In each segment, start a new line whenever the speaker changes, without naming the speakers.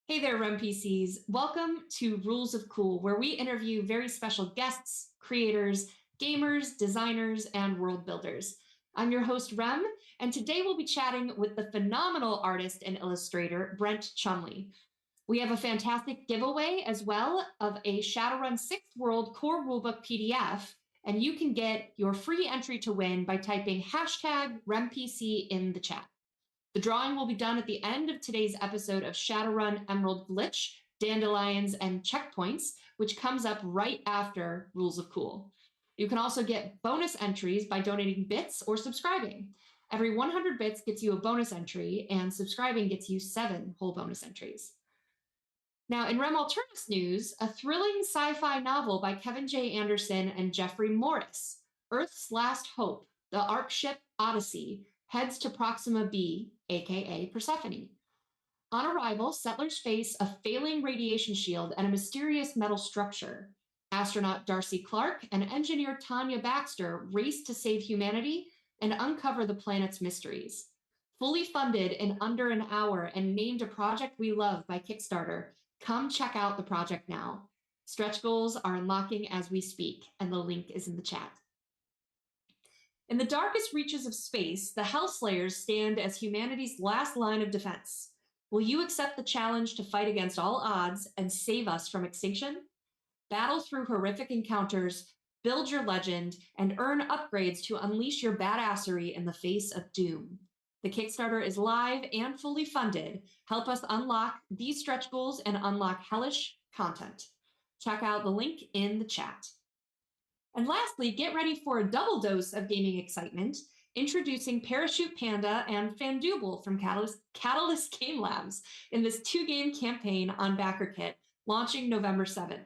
Hey there, RemPCs. Welcome to Rules of Cool, where we interview very special guests, creators, gamers, designers, and world builders. I'm your host, Rem, and today we'll be chatting with the phenomenal artist and illustrator, Brent Chumley. We have a fantastic giveaway as well of a Shadowrun 6th World Core Rulebook PDF, and you can get your free entry to win by typing hashtag RemPC in the chat. The drawing will be done at the end of today's episode of Shadowrun Emerald Glitch, Dandelions, and Checkpoints, which comes up right after Rules of Cool. You can also get bonus entries by donating bits or subscribing. Every 100 bits gets you a bonus entry, and subscribing gets you 7 whole bonus entries. Now, in Rem Alternis news, a thrilling sci-fi novel by Kevin J. Anderson and Jeffrey Morris, Earth's Last Hope, the Ark ship Odyssey, heads to Proxima b, aka Persephone. On arrival, settlers face a failing radiation shield and a mysterious metal structure. Astronaut Darcy Clark and engineer Tanya Baxter race to save humanity and uncover the planet's mysteries. Fully funded in under an hour and named a project we love by Kickstarter, come check out the project now. Stretch goals are unlocking as we speak, and the link is in the chat. In the darkest reaches of space, the Hellslayers stand as humanity's last line of defense. Will you accept the challenge to fight against all odds and save us from extinction? Battle through horrific encounters, build your legend, and earn upgrades to unleash your badassery in the face of doom. The Kickstarter is live and fully funded. Help us unlock these stretch goals and unlock hellish content. Check out the link in the chat. And lastly, get ready for a double dose of gaming excitement, introducing Parachute Panda and Fandooble from Catalyst Game Labs in this 2-game campaign on BackerKit, launching November 7th.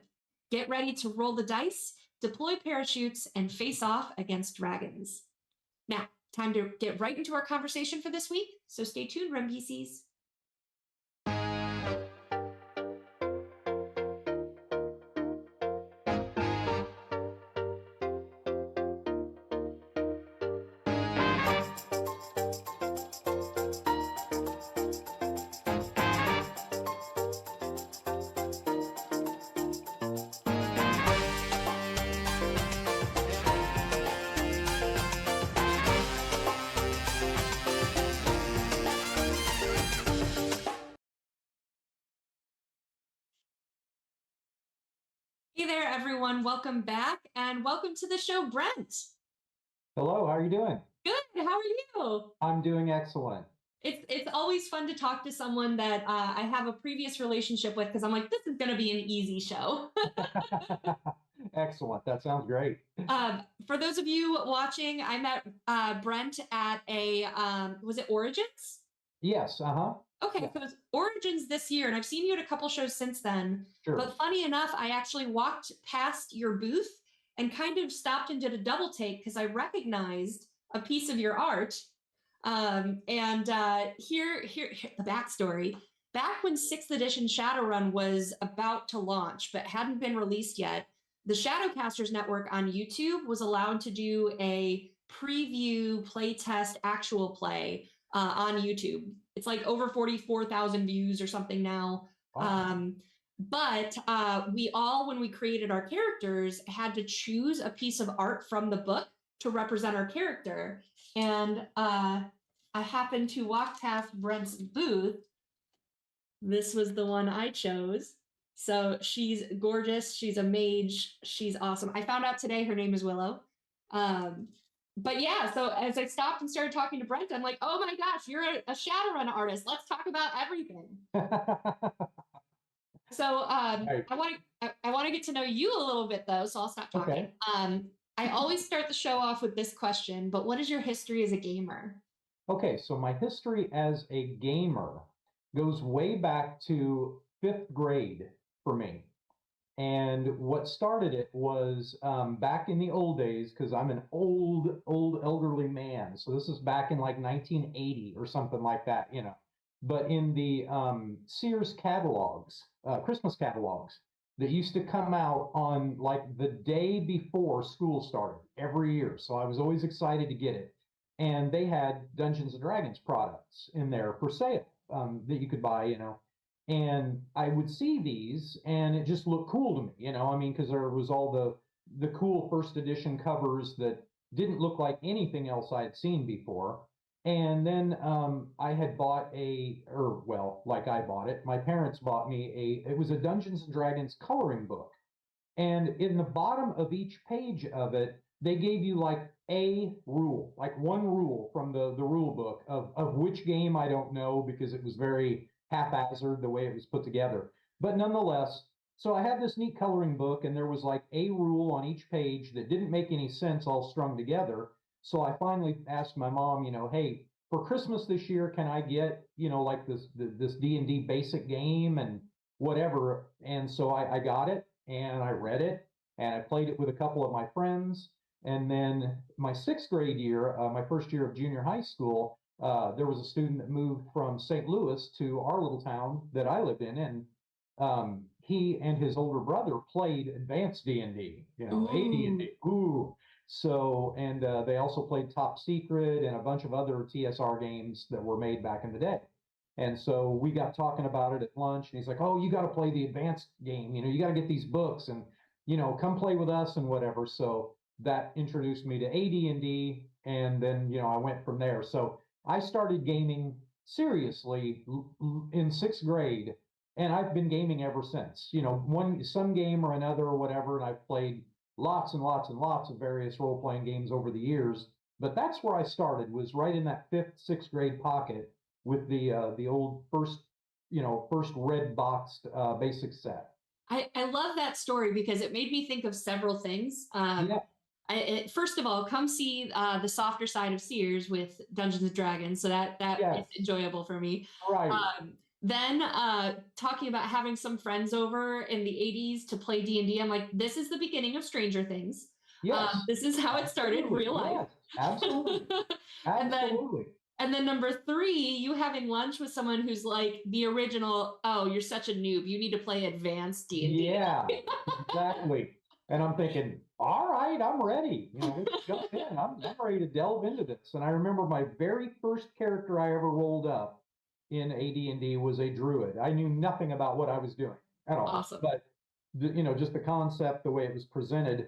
Get ready to roll the dice, deploy parachutes, and face off against dragons. Now, time to get right into our conversation for this week, so stay tuned, RemPCs. Hey there, everyone. Welcome back, and welcome to the show, Brent.
Hello, how are you doing?
Good. How are you?
I'm doing excellent.
It's always fun to talk to someone that I have a previous relationship with, because I'm like, this is going to be an easy show.
Excellent. That sounds great.
For those of you watching, I met Brent at a, was it Origins?
Yes,
Okay,
yeah.
so it's Origins this year, and I've seen you at a couple shows since then.
Sure.
But funny enough, I actually walked past your booth and kind of stopped and did a double take because I recognized a piece of your art. Here, the backstory. Back when 6th edition Shadowrun was about to launch but hadn't been released yet, the Shadowcasters Network on YouTube was allowed to do a preview, playtest, actual play on YouTube. It's like over 44,000 views or something now.
Wow.
But we all, when we created our characters, had to choose a piece of art from the book to represent our character. And I happened to walk past Brent's booth. This was the one I chose. So she's gorgeous. She's a mage. She's awesome. I found out today her name is Willow. But yeah, so as I stopped and started talking to Brent, I'm like, oh my gosh, you're a Shadowrun artist. Let's talk about everything. So
Right.
I want to get to know you a little bit, though, so I'll stop talking. Okay. I always start the show off with this question, but what is your history as a gamer?
Okay, so my history as a gamer goes way back to 5th grade for me. And what started it was back in the old days, because I'm an old elderly man. So this is back in like 1980 or something like that, you know. But in the Sears catalogs, Christmas catalogs, that used to come out on like the day before school started every year. So I was always excited to get it. And they had Dungeons and Dragons products in there for sale that you could buy, you know. And I would see these and it just looked cool to me, I mean, because there was all the cool first edition covers that didn't look like anything else I had seen before. And then I had bought like I bought it, my parents bought me it was a Dungeons and Dragons coloring book. And in the bottom of each page of it, they gave you like a rule, like one rule from the rule book of which game I don't know because it was very haphazard the way it was put together. But nonetheless, so I had this neat coloring book and there was like a rule on each page that didn't make any sense all strung together. So I finally asked my mom, hey, for Christmas this year, can I get, like this D&D basic game and whatever? And so I got it and I read it and I played it with a couple of my friends. And then my sixth grade year, my first year of junior high school, there was a student that moved from St. Louis to our little town that I lived in, and he and his older brother played advanced D&D, AD&D. Ooh. So, and they also played Top Secret and a bunch of other TSR games that were made back in the day. And so we got talking about it at lunch, and he's like, "Oh, you got to play the advanced game. You got to get these books, and come play with us and whatever." So that introduced me to AD&D, and then I went from there. So I started gaming seriously in sixth grade, and I've been gaming ever since. Some game or another or whatever, and I've played lots and lots and lots of various role-playing games over the years. But that's where I started, was right in that fifth, sixth grade pocket with the old first red boxed basic set.
I love that story because it made me think of several things.
Yeah.
First of all, come see the softer side of Sears with Dungeons and Dragons, so that
Yes.
is enjoyable for me.
Right.
Then talking about having some friends over in the 80s to play D&D, I'm like, this is the beginning of Stranger Things.
Yes.
This is how it started, real life.
Yes, absolutely. Absolutely.
And then number 3, you having lunch with someone who's like the original, "Oh, you're such a noob. You need to play advanced D&D."
Yeah, exactly. And I'm thinking, all right, I'm ready. Let's jump in. I'm ready to delve into this. And I remember my very first character I ever rolled up in AD&D was a druid. I knew nothing about what I was doing at all.
Awesome.
But just the concept, the way it was presented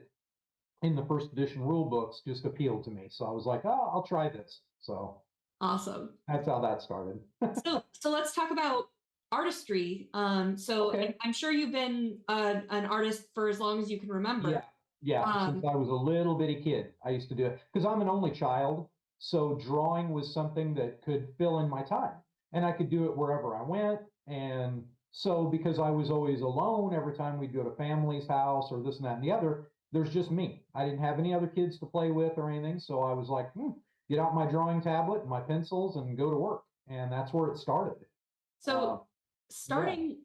in the first edition rule books just appealed to me. So I was like, oh, I'll try this. So
awesome.
That's how that started.
So let's talk about artistry. Okay. I'm sure you've been an artist for as long as you can remember.
Yeah. Since I was a little bitty kid, I used to do it because I'm an only child. So drawing was something that could fill in my time, and I could do it wherever I went. And so because I was always alone, every time we'd go to family's house or this and that and the other, there's just me. I didn't have any other kids to play with or anything. So I was like, get out my drawing tablet and my pencils and go to work. And that's where it started.
So starting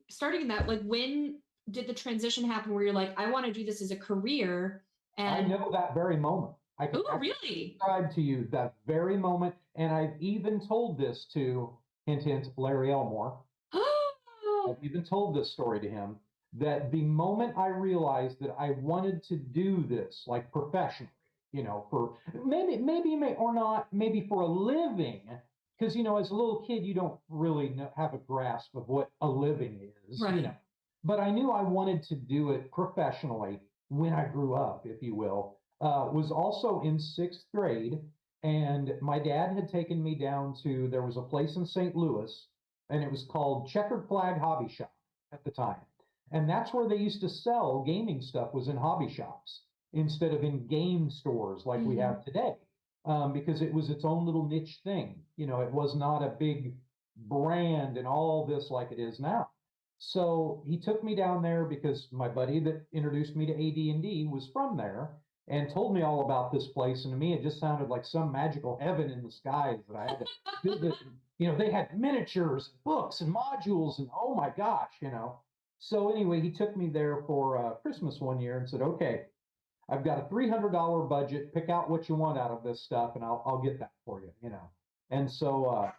that, like, when did the transition happen where you're like, I want to do this as a career? And
I know that very moment. I can
really
describe to you that very moment. And I've even told this to, hint, hint, Larry Elmore. I've even told this story to him, that the moment I realized that I wanted to do this, like professionally, for maybe or not, maybe for a living, because as a little kid you don't really have a grasp of what a living is,
right.
But I knew I wanted to do it professionally when I grew up, if you will. Was also in sixth grade, and my dad had taken me down to, there was a place in St. Louis, and it was called Checkered Flag Hobby Shop at the time, and that's where they used to sell gaming stuff, was in hobby shops instead of in game stores like we have today, because it was its own little niche thing. It was not a big brand and all this like it is now. So he took me down there because my buddy that introduced me to AD&D was from there and told me all about this place. And to me, it just sounded like some magical heaven in the skies that I had to visit. They had miniatures, books, and modules, and oh my gosh, So anyway, he took me there for Christmas one year and said, "Okay, I've got a $300 budget. Pick out what you want out of this stuff, and I'll get that for you." And so,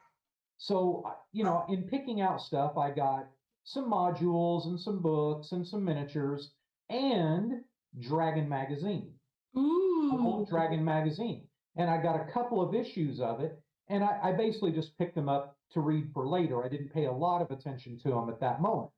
in picking out stuff, I got some modules and some books and some miniatures and Dragon magazine.
Ooh.
Dragon magazine, and I got a couple of issues of it. And I basically just picked them up to read for later. I didn't pay a lot of attention to them at that moment.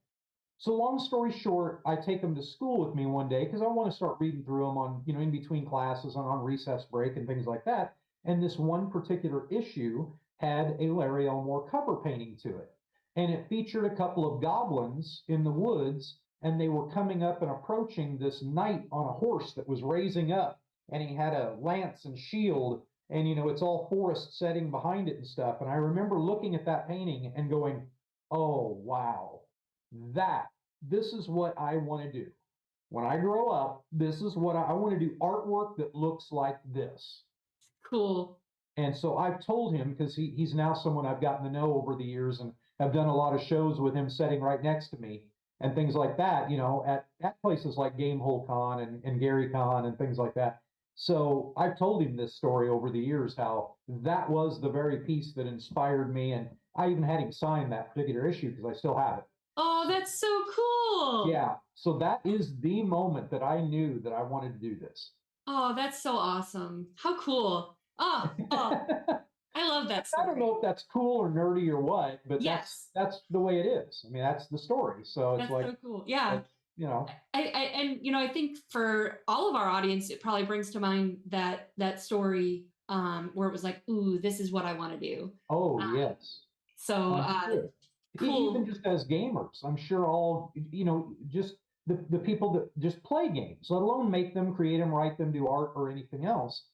So long story short, I take them to school with me one day because I want to start reading through them on, in between classes and on recess break and things like that. And this one particular issue had a Larry Elmore cover painting to it. And it featured a couple of goblins in the woods, and they were coming up and approaching this knight on a horse that was raising up, and he had a lance and shield, and it's all forest setting behind it and stuff. And I remember looking at that painting and going, oh wow, this is what I want to do. When I grow up, this is what I want to do, artwork that looks like this.
Cool.
And so I've told him, because he's now someone I've gotten to know over the years and have done a lot of shows with him sitting right next to me and things like that, at places like Gamehole Con and Gary Con and things like that. So I've told him this story over the years, how that was the very piece that inspired me. And I even had him sign that particular issue because I still have it.
Oh, that's so cool.
Yeah. So that is the moment that I knew that I wanted to do this.
Oh, that's so awesome. How cool. Oh, I love that story.
I don't know if that's cool or nerdy or what, but
yes,
that's the way it is. I mean, that's the story. So it's
that's so cool. Yeah. I think for all of our audience, it probably brings to mind that story where it was like, ooh, this is what I want to do.
Oh, yes.
So
sure. Cool. Even just as gamers, I'm sure all, just the people that just play games, let alone make them, create them, write them, do art or anything else,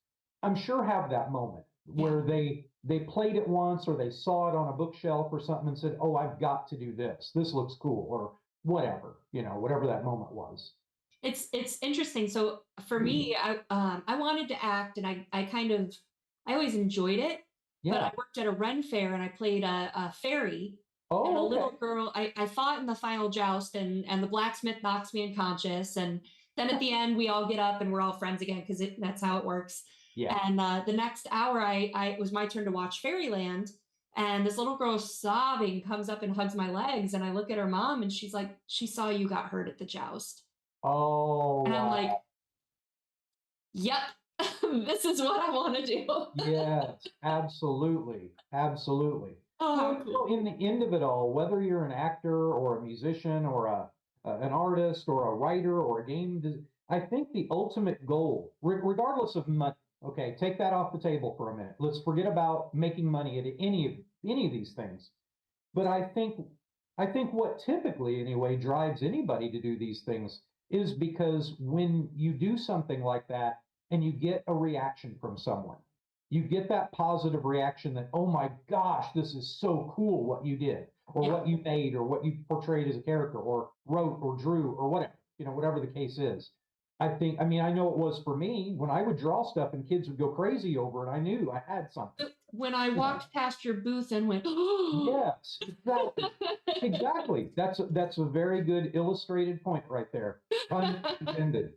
I'm sure have that moment where they played it once or they saw it on a bookshelf or something and said, oh, I've got to do this. This looks cool, or whatever, whatever that moment was.
It's interesting. So for me, I wanted to act, and I always enjoyed it. Yeah. But I worked at a Ren fair and I played a fairy.
Oh,
and a
okay.
little girl, I fought in the final joust, and the blacksmith knocks me unconscious. And then at the end, we all get up and we're all friends again because that's how it works. Yeah. And the next hour, it was my turn to watch Fairyland. And this little girl sobbing comes up and hugs my legs. And I look at her mom and she's like, she saw you got hurt at the joust.
Oh.
And I'm like, yep, this is what I want to do.
Yes, absolutely. Absolutely.
Oh, cool.
In the end of it all, whether you're an actor or a musician or an artist or a writer or a game, I think the ultimate goal, regardless of money, okay, take that off the table for a minute. Let's forget about making money at any of these things. But I think what typically, anyway, drives anybody to do these things is because when you do something like that and you get a reaction from someone, you get that positive reaction that, oh my gosh, this is so cool what you did, or what you made, or what you portrayed as a character, or wrote, or drew, or whatever, whatever the case is. I know it was for me when I would draw stuff and kids would go crazy over it. I knew I had something.
When I walked past your booth and went,
yes, exactly. Exactly. That's a very good illustrated point right there. Unintended.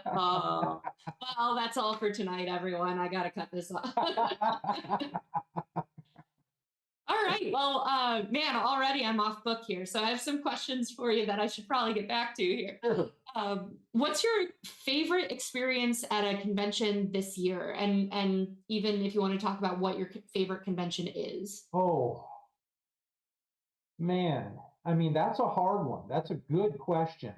Oh, well, that's all for tonight, everyone. I gotta cut this off. All right. Well, man, already I'm off book here, so I have some questions for you that I should probably get back to here.
Sure.
What's your favorite experience at a convention this year? And even if you want to talk about what your favorite convention is.
Oh, man. That's a hard one. That's a good question.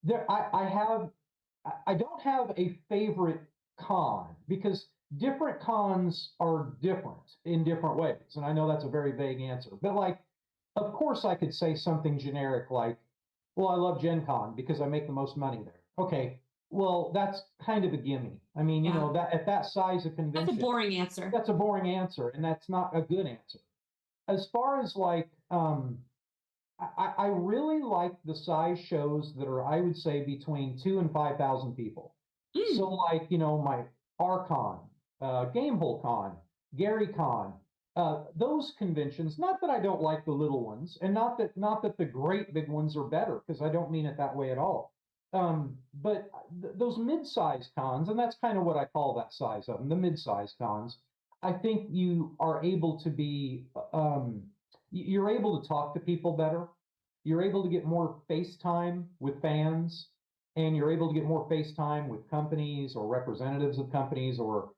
I don't have a favorite con because different cons are different in different ways. And I know that's a very vague answer, but of course I could say something generic like, well, I love Gen Con because I make the most money there. Okay. Well, that's kind of a gimme. That at that size of convention.
That's a boring answer.
That's a boring answer. And that's not a good answer. As far as I really like the size shows that are, I would say, between 2,000 and 5,000 people. So my Archon, Gamehole Con, Gary Con, those conventions, not that I don't like the little ones, and not that the great big ones are better, because I don't mean it that way at all. But those mid-size cons, and that's kind of what I call that size of them, the mid-size cons, I think you are able to be, you're able to talk to people better. You're able to get more face time with fans, and you're able to get more face time with companies or representatives of companies or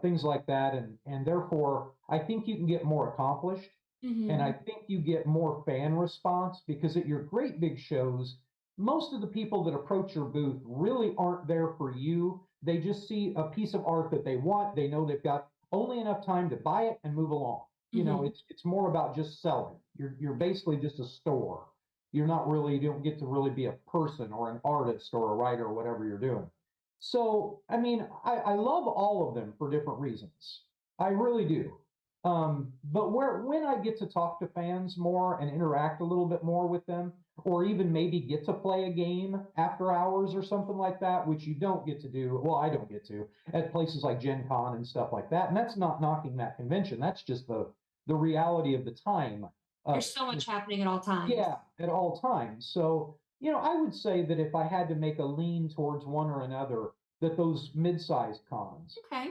things like that. And therefore, I think you can get more accomplished. And I
Hmm.
think you get more fan response because at your great big shows, most of the people that approach your booth really aren't there for you. They just see a piece of art that they want. They know they've got only enough time to buy it and move along.
Hmm.
It's more about just selling. You're basically just a store. You're not really, you don't get to really be a person or an artist or a writer or whatever you're doing. So, I mean, I love all of them for different reasons. I really do. But when I get to talk to fans more and interact a little bit more with them, or even maybe get to play a game after hours or something like that, which you don't get to do. Well, I don't get to at places like Gen Con and stuff like that. And that's not knocking that convention. That's just the reality of the time of
There's so
it.
much happening at all times.
Yeah, at all times. So, I would say that if I had to make a lean towards one or another, that those mid-sized cons,
Okay.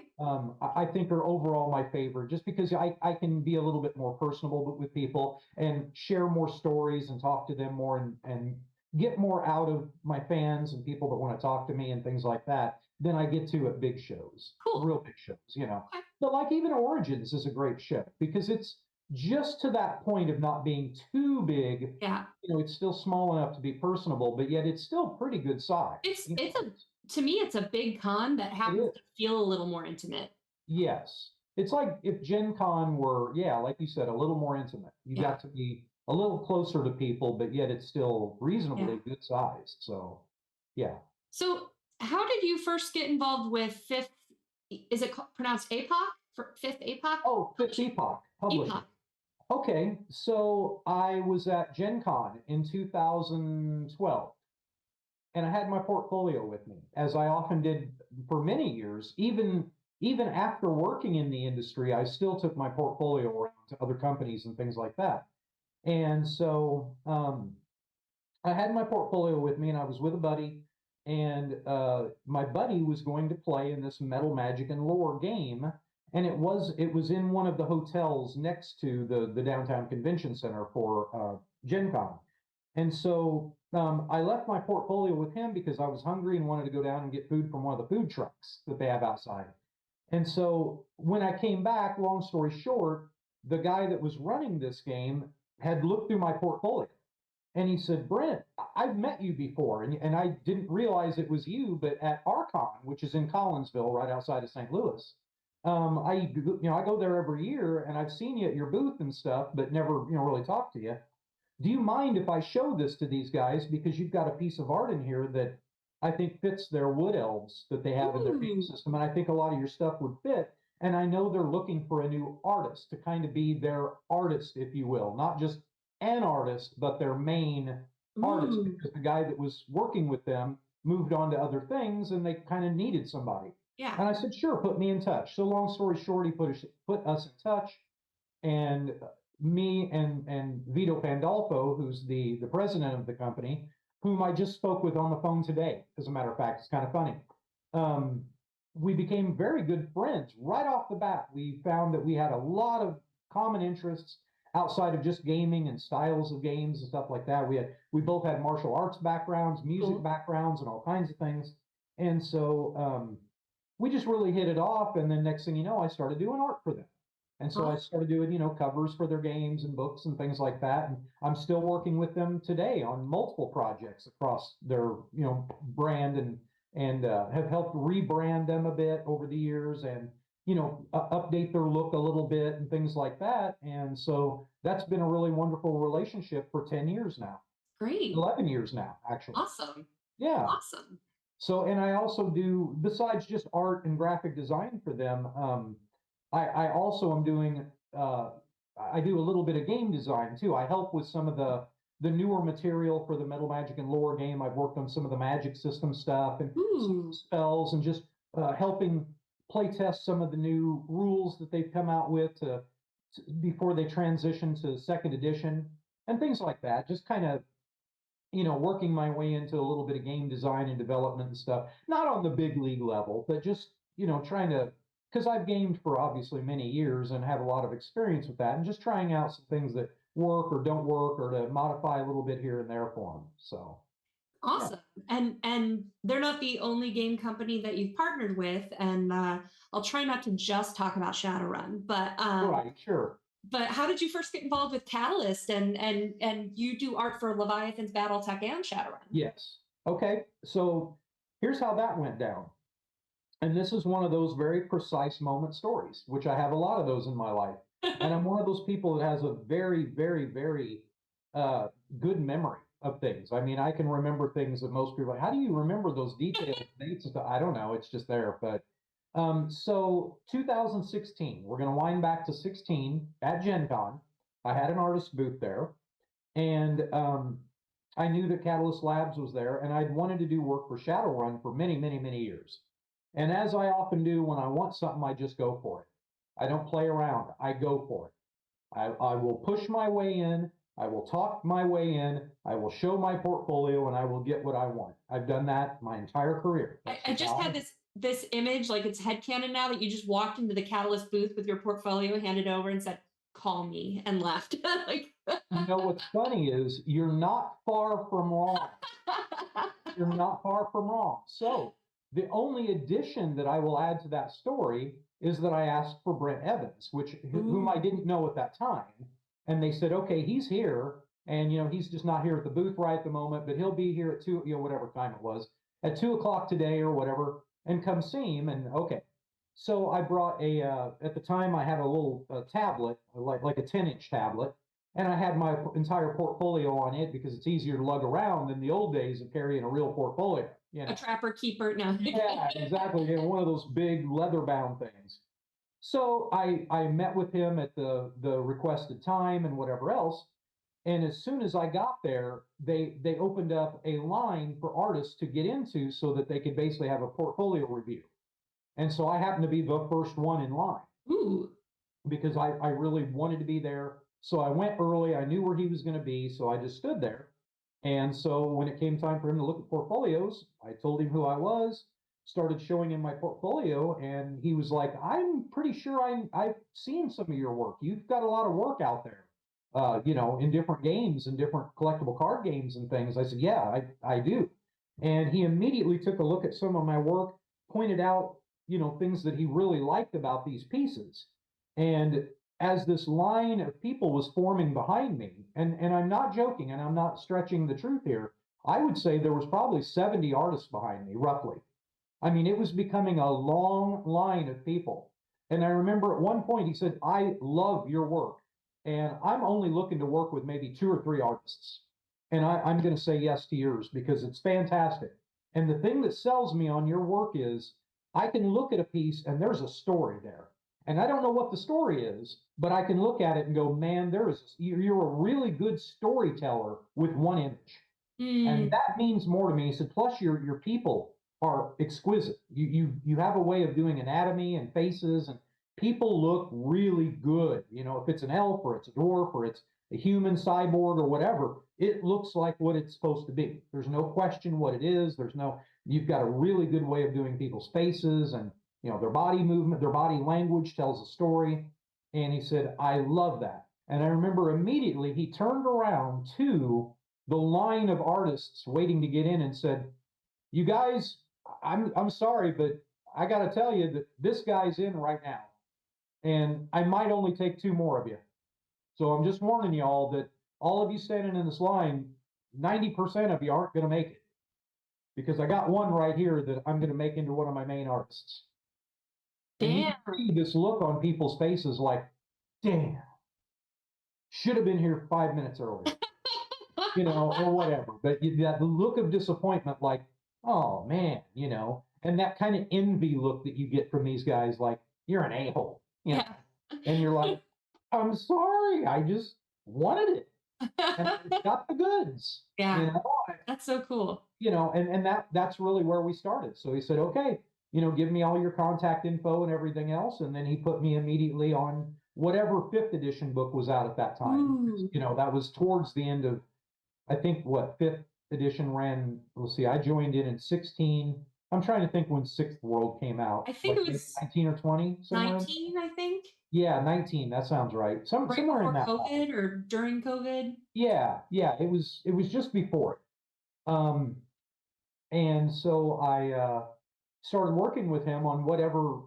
I think are overall my favorite, just because I can be a little bit more personable with people and share more stories and talk to them more and get more out of my fans and people that want to talk to me and things like that than I get to at big shows,
Cool.
real big shows.
Okay.
But like even Origins is a great show because it's just to that point of not being too big.
Yeah.
It's still small enough to be personable, but yet it's still pretty good size.
It's a to me it's a big con that
It
happens
is.
to feel a little more intimate.
Yes. It's like if Gen Con were, yeah, like you said, a little more intimate. You
Yeah.
got to be a little closer to people, but yet it's still
Yeah.
reasonably good sized. So, yeah.
So, how did you first get involved with Fifth? Is it pronounced APOC for Fifth APOC
Oh, Fifth
Publishing?
Epoch Publishing.
APOC.
Okay, so I was at Gen Con in 2012, and I had my portfolio with me, as I often did for many years. Even after working in the industry, I still took my portfolio around to other companies and things like that. And so I had my portfolio with me, and I was with a buddy, and my buddy was going to play in this Metal Magic and Lore game, and it was in one of the hotels next to the downtown convention center for Gen Con. And so I left my portfolio with him because I was hungry and wanted to go down and get food from one of the food trucks that they have outside. And so when I came back, long story short, the guy that was running this game had looked through my portfolio and he said, Brent, I've met you before. And I didn't realize it was you, but at Archon, which is in Collinsville, right outside of St. Louis, I go there every year and I've seen you at your booth and stuff, but never, really talked to you. Do you mind if I show this to these guys? Because you've got a piece of art in here that I think fits their wood elves that they have in their game
Ooh.
system. And I think a lot of your stuff would fit. And I know they're looking for a new artist to kind of be their artist, if you will, not just an artist, but their main artist,
Ooh.
because the guy that was working with them moved on to other things and they kind of needed somebody.
Yeah.
And I said, sure, put me in touch. So long story short, he put us in touch, and me and Vito Pandolfo, who's the president of the company, whom I just spoke with on the phone today. As a matter of fact, it's kind of funny. Um, we became very good friends right off the bat. We found that we had a lot of common interests outside of just gaming and styles of games and stuff like that. We both had martial arts backgrounds, music
Cool.
backgrounds, and all kinds of things. And so we just really hit it off. And then next thing you know, I started doing art for them. And so I
Awesome.
started doing, covers for their games and books and things like that. And I'm still working with them today on multiple projects across their, brand, and have helped rebrand them a bit over the years, and, update their look a little bit and things like that. And so that's been a really wonderful relationship for 10 years now,
Great.
11 years now, actually.
Awesome.
Yeah.
Awesome.
So, and I also do, besides just art and graphic design for them, I also am doing, I do a little bit of game design too. I help with some of the newer material for the Metal Magic and Lore game. I've worked on some of the magic system stuff and some
Ooh.
spells, and just helping play test some of the new rules that they've come out with before they transition to second edition and things like that. Just kind of, working my way into a little bit of game design and development and stuff. Not on the big league level, but just, trying to, because I've gamed for obviously many years and have a lot of experience with that, and just trying out some things that work or don't work, or to modify a little bit here and there for them. So, Yeah.
Awesome. And they're not the only game company that you've partnered with. And I'll try not to just talk about Shadowrun,
Right. Sure.
but how did you first get involved with Catalyst and you do art for Leviathan's BattleTech and Shadowrun?
Yes. Okay. So here's how that went down. And this is one of those very precise moment stories, which I have a lot of those in my life. And I'm one of those people that has a very, very, very uh, good memory of things. I mean, I can remember things that most people are like, how do you remember those details, dates and stuff? I don't know. It's just there. But so 2016, we're going to wind back to 16 at Gen Con. I had an artist booth there, and I knew that Catalyst Labs was there, and I'd wanted to do work for Shadowrun for many, many, many years. And as I often do when I want something, I just go for it. I don't play around. I go for it. I will push my way in. I will talk my way in. I will show my portfolio, and I will get what I want. I've done that my entire career. That's
I
just
just
how
had this image, like it's headcanon now, that you just walked into the Catalyst booth with your portfolio, handed over, and said, "Call me," and left. Like,
You know what's funny is you're not far from wrong. You're not far from wrong. So the only addition that I will add to that story is that I asked for Brent Evans, whom I didn't know at that time. And they said, okay, he's here. And, he's just not here at the booth right at the moment, but he'll be here at 2, whatever time it was, at 2 o'clock today or whatever, and come see him. And okay. So I brought at the time I had a little tablet, like a 10-inch tablet, and I had my entire portfolio on it because it's easier to lug around than the old days of carrying a real portfolio.
a trapper keeper. No.
Yeah, exactly. One of those big leather bound things. So I met with him at the requested time and whatever else. And as soon as I got there, they opened up a line for artists to get into so that they could basically have a portfolio review. And so I happened to be the first one in line.
Ooh.
Because I really wanted to be there. So I went early. I knew where he was going to be. So I just stood there. And so when it came time for him to look at portfolios, I told him who I was, started showing him my portfolio, and he was like, I'm pretty sure I've seen some of your work. You've got a lot of work out there, in different games and different collectible card games and things. I said, yeah, I do. And he immediately took a look at some of my work, pointed out, things that he really liked about these pieces. And as this line of people was forming behind me, and I'm not joking and I'm not stretching the truth here, I would say there was probably 70 artists behind me, roughly. I mean, it was becoming a long line of people. And I remember at one point he said, I love your work. And I'm only looking to work with maybe 2 or 3 artists. And I'm going to say yes to yours because it's fantastic. And the thing that sells me on your work is I can look at a piece and there's a story there. And I don't know what the story is, but I can look at it and go, man, you're a really good storyteller with one image. And that means more to me. He said, plus your people are exquisite. You have a way of doing anatomy and faces, and people look really good. If it's an elf or it's a dwarf or it's a human cyborg or whatever, it looks like what it's supposed to be. There's no question what it is. You've got a really good way of doing people's faces, and their body movement, their body language tells a story. And he said, I love that. And I remember immediately he turned around to the line of artists waiting to get in and said, you guys, I'm sorry, but I got to tell you that this guy's in right now. And I might only take 2 more of you. So I'm just warning you all that all of you standing in this line, 90% of you aren't going to make it. Because I got one right here that I'm going to make into one of my main artists. And you can see this look on people's faces like, damn, should have been here 5 minutes earlier. Or whatever. But that look of disappointment, like, oh man, and that kind of envy look that you get from these guys, like, you're an a-hole,
Yeah.
And you're like, I'm sorry, I just wanted it. And I got the goods.
Yeah. That's so cool.
And that's really where we started. So he said, okay, give me all your contact info and everything else. And then he put me immediately on whatever 5th edition book was out at that time. That was towards the end of, I think, what 5th edition ran. Let's see, I joined in 16. I'm trying to think when 6th World came out.
I think it was
19 or 20.
19, I think.
Yeah, 19. That sounds right. Somewhere in that.
COVID or during COVID.
Yeah. It was just before it. And so I started working with him on whatever,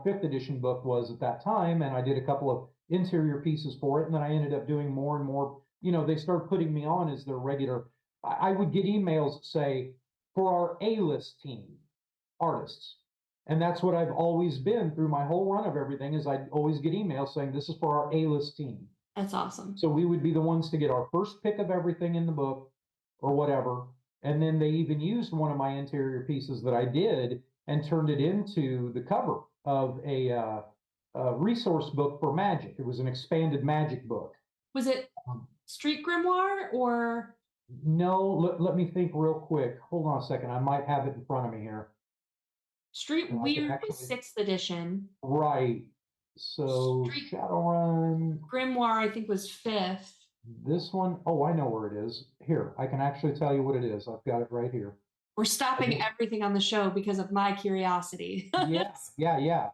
fifth edition book was at that time. And I did a couple of interior pieces for it. And then I ended up doing more and more, they started putting me on as their regular. I would get emails that say, for our A-list team, artists. And that's what I've always been through my whole run of everything is I'd always get emails saying, this is for our A-list team.
That's awesome.
So we would be the ones to get our first pick of everything in the book or whatever. And then they even used one of my interior pieces that I did and turned it into the cover of a resource book for magic. It was an expanded magic book.
Was it Street Grimoire or?
No, let me think real quick. Hold on a second. I might have it in front of me here.
Street Weird was 6th edition.
Right. So Shadowrun.
Grimoire, I think, was 5th.
This one, oh, I know where it is. Here, I can actually tell you what it is. I've got it right here.
We're stopping everything on the show because of my curiosity.
Yeah.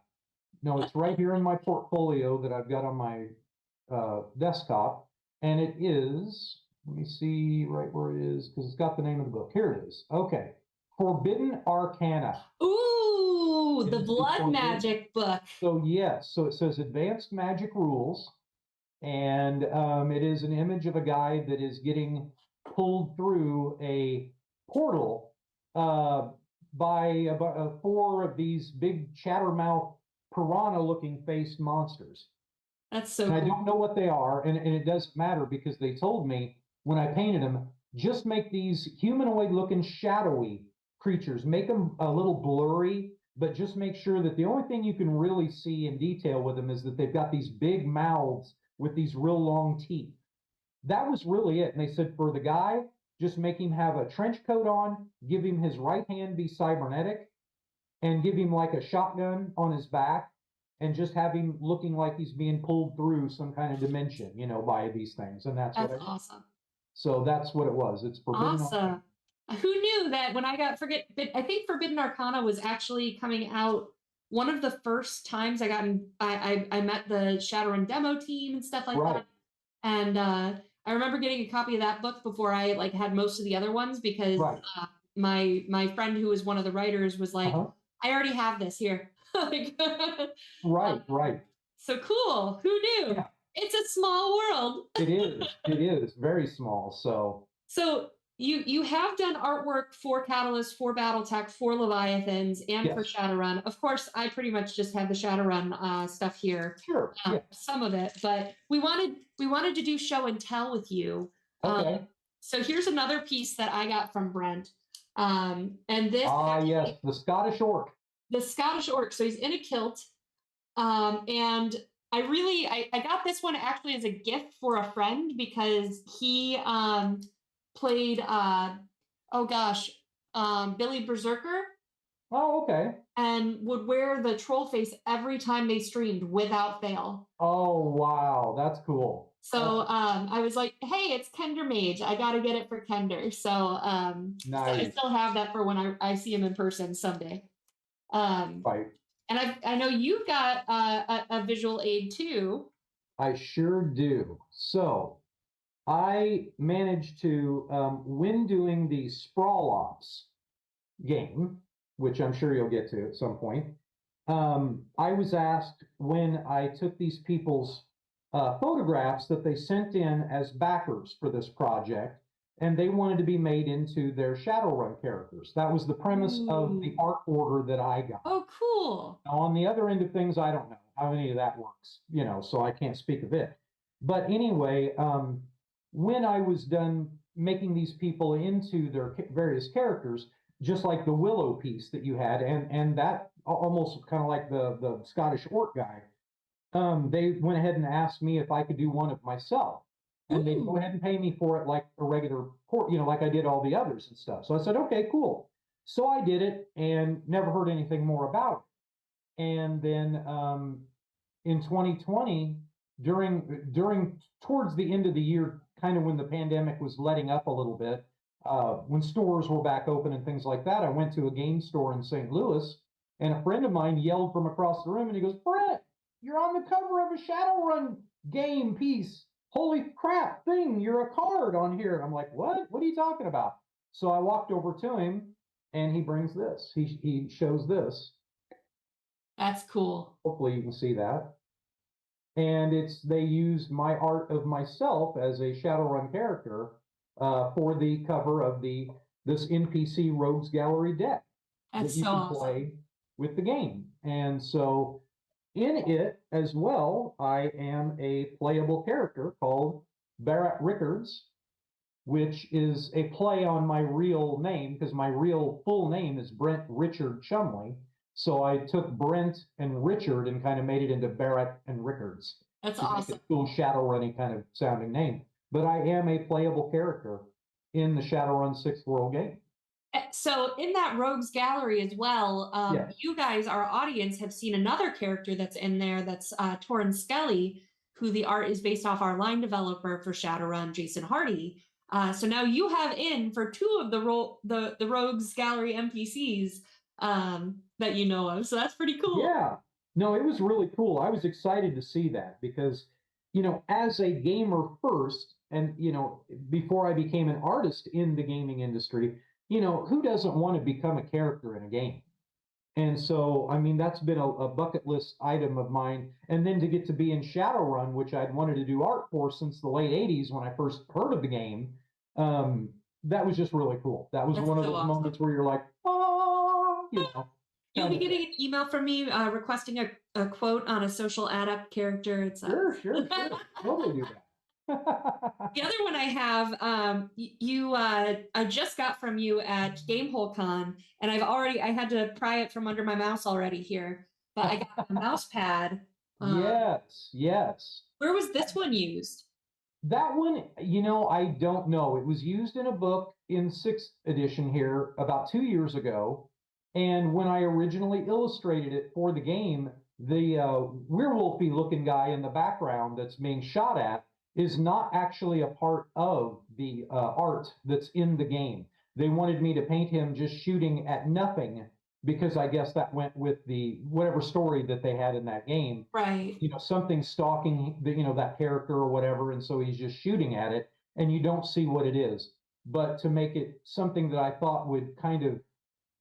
No, it's right here in my portfolio that I've got on my desktop. And it is, let me see right where it is, because it's got the name of the book. Here it is. Okay. Forbidden Arcana.
Ooh, the blood magic book.
So yes, so it says Advanced Magic Rules. And it is an image of a guy that is getting pulled through a portal by 4 of these big chattermouth piranha-looking faced monsters.
That's so
cool.
I
don't know what they are, and it doesn't matter because they told me when I painted them, just make these humanoid-looking shadowy creatures, make them a little blurry, but just make sure that the only thing you can really see in detail with them is that they've got these big mouths with these real long teeth. That was really it. And they said for the guy, just make him have a trench coat on, give him his right hand be cybernetic, and give him like a shotgun on his back, and just have him looking like he's being pulled through some kind of dimension, by these things. And that's what
awesome.
So that's what it was. It's Forbidden
Arcana. Who knew that when I got I think Forbidden Arcana was actually coming out one of the first times I met the Shadowrun demo team and stuff like that. And I remember getting a copy of that book before I had most of the other ones because my friend who was one of the writers was like, I already have this here.
Right.
So cool. Who knew? Yeah. It's a small world.
It is very small.
So you have done artwork for Catalyst, for Battletech, for Leviathans, and for Shadowrun. Of course, I pretty much just have the Shadowrun stuff here.
Sure.
Some of it, but we wanted to do show and tell with you.
Okay.
So here's another piece that I got from Brent. And this.
Yes, the Scottish orc.
The Scottish orc. So he's in a kilt. And I got this one actually as a gift for a friend because he played Billy Berserker.
Oh, okay.
And would wear the troll face every time they streamed without fail.
Oh, wow. That's cool.
So I was like, hey, it's Kender Mage. I got to get it for Kender. So,
nice.
So I still have that for when I see him in person someday.
Right.
And I know you've got a visual aid too.
I sure do. So I managed to, when doing the Sprawl Ops game, which I'm sure you'll get to at some point, I was asked when I took these people's photographs that they sent in as backers for this project, and they wanted to be made into their Shadowrun characters. That was the premise of the art order that I got.
Oh, cool.
Now, on the other end of things, I don't know how any of that works, so I can't speak of it. But anyway, when I was done making these people into their various characters, just like the Willow piece that you had, and that almost kind of like the Scottish orc guy, they went ahead and asked me if I could do one of myself. And they'd go ahead and pay me for it like a regular port, like I did all the others and stuff. So I said, okay, cool. So I did it and never heard anything more about it. And then in 2020, towards the end of the year, kind of when the pandemic was letting up a little bit, when stores were back open and things like that, I went to a game store in St. Louis, and a friend of mine yelled from across the room, and he goes, Brent, you're on the cover of a Shadowrun game piece. Holy crap, you're a card on here. And I'm like, what? What are you talking about? So I walked over to him and he brings this. He shows this.
That's cool.
Hopefully you can see that. And they used my art of myself as a Shadowrun character for the cover of this NPC Rogues Gallery deck
That's
that you
so
can
awesome.
play with the game. And so in it as well, I am a playable character called Barrett Rickards, which is a play on my real name, because my real full name is Brent Richard Chumley. So I took Brent and Richard and kind of made it into Barrett and Rickards.
That's
to
awesome.
make a cool Shadowrunny kind of sounding name. But I am a playable character in the Shadowrun 6th World game.
So in that Rogues Gallery as well,
Yes.
you guys, our audience, have seen another character that's in there. That's Torrin Skelly, who the art is based off our line developer for Shadowrun, Jason Hardy. So now you have in for two of the Rogues Gallery NPCs that you know of. So that's pretty cool.
Yeah. No, it was really cool. I was excited to see that because, as a gamer first, and, before I became an artist in the gaming industry, who doesn't want to become a character in a game? And so, I mean, that's been a bucket list item of mine. And then to get to be in Shadowrun, which I'd wanted to do art for since the late 80s when I first heard of the game, that was just really cool. That was one of those moments where you're like, oh,
You'll be getting an email from me requesting a quote on a social adept character. It's
Sure. Totally do that.
The other one I have, I just got from you at GameholeCon, and I had to pry it from under my mouse already here, but I got a mouse pad.
Yes.
Where was this one used?
That one, I don't know. It was used in a book in 6th edition here about 2 years ago. And when I originally illustrated it for the game, the werewolfy looking guy in the background that's being shot at is not actually a part of the art that's in the game. They wanted me to paint him just shooting at nothing because I guess that went with the whatever story that they had in that game.
Right.
Something stalking that character or whatever, and so he's just shooting at it, and you don't see what it is. But to make it something that I thought would kind of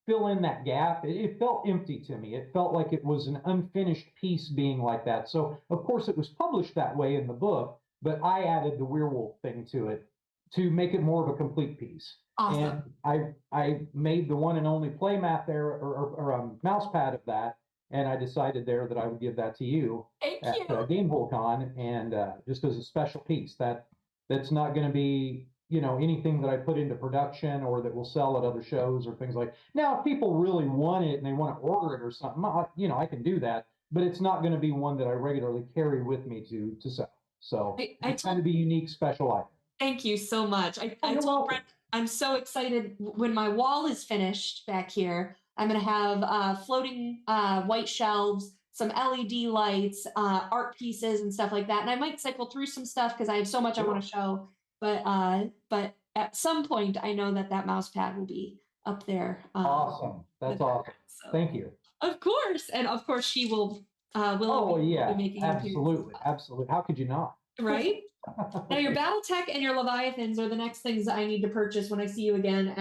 fill in that gap, it felt empty to me. It felt like it was an unfinished piece being like that. So of course it was published that way in the book, but I added the werewolf thing to it to make it more of a complete piece.
Awesome.
And I made the one and only playmat there or mouse pad of that, and I decided there that I would give that to you at GameholeCon, and just as a special piece that's not going to be anything that I put into production or that will sell at other shows or things like. Now, if people really want it and they want to order it or something, I can do that, but it's not going to be one that I regularly carry with me to sell. So it's kind of a unique, special item.
Thank you so much. I told Brent I'm so excited when my wall is finished back here. I'm going to have floating white shelves, some LED lights, art pieces and stuff like that. And I might cycle through some stuff because I have so much I want to show. But at some point, I know that mouse pad will be up there.
Awesome. That's awesome. So, thank you.
Of course. And of course, she will.
Oh, yeah. Absolutely. How could you not?
Right? Now, your Battletech and your Leviathans are the next things I need to purchase when I see you again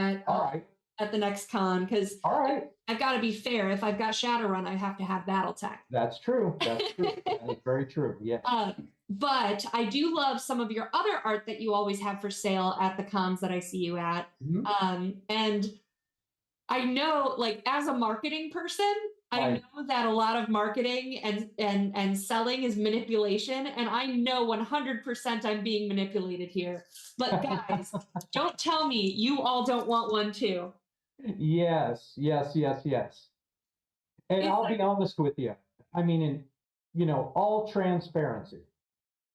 at the next con. Because I've got to be fair. If I've got Shadowrun, I have to have Battletech.
That's true. That is very true. Yeah.
But I do love some of your other art that you always have for sale at the cons that I see you at. Mm-hmm. And I know, like, as a marketing person, I know that a lot of marketing and selling is manipulation, and I know 100% I'm being manipulated here. But guys, don't tell me you all don't want one too.
Yes. And I'll be honest with you. I mean, in all transparency,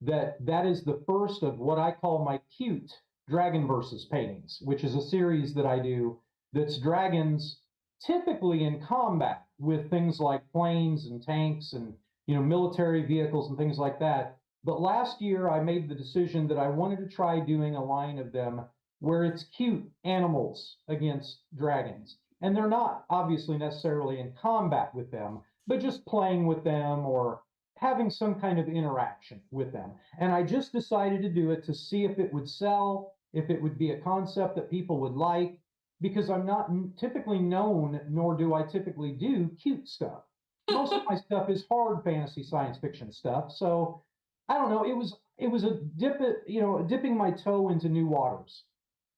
that is the first of what I call my cute Dragon Versus paintings, which is a series that I do that's dragons typically in combat with things like planes and tanks and military vehicles and things like that. But last year I made the decision that I wanted to try doing a line of them where it's cute animals against dragons. And they're not obviously necessarily in combat with them, but just playing with them or having some kind of interaction with them. And I just decided to do it to see if it would sell, if it would be a concept that people would like. because I'm not typically known, nor do I typically do cute stuff. Most of my stuff is hard fantasy science fiction stuff. So I don't know. It was a dipping my toe into new waters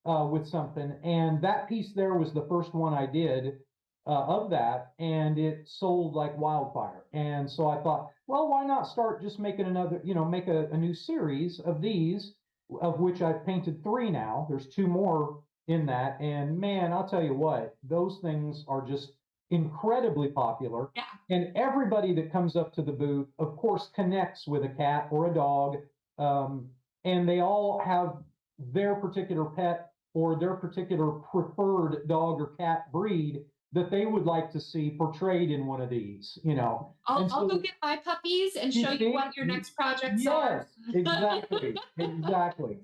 with something, and that piece there was the first one I did of that, and it sold like wildfire. And so I thought, well, why not start just making another, make a new series of these, of which I've painted 3 now. There's 2 more in that, and man, I'll tell you what, those things are just incredibly popular.
Yeah.
And everybody that comes up to the booth, of course, connects with a cat or a dog, and they all have their particular pet or their particular preferred dog or cat breed that they would like to see portrayed in one of these,
I'll go get my puppies and show you what your next projects are.
Yes, exactly, exactly.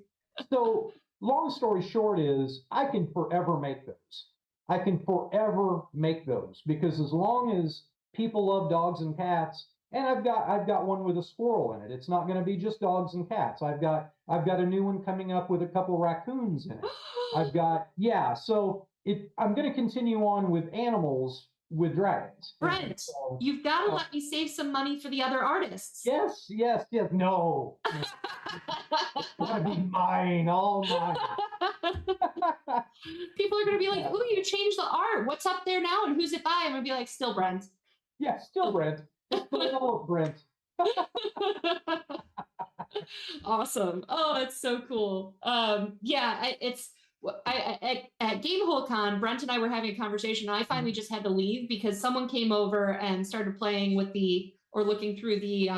So long story short is I can forever make those. I can forever make those because as long as people love dogs and cats, and I've got one with a squirrel in it. It's not going to be just dogs and cats. I've got a new one coming up with a couple raccoons in it. So I'm going to continue on with animals with dragons.
Brent,
so,
you've got to let me save some money for the other artists.
Yes. No. It's gotta be mine, all mine.
People are going to be like, "Ooh, you changed the art. What's up there now? And who's it by?" I'm going to be like, "Still Brent."
Yeah, still Brent. It's still Brent.
Awesome. Oh, it's so cool. It's at GameholeCon, Brent and I were having a conversation, and I finally just had to leave because someone came over and started playing with looking through the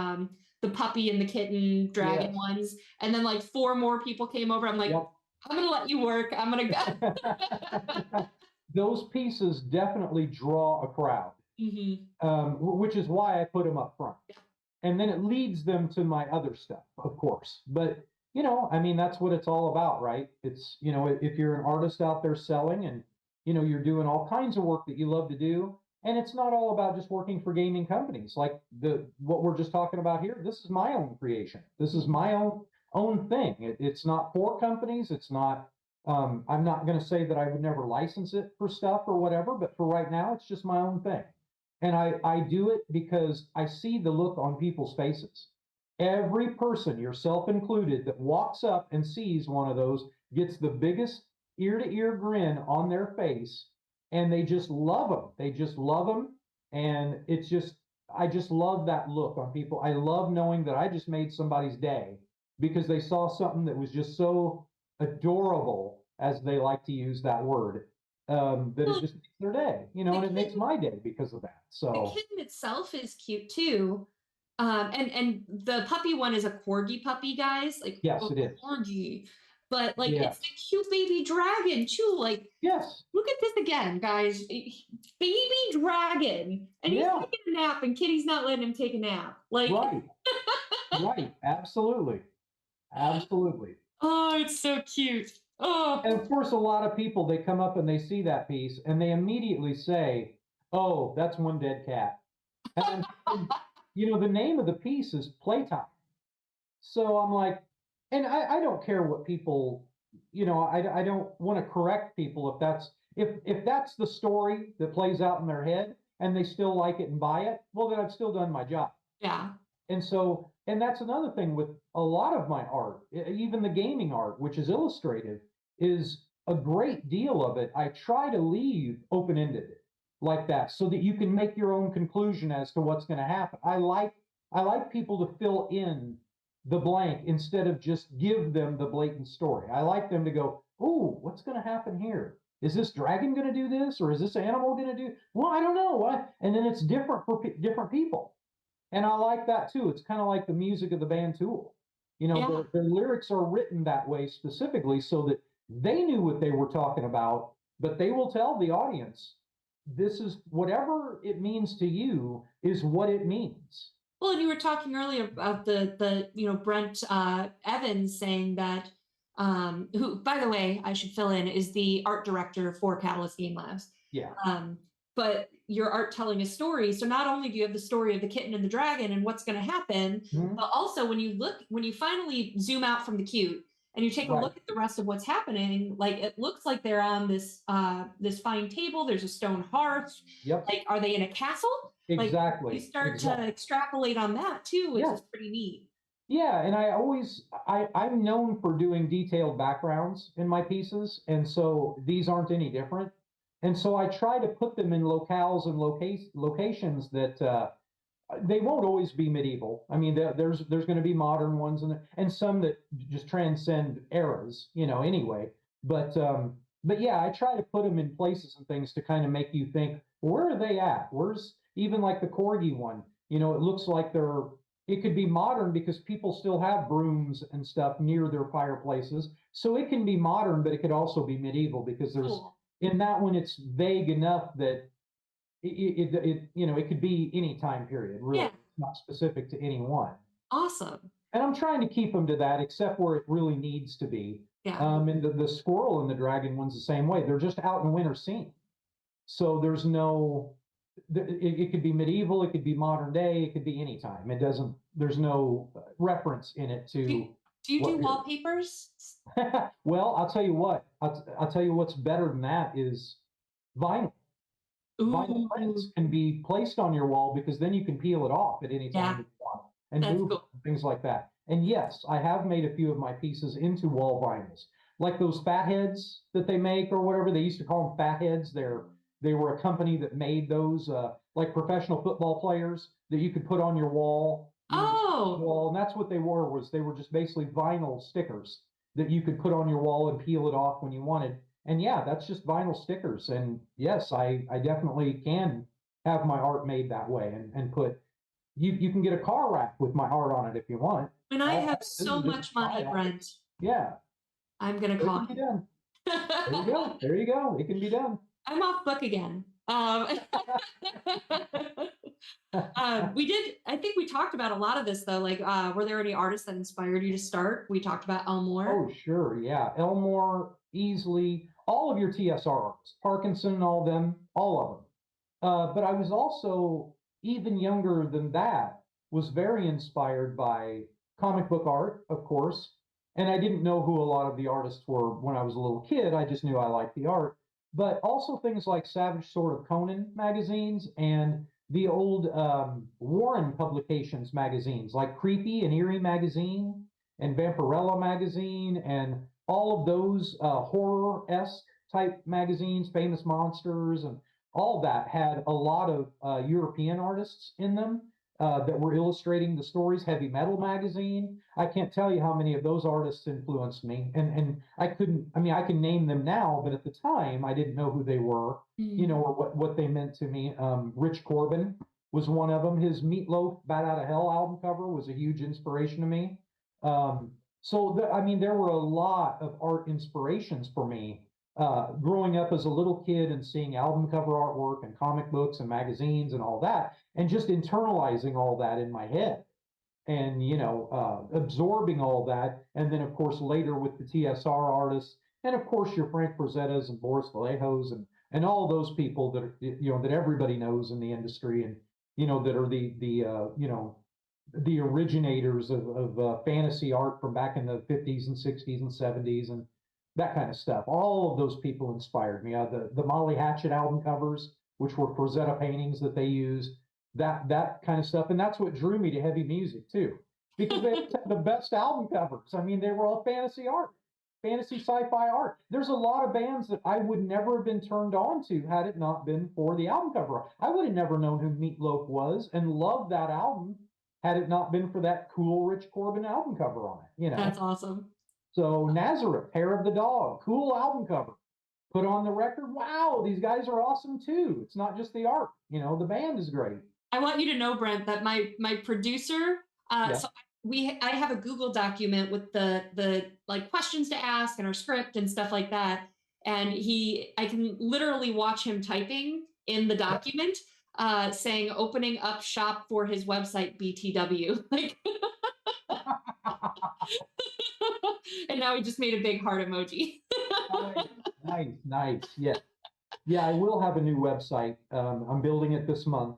puppy and the kitten dragon ones, and then like 4 more people came over. I'm like, yep. I'm gonna let you work. I'm gonna go.
Those pieces definitely draw a crowd, which is why I put them up front. Yeah. And then it leads them to my other stuff, of course. But, that's what it's all about, right? It's, if you're an artist out there selling and, you're doing all kinds of work that you love to do, and it's not all about just working for gaming companies like what we're just talking about here. This is my own creation. This is my own thing. It's not for companies. It's not, I'm not going to say that I would never license it for stuff or whatever, but for right now, it's just my own thing. And I do it because I see the look on people's faces. Every person, yourself included, that walks up and sees one of those gets the biggest ear-to-ear grin on their face, and they just love them. They just love them, and I just love that look on people. I love knowing that I just made somebody's day because they saw something that was just so adorable, as they like to use that word. That it just makes their day, and it makes my day because of that. So
the kitten itself is cute too. And the puppy one is a corgi puppy, guys. Like,
yes, it is
corgi, but like it's a cute baby dragon too. Like,
yes,
look at this again, guys. Baby dragon, and he's taking a nap, and Kitty's not letting him take a nap. Like,
right, absolutely.
Oh, it's so cute. Oh.
And of course, a lot of people, they come up and they see that piece and they immediately say, "Oh, that's one dead cat." And, the name of the piece is Playtime. So I'm like, and I don't care what people, I don't want to correct people if that's the story that plays out in their head and they still like it and buy it, well, then I've still done my job.
Yeah.
And that's another thing with a lot of my art, even the gaming art, which is illustrative, is a great deal of it. I try to leave open-ended like that so that you can make your own conclusion as to what's going to happen. I like people to fill in the blank instead of just give them the blatant story. I like them to go, "Oh, what's going to happen here? Is this dragon going to do this, or is this animal going to do? Well, I don't know what." And then it's different for different people. And I like that too. It's kind of like the music of the band Tool. Their lyrics are written that way specifically so that they knew what they were talking about, but they will tell the audience, this is whatever it means to you is what it means.
Well, and you were talking earlier about the Brent Evans saying that, who, by the way, I should fill in, is the art director for Catalyst Game Labs.
Yeah.
But your art telling a story. So not only do you have the story of the kitten and the dragon and what's going to happen, but also when you finally zoom out from the cute and you take a
Right.
look at the rest of what's happening, like it looks like they're on this fine table. There's a stone hearth.
Yep.
Like, are they in a castle? Like, you
Exactly.
start to
Exactly.
extrapolate on that too, which
Yeah.
is pretty neat.
Yeah, and I'm known for doing detailed backgrounds in my pieces, and so these aren't any different. And so I try to put them in locales and locations that they won't always be medieval. I mean, there's going to be modern ones and some that just transcend eras, anyway. But yeah, I try to put them in places and things to kind of make you think, where are they at? Where's even like the corgi one? It looks like it could be modern because people still have brooms and stuff near their fireplaces. So it can be modern, but it could also be medieval because
Cool.
in that one, it's vague enough that it could be any time period, really.
Yeah.
It's not specific to any one.
Awesome.
And I'm trying to keep them to that, except where it really needs to be.
Yeah.
And the squirrel and the dragon one's the same way. They're just out in winter scene. So it could be medieval, it could be modern day, it could be any time. There's no reference in it to.
Do you do wallpapers?
Well, I'll tell you what. I'll tell you what's better than that is vinyl. Vinyl prints can be placed on your wall because then you can peel it off at any time you want and move
cool.
things like that. And yes, I have made a few of my pieces into wall vinyls, like those fatheads that they make or whatever. They used to call them fatheads. They were a company that made those, like professional football players that you could put on your wall.
Oh,
And that's what they were just basically vinyl stickers that you could put on your wall and peel it off when you wanted. And yeah, that's just vinyl stickers. And yes, I definitely can have my art made that way and put you can get a car rack with my art on it if you want.
and I have so much money, Brent.
Yeah.
I'm gonna call
you. There you go. There you go. It can be done.
I'm off book again. I think we talked about a lot of this though. Like, were there any artists that inspired you to start? We talked about Elmore.
Oh, sure. Yeah. Elmore, easily, all of your TSR artists, Parkinson and all of them. But I was also even younger than that, was very inspired by comic book art, of course. And I didn't know who a lot of the artists were when I was a little kid. I just knew I liked the art. But also things like Savage Sword of Conan magazines and the old Warren Publications magazines, like Creepy and Eerie magazine and Vampirella magazine, and all of those horror-esque type magazines, Famous Monsters, and all that had a lot of European artists in them that were illustrating the stories. Heavy Metal magazine. I can't tell you how many of those artists influenced me. And I can name them now, but at the time I didn't know who they were, or what they meant to me. Rich Corbin was one of them. His Meatloaf Bat Out of Hell album cover was a huge inspiration to me. There were a lot of art inspirations for me growing up as a little kid and seeing album cover artwork and comic books and magazines and all that, and just internalizing all that in my head and, absorbing all that. And then, of course, later with the TSR artists, and of course, your Frank Frazettas and Boris Vallejos and all those people that are, that everybody knows in the industry and, that are the originators of fantasy art from back in the 50s and 60s and 70s and that kind of stuff. All of those people inspired me. The Molly Hatchet album covers, which were Frazetta paintings that they used, that kind of stuff. And that's what drew me to heavy music too, because they had the best album covers. I mean, they were all fantasy art, fantasy sci-fi art. There's a lot of bands that I would never have been turned on to had it not been for the album cover. I would have never known who Meatloaf was and loved that album had it not been for that cool Rich Corbin album cover on it.
That's awesome.
So Nazareth, Hair of the Dog, cool album cover. Put on the record, wow, these guys are awesome too. It's not just the art, the band is great.
I want you to know, Brent, that my producer, so I have a Google document with the like questions to ask and our script and stuff like that. And I can literally watch him typing in the document, saying opening up shop for his website BTW. Like and now he just made a big heart emoji.
Nice. Yeah, I will have a new website. I'm building it this month,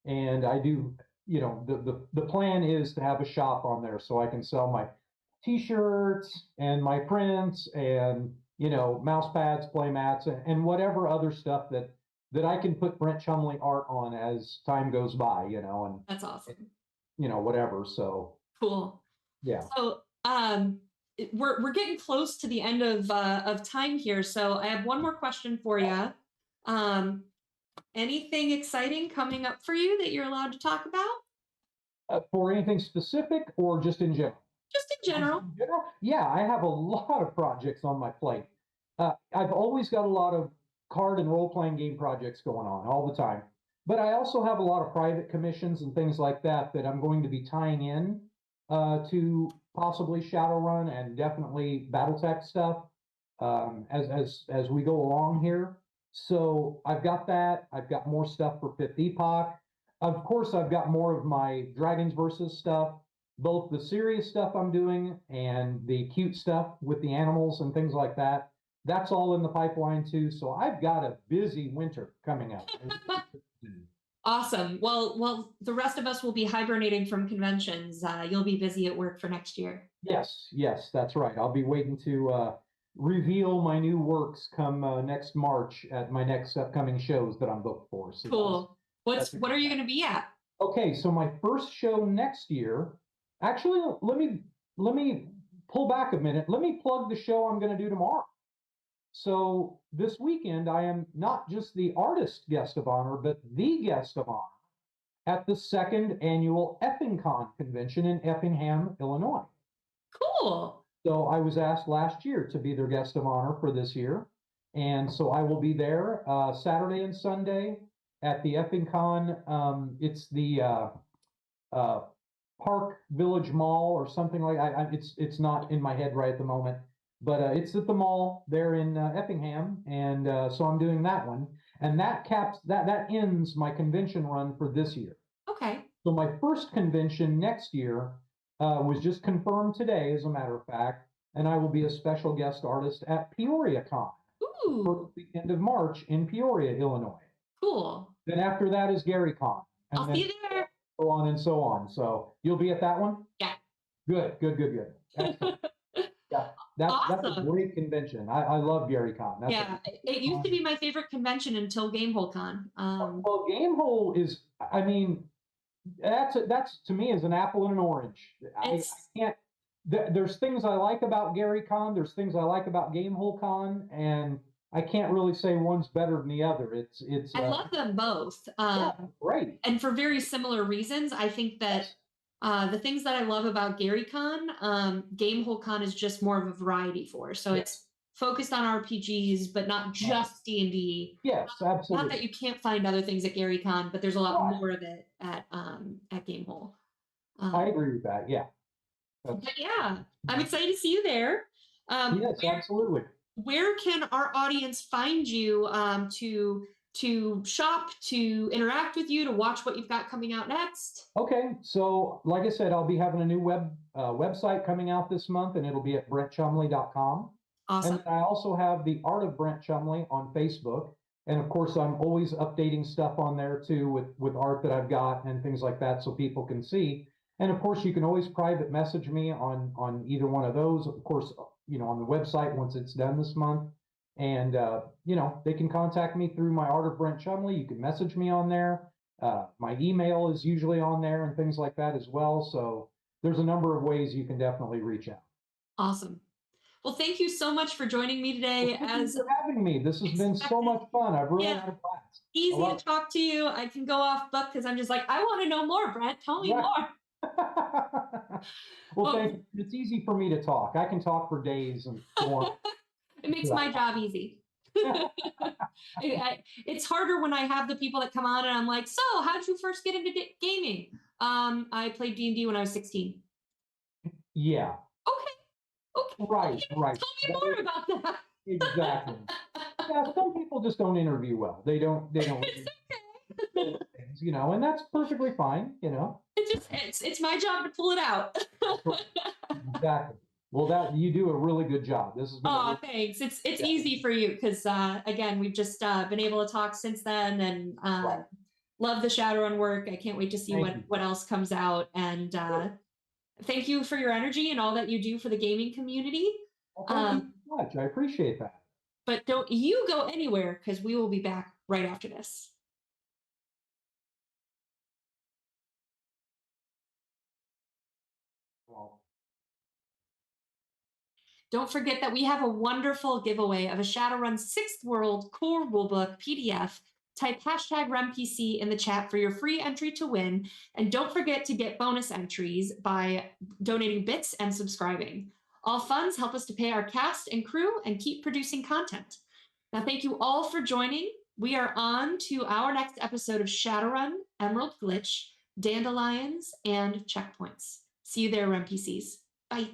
and I do. The plan is to have a shop on there so I can sell my t-shirts and my prints and, mouse pads, play mats, and whatever other stuff that I can put Brent Chumley art on as time goes by, and,
That's awesome.
whatever. So
Cool.
yeah.
So we're getting close to the end of time here. So I have one more question for you. Anything exciting coming up for you that you're allowed to talk about?
For anything specific or just in general?
Just in general.
In general? Yeah, I have a lot of projects on my plate. I've always got a lot of card and role-playing game projects going on all the time. But I also have a lot of private commissions and things like that I'm going to be tying in to possibly Shadowrun and definitely BattleTech stuff as we go along here. So I've got that. I've got more stuff for Fifth Epoch. Of course, I've got more of my Dragons Versus stuff, both the serious stuff I'm doing and the cute stuff with the animals and things like that. That's all in the pipeline too. So I've got a busy winter coming up.
Awesome. Well, the rest of us will be hibernating from conventions. You'll be busy at work for next year.
Yes, that's right. I'll be waiting to reveal my new works come next March at my next upcoming shows that I'm booked for. So
cool. What are you going to be at?
Okay, so my first show next year. Actually, let me pull back a minute. Let me plug the show I'm going to do tomorrow. So this weekend, I am not just the artist guest of honor, but the guest of honor at the second annual EffingCon convention in Effingham, Illinois.
Cool.
So I was asked last year to be their guest of honor for this year. And so I will be there Saturday and Sunday at the EffingCon. It's the Park Village Mall or something like that. It's not in my head right at the moment. But it's at the mall there in Effingham, and so I'm doing that one, and that ends my convention run for this year.
Okay.
So my first convention next year was just confirmed today, as a matter of fact, and I will be a special guest artist at PeoriaCon for the end of March in Peoria, Illinois.
Cool.
Then after that is GaryCon. And
I'll see you there.
So on and so on. So you'll be at that one?
Yeah.
Good. Excellent. Yeah, that's a great convention. I love GaryCon.
It used to be my favorite convention until GameholeCon.
Well, Gamehole is, I mean, that's to me is an apple and an orange. I can't. There's things I like about GaryCon. There's things I like about GameholeCon, and I can't really say one's better than the otother. It's.
I love them both.
Great.
And for very similar reasons. I think that. The things that I love about GaryCon, GameholeCon is just more of a variety for. So it's focused on RPGs, but not just D&D.
Yes, absolutely.
Not that you can't find other things at GaryCon, but there's a lot more of it at Gamehole.
I agree with that. Yeah.
But yeah, I'm excited to see you there.
Yes, absolutely.
Where can our audience find you to shop, to interact with you, to watch what you've got coming out next?
Okay, so like I said, I'll be having a new website coming out this month, and it'll be at brentchumley.com.
Awesome.
And I also have the Art of Brent Chumley on Facebook, and of course, I'm always updating stuff on there too with art that I've got and things like that, so people can see. And of course, you can always private message me on either one of those. Of course, on the website once it's done this month. And, they can contact me through my Art of Brent Chumley. You can message me on there. My email is usually on there and things like that as well. So there's a number of ways you can definitely reach out.
Awesome. Well, thank you so much for joining me today.
Thank you for having me. This has been so much fun. I've really had a blast.
Easy to talk to you. I can go off book because I'm just like, I want to know more, Brent. Tell me more.
Well, thank you. It's easy for me to talk. I can talk for days and so on.
It makes my job easy. It's harder when I have the people that come on and I'm like, so how did you first get into gaming? I played D&D when I was 16.
Yeah.
Okay.
Right.
Tell me more about that.
Exactly. Yeah, some people just don't interview well. They don't.
It's okay.
Things, and that's perfectly fine.
It's my job to pull it out.
Exactly. Well, you do a really good job. This has been.
Thanks. It's easy for you because again, we've just been able to talk since then, and love the Shadowrun work. I can't wait to see what else comes out, and thank you for your energy and all that you do for the gaming community.
Well, thank you so much. I appreciate that.
But don't you go anywhere because we will be back right after this.
Well,
Don't forget that we have a wonderful giveaway of a Shadowrun 6th World Core Rulebook PDF. Type hashtag RemPC in the chat for your free entry to win. And don't forget to get bonus entries by donating bits and subscribing. All funds help us to pay our cast and crew and keep producing content. Now, thank you all for joining. We are on to our next episode of Shadowrun, Emerald Glitch, Dandelions, and Checkpoints. See you there, RemPCs. Bye.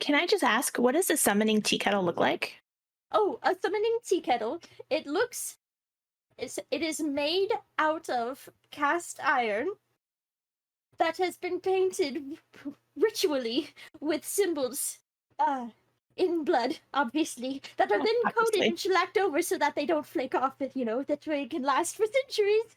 Can I just ask, what does a summoning tea kettle look like?
Oh, a summoning tea kettle. It is made out of cast iron that has been painted ritually with symbols in blood, obviously, that are then coated and shellacked over so that they don't flake off, that way it can last for centuries.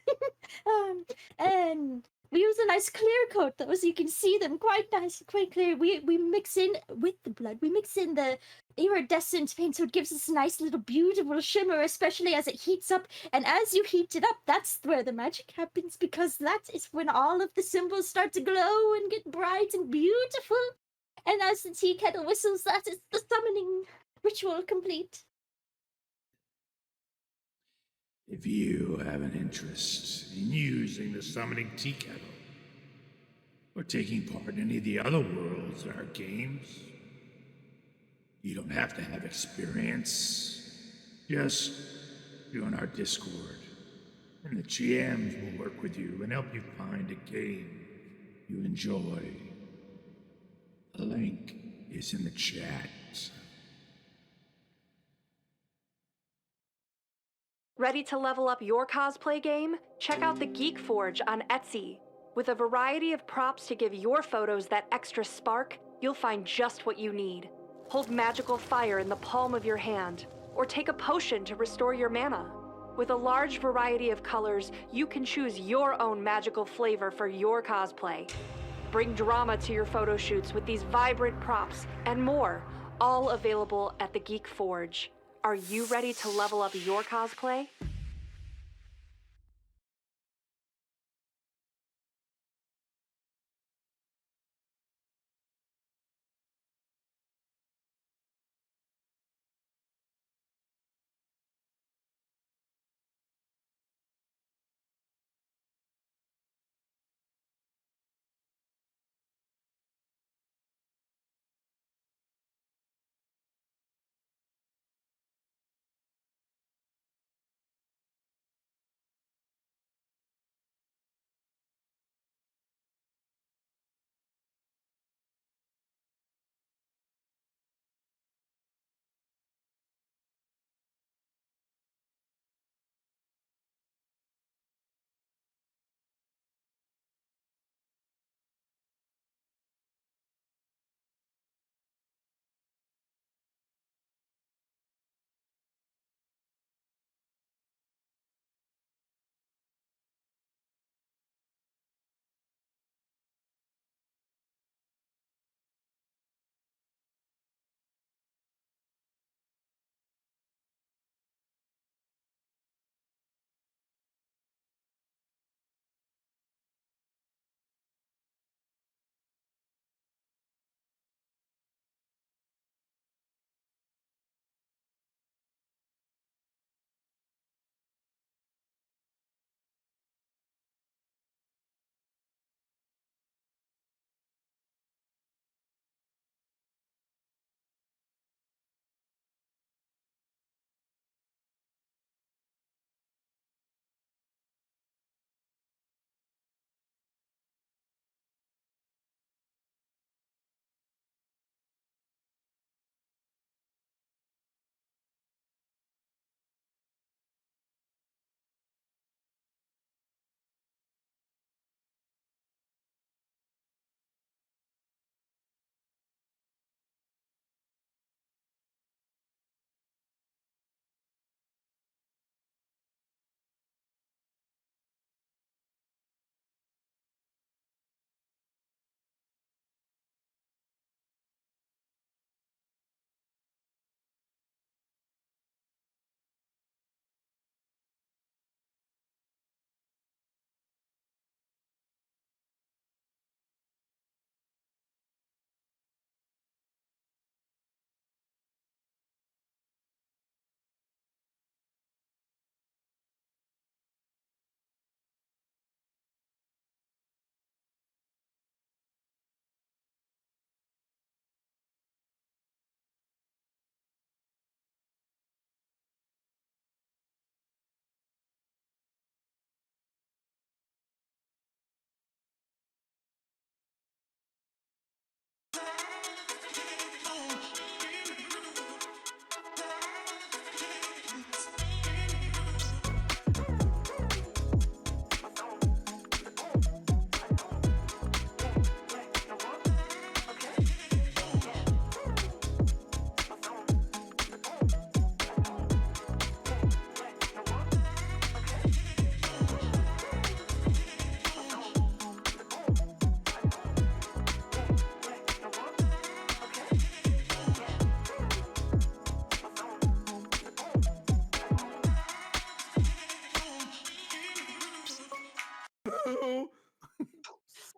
And we use a nice clear coat, though, so you can see them quite nice, quite clear. We mix in, with the blood, we mix in the iridescent paint, so it gives us a nice little beautiful shimmer, especially as it heats up. And as you heat it up, that's where the magic happens, because that is when all of the symbols start to glow and get bright and beautiful. And as the tea kettle whistles, that is the summoning ritual complete.
If you have an interest in using the summoning tea kettle, or taking part in any of the other worlds in our games, you don't have to have experience. Just join our Discord, and the GMs will work with you and help you find a game you enjoy. The link is in the chat.
Ready to level up your cosplay game? Check out the Geek Forge on Etsy. With a variety of props to give your photos that extra spark, you'll find just what you need. hold magical fire in the palm of your hand, or take a potion to restore your mana. With a large variety of colors, you can choose your own magical flavor for your cosplay. Bring drama to your photo shoots with these vibrant props and more, all available at the Geek Forge. Are you ready to level up your cosplay?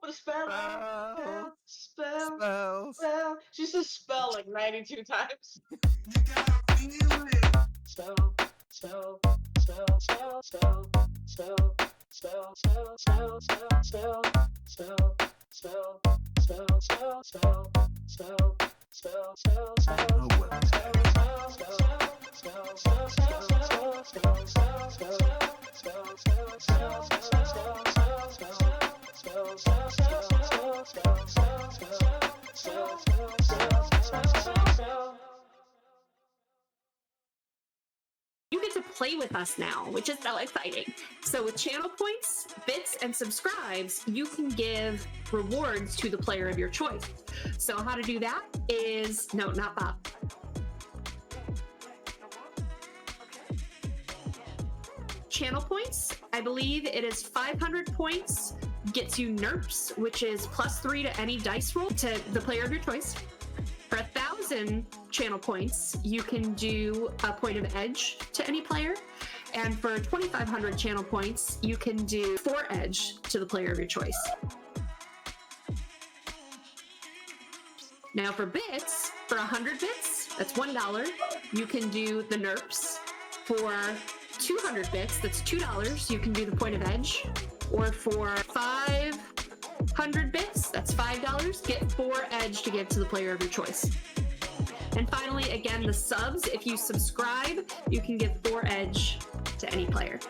What a spell!
Spell.
Spell!
Spells.
She says spell like 92 times. Spell, spell, spell, spell, spell, spell, spell, spell, spell, spell, spell, spell, spell, spell, spell, spell, spell, spell, spell, spell,
get to play with us now, which is so exciting. So with channel points, bits, and subscribes, you can give rewards to the player of your choice. So how to do that is, no, not Bob. Channel points, I believe it is 500 points, gets you NERPs, which is +3 to any dice roll to the player of your choice. For 1,000 channel points, you can do a point of edge to any player. And for 2,500 channel points, you can do 4 edge to the player of your choice. Now for bits, for 100 bits, that's $1, you can do the NERPs. For 200 bits, that's $2, you can do the point of edge. Or for 500 bits, that's $5, get 4 edge to give to the player of your choice. And finally, again, the subs, if you subscribe, you can give 4 edge to any player.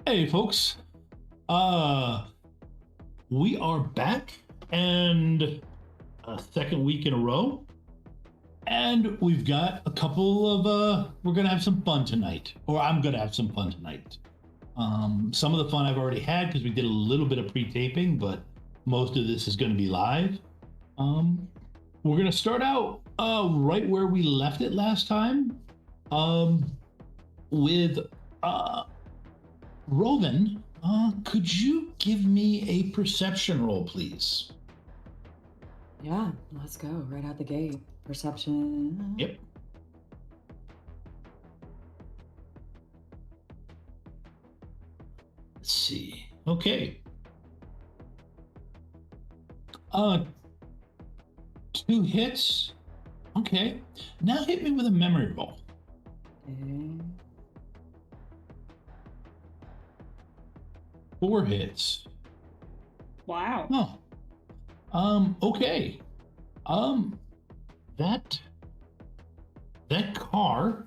Hey, folks. We are back, and a second week in a row, and we've got a couple of we're gonna have some fun tonight, or I'm gonna have some fun tonight. Some of the fun I've already had because we did a little bit of pre-taping, but most of this is going to be live. We're going to start out right where we left it last time, with Roven. Could you give me a perception roll, please?
Yeah, let's go right out the gate. Perception.
Yep. Let's see. Okay. 2 hits. Okay. Now hit me with a memory roll.
Okay.
4 hits.
Wow.
Oh. Okay. That car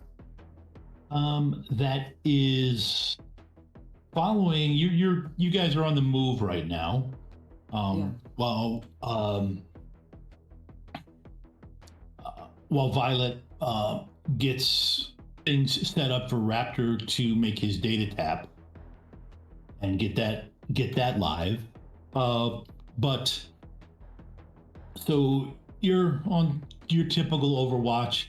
that is following you guys are on the move right now. While Violet gets things set up for Raptor to make his data tap and get that live. But so you're on your typical Overwatch,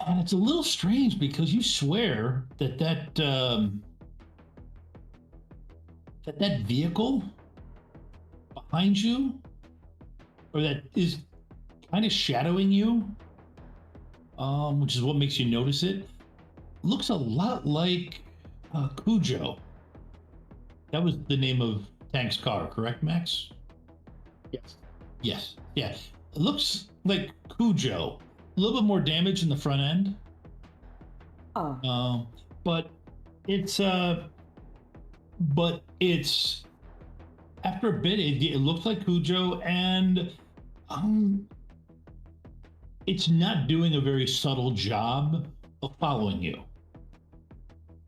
and it's a little strange because you swear that vehicle behind you, or that is kind of shadowing you, which is what makes you notice it, looks a lot like Cujo. That was the name of Tank's car, correct, Max? Yes. Yeah. It looks like Cujo. A little bit more damage in the front end. But it's after a bit it looks like Cujo, and it's not doing a very subtle job of following you.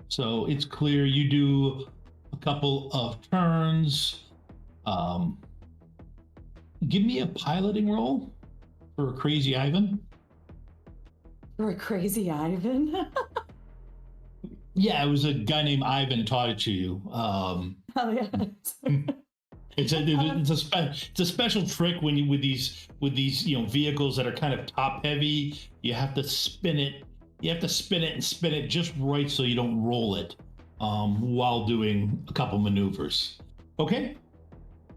So it's clear you do a couple of turns. Give me a piloting roll for Crazy Ivan.
For a Crazy Ivan?
Yeah, it was a guy named Ivan taught it to you.
Oh yeah.
It's a special trick when you with these vehicles that are kind of top heavy. You have to spin it. You have to spin it and spin it just right so you don't roll it while doing a couple maneuvers. Okay,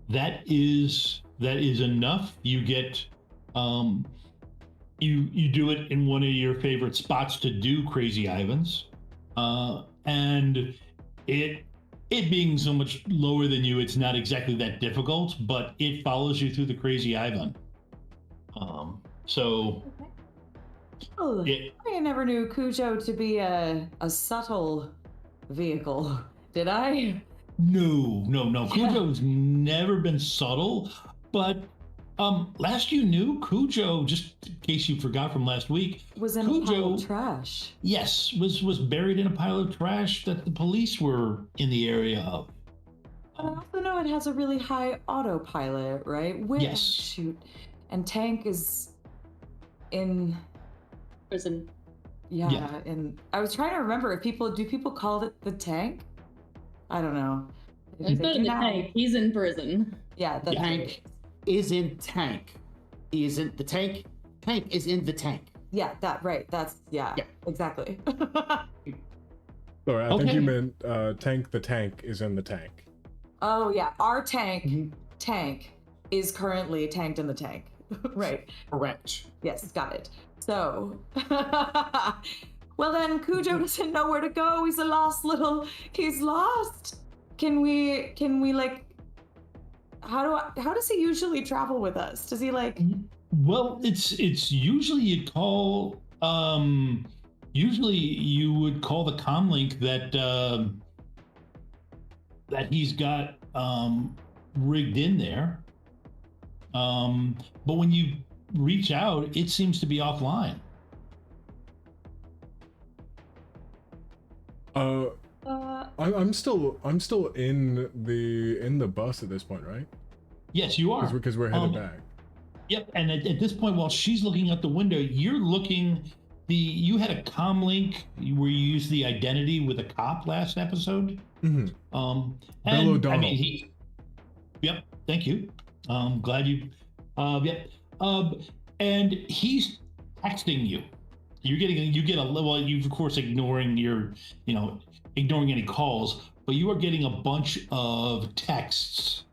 that is enough. You get you do it in one of your favorite spots to do Crazy Ivans, and it being so much lower than you, it's not exactly that difficult, but it follows you through the Crazy Ivan.
I never knew Cujo to be a subtle vehicle, did I?
No. Cujo's never been subtle, but last you knew, Cujo, just in case you forgot from last week,
was in a pile of trash.
Yes, was buried in a pile of trash that the police were in the area of.
But I also know it has a really high autopilot, right?
Yes.
Shoot. And Tank is in
prison.
Yeah, and I was trying to remember if people call it the Tank? I don't know.
It's not in the tank. He's in prison.
Yeah, the
Tank is in Tank. He isn't the tank. Tank is in the tank.
Yeah, that's exactly.
Sorry, I think you meant Tank the Tank is in the tank.
Oh yeah, our tank is currently tanked in the tank. Right.
Correct.
Yes, got it. So well then Cujo doesn't know where to go. He's lost. Can we like how does he usually travel with us? Does he like
Well, it's usually you'd call usually you would call the comlink that he's got rigged in there. But when you reach out, it seems to be offline.
I'm still in the bus at this point, right?
Yes, you are.
Because we're headed back.
Yep. And at this point, while she's looking out the window, you're looking. You had a comm link where you used the identity with a cop last episode.
Mm-hmm.
And
Bill O'Donnell.
I mean, yep. Thank you. Glad you. Yep. And he's texting you. You get a well. You of course ignoring any calls, but you are getting a bunch of texts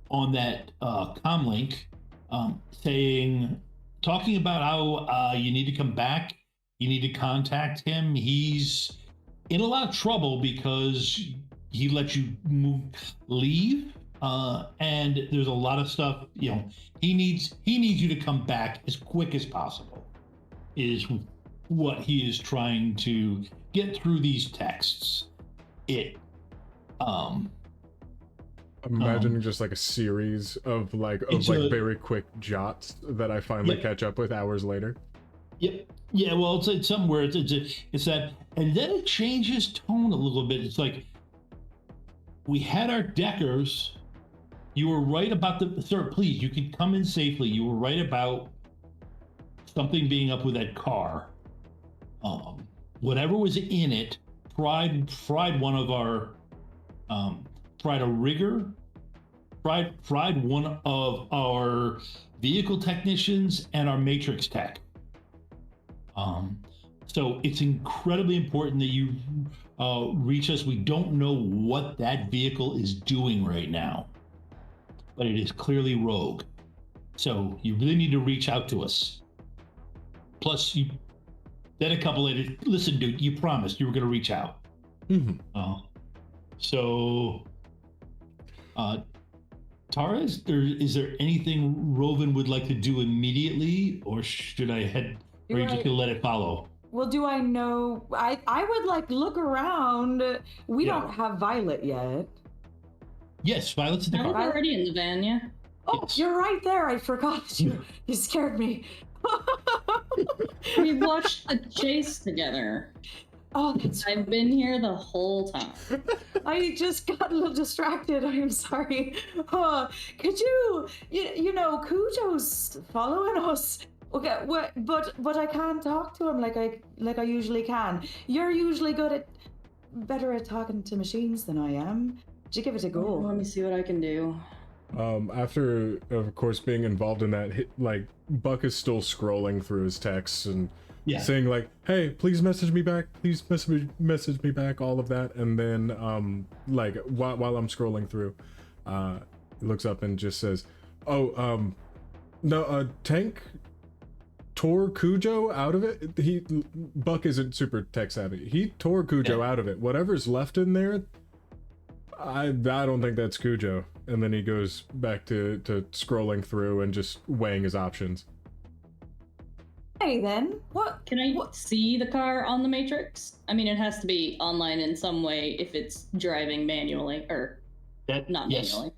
on that comm link, talking about how you need to come back. You need to contact him. He's in a lot of trouble because he let you leave, and there's a lot of stuff. He needs you to come back as quick as possible. Is what he is trying to get through these texts.
I'm imagining just like a series of very quick jots that I finally catch up with hours later.
Yep. Yeah. Well, it's something where it's that, and then it changes tone a little bit. It's like we had our deckers. You were right about sir. Please, you can come in safely. You were right about something being up with that car. Whatever was in it fried one of our fried a rigger, fried one of our vehicle technicians and our matrix tech. So it's incredibly important that you reach us. We don't know what that vehicle is doing right now, but it is clearly rogue. So you really need to reach out to us. Plus, then a couple later, listen, dude, you promised you were going to reach out.
Mm-hmm.
Tara, is there anything Rovan would like to do immediately, or should I head, or are you just going to let it follow?
Well, do I know? I would look around. We don't have Violet yet.
Yes, Violet's in the car.
Violet's already in the van, yeah.
Oh,
Yes.
You're right there. I forgot you. You scared me.
We watched the chase together.
Oh, that's
I've been here the whole time.
I just got a little distracted. I am sorry. Could you Cujo's following us. Okay, but I can't talk to him like I usually can. You're usually better at talking to machines than I am. Did you give it a go?
Let me see what I can do.
After, of course, being involved in that, Buck is still scrolling through his texts and saying hey, please message me back, please message me back, all of that. And then, while I'm scrolling through, he looks up and just says, no, Tank tore Cujo out of it. Buck isn't super tech savvy. He tore Cujo out of it. Whatever's left in there, I don't think that's Cujo. And then he goes back to scrolling through and just weighing his options.
Hey then, what?
Can I see the car on the Matrix? I mean, it has to be online in some way if it's driving manually, or not manually.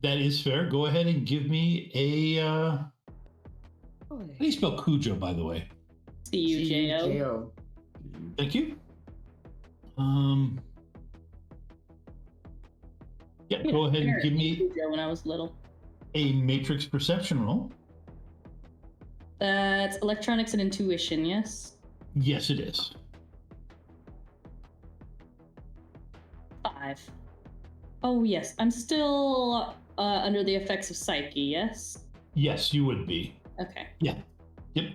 That is fair. Go ahead and give me a... How do you spell Cujo, by the way?
C-U-J-O.
Thank you. Go ahead and give me
when I was little.
a matrix perception roll.
That's electronics and intuition, yes?
Yes, it is.
5. Oh, yes. I'm still under the effects of psyche, yes?
Yes, you would be.
Okay.
Yeah. Yep.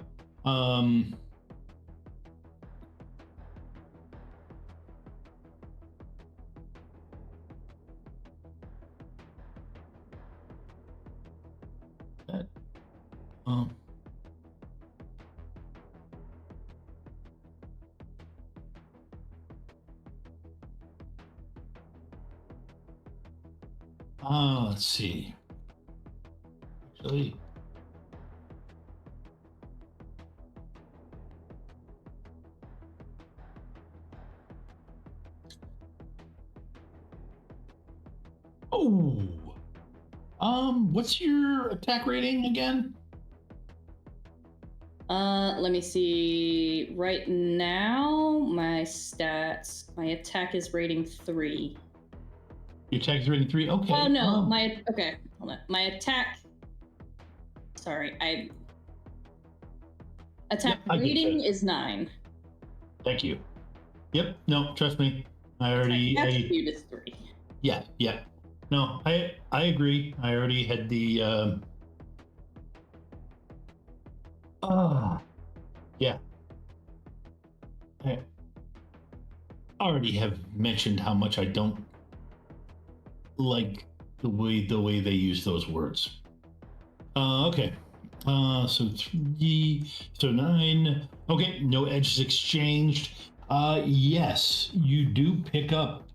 Let's see. Actually, what's your attack rating again?
Let me see. Right now, my stats. My attack is rating 3.
Your attack is rating 3? Okay.
Oh, no. Okay, hold on. My attack... Sorry, Attack rating is 9.
Thank you. Yep, no, trust me. I already...
Attribute is 3.
Yeah. No, I agree. I already had the... yeah. I already have mentioned how much I don't like the way they use those words. Okay. So 3, so 9. Okay, no edges exchanged. Yes, you do pick up.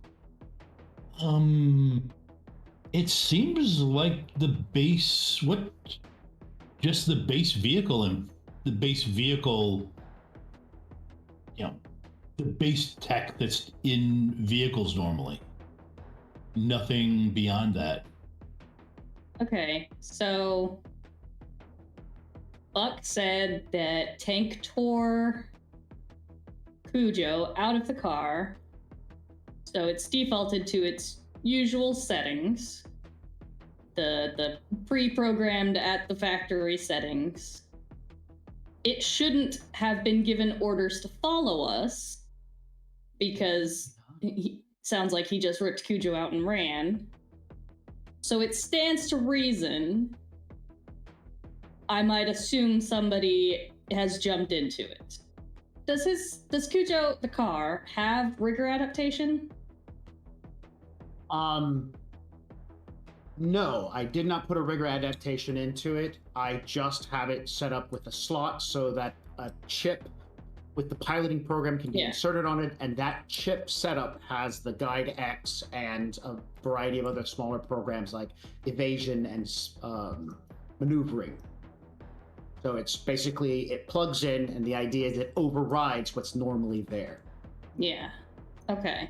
It seems like the base. What? Just the base vehicle and the base vehicle. You know, the base tech that's in vehicles normally. Nothing beyond that.
Okay, so Buck said that Tank tore Cujo out of the car, so it's defaulted to its usual settings, the pre-programmed at the factory settings. It shouldn't have been given orders to follow us because he sounds like he just ripped Cujo out and ran. So it stands to reason I might assume somebody has jumped into it. Does Cujo, the car, have rigor adaptation?
No, I did not put a rigor adaptation into it. I just have it set up with a slot so that a chip with the piloting program can be inserted on it, and that chip setup has the Guide X and a variety of other smaller programs like evasion and maneuvering. So it's basically, it plugs in, and the idea is it overrides what's normally there.
Yeah. Okay.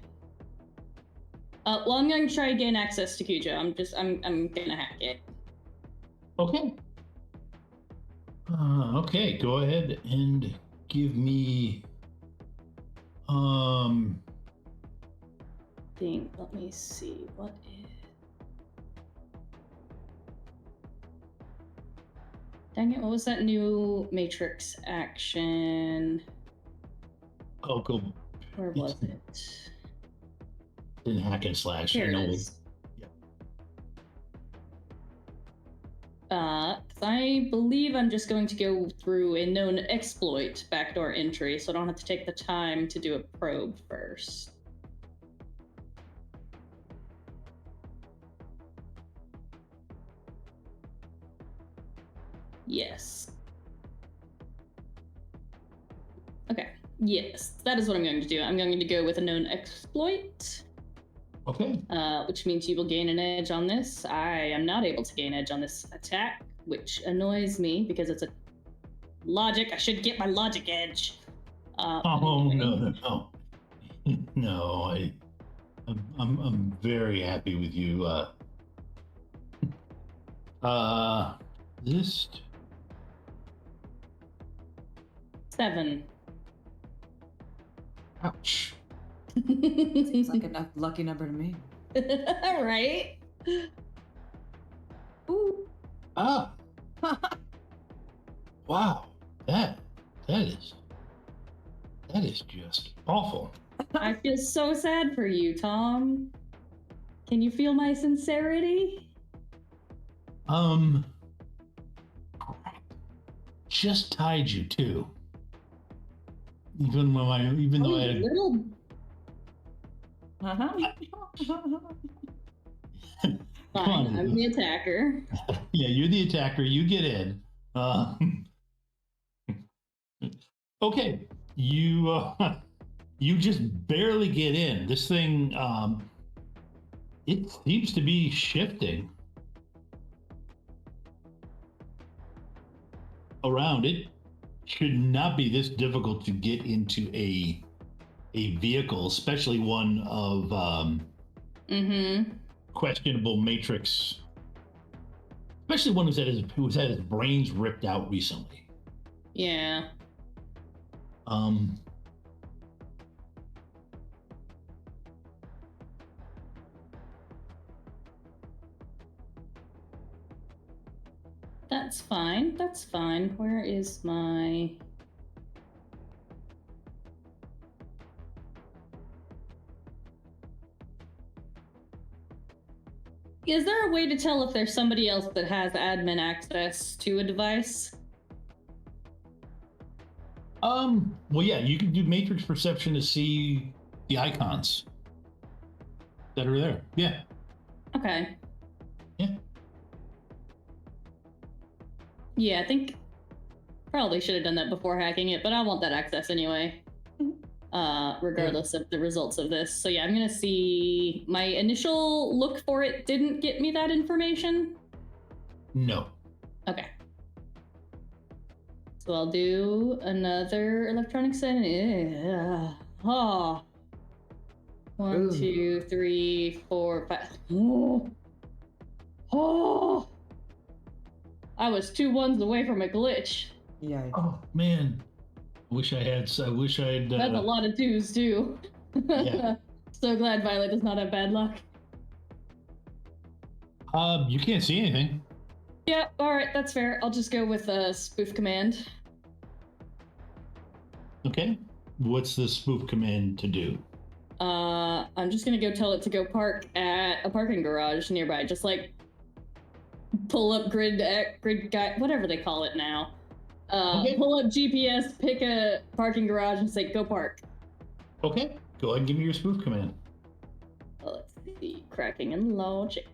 Well, I'm going to try to gain access to Cujo. I'm gonna hack it.
Okay. Okay, go ahead and give me
Let me see, what is... Dang it, what was that new Matrix action?
Oh, go.
Where was it?
In hack and slash.
Here it is. I believe I'm just going to go through a known exploit backdoor entry, so I don't have to take the time to do a probe first. Yes. Okay. Yes, that is what I'm going to do. I'm going to go with a known exploit.
Okay.
Which means you will gain an edge on this. I am not able to gain edge on this attack, which annoys me because it's a logic. I should get my logic edge.
No. No, I'm very happy with you. This
7.
Ouch.
Seems like a lucky number to me.
Right?
Ooh.
Ah. Wow. That is just awful.
I feel so sad for you, Tom. Can you feel my sincerity?
Just tied you too. Even though I had
little. Fine, I'm the attacker.
Yeah, you're the attacker. You get in. Okay, you just barely get in. This thing, it seems to be shifting around. It should not be this difficult to get into a vehicle, especially one of questionable matrix, especially one who's had his brains ripped out recently.
Yeah. That's fine. That's fine. Where is my... Is there a way to tell if there's somebody else that has admin access to a device?
Well, yeah, you can do matrix perception to see the icons that are there. Yeah.
Okay.
Yeah.
Yeah, I think probably should have done that before hacking it, but I want that access anyway. Regardless of the results of this. So yeah, I'm gonna see. My initial look for it didn't get me that information.
No.
Okay. So I'll do another electronic setting. Oh. 1, 2, 3, 4, 5. Oh. I was 2 ones away from a glitch.
Yeah.
Oh man. I wish I had.
That's a lot of 2s too.
Yeah.
So glad Violet does not have bad luck.
You can't see anything.
Yeah, alright, that's fair. I'll just go with a spoof command.
Okay. What's the spoof command to do?
I'm just gonna go tell it to go park at a parking garage nearby. Just like pull up grid guy, whatever they call it now.
Okay.
Pull up GPS, pick a parking garage, and say go park.
Okay. Go ahead and give me your spoof command.
Let's see, cracking and logic.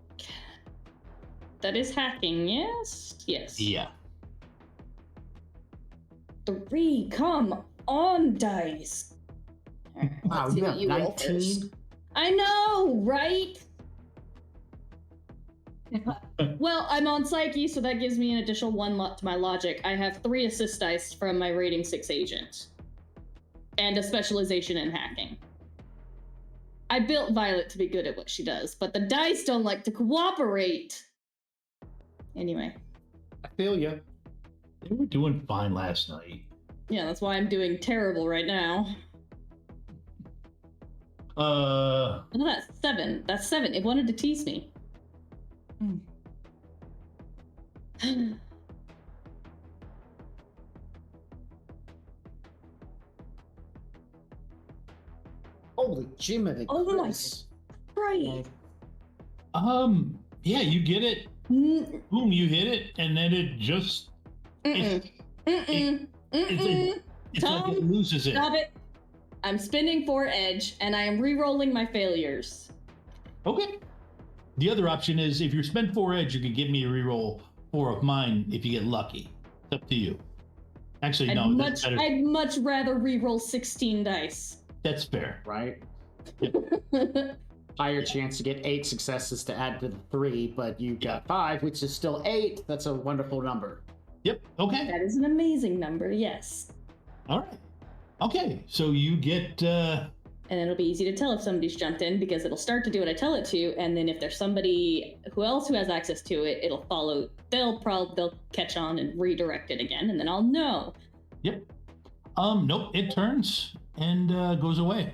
That is hacking, yes? Yes.
Yeah.
3, come on, dice.
Wow,
Let's see
you
what
have
you roll
19?
first. I know, right? Well, I'm on Psyche, so that gives me an additional 1 to my logic. I have 3 assist dice from my rating 6 agent. And a specialization in hacking. I built Violet to be good at what she does, but the dice don't like to cooperate. Anyway.
I feel you.
They were doing fine last night.
Yeah, that's why I'm doing terrible right now. Oh, that's 7. That's 7. It wanted to tease me.
Holy Jiminy.
Oh my
Christ.
Right.
Yeah, you get it. Boom, you hit it, and then it just... It's
Tom,
like it loses it.
Stop it. I'm spinning for edge, and I am re-rolling my failures.
Okay. The other option is if you spend 4 edge, you could give me a reroll 4 of mine if you get lucky. It's up to you. Actually, no, that's better.
I'd much rather re-roll 16 dice.
That's fair.
Right?
Yep.
Higher chance to get 8 successes to add to the 3, but you got 5, which is still 8. That's a wonderful number.
Yep. Okay.
That is an amazing number, yes.
All right. Okay, so you get...
And it'll be easy to tell if somebody's jumped in because it'll start to do what I tell it to, and then if there's somebody who has access to it, it'll follow. They'll catch on and redirect it again, and then I'll know.
Yep. Nope. It turns and goes away.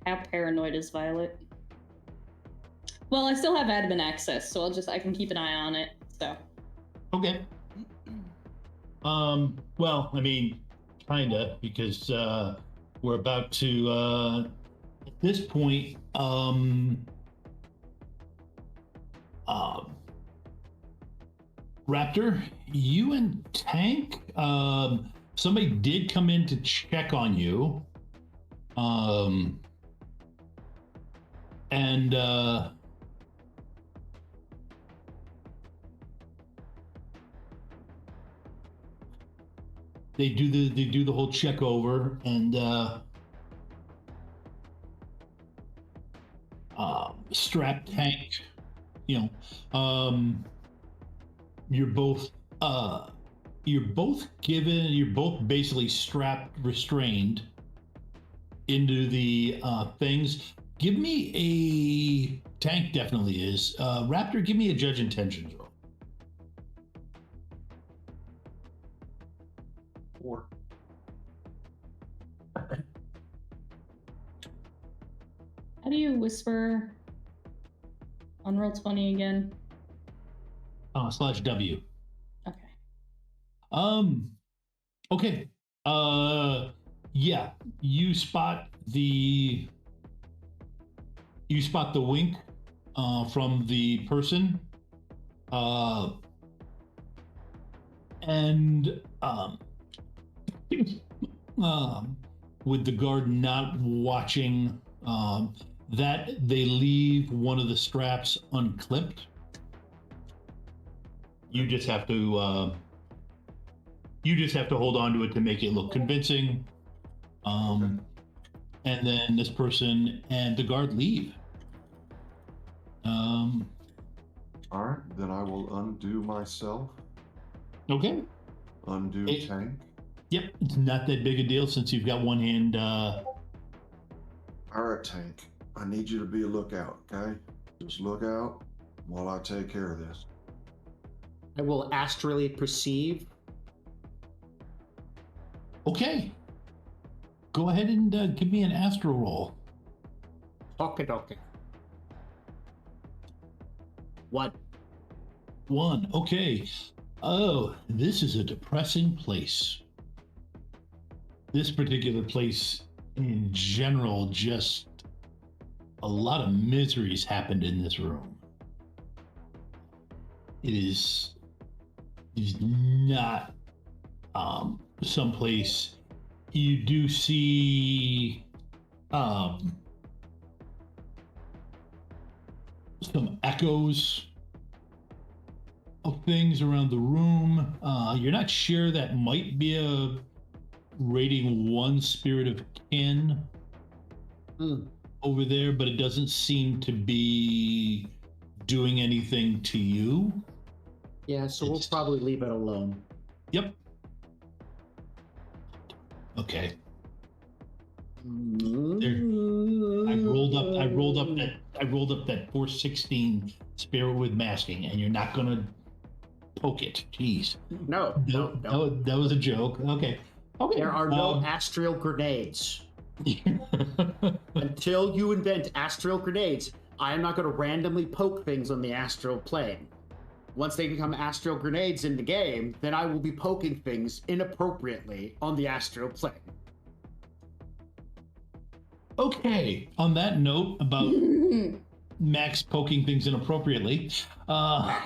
How paranoid is Violet? Well, I still have admin access, so I can keep an eye on it. So.
Okay. Well, I mean, kinda, because we're about to at this point Raptor, you and Tank, somebody did come in to check on you. And they do the whole check over, and strap Tank, you're both basically strapped, restrained into the things. Give me a Tank, definitely is. Raptor, give me a judge intentions roll.
4.
How do you whisper on Roll20 again?
/W.
Okay.
Okay. Yeah. You spot the wink from the person. And with the guard not watching, that they leave one of the straps unclipped. You just have to hold on to it to make it look convincing. And then this person and the guard leave.
All right, then I will undo myself.
Okay.
Undo tank.
Yep, it's not that big a deal since you've got one hand.
All right, tank. I need you to be a lookout, okay? Just look out while I take care of this.
I will astrally perceive.
Okay. Go ahead and give me an astral roll.
Okay. What?
1. Okay. Oh, this is a depressing place. This particular place in general, just a lot of miseries happened in this room. It is not someplace you do see some echoes of things around the room. You're not sure that might be a rating 1 spirit of kin over there, but it doesn't seem to be doing anything to you.
Yeah, so we'll probably leave it alone.
Yep. Okay. There, I rolled up that 416 spirit with masking, and you're not gonna poke it. Jeez.
No.
That was a joke. Okay.
There are no astral grenades. Until you invent astral grenades, I am not going to randomly poke things on the astral plane. Once they become astral grenades in the game, then I will be poking things inappropriately on the astral plane.
Okay. On that note about Max poking things inappropriately, what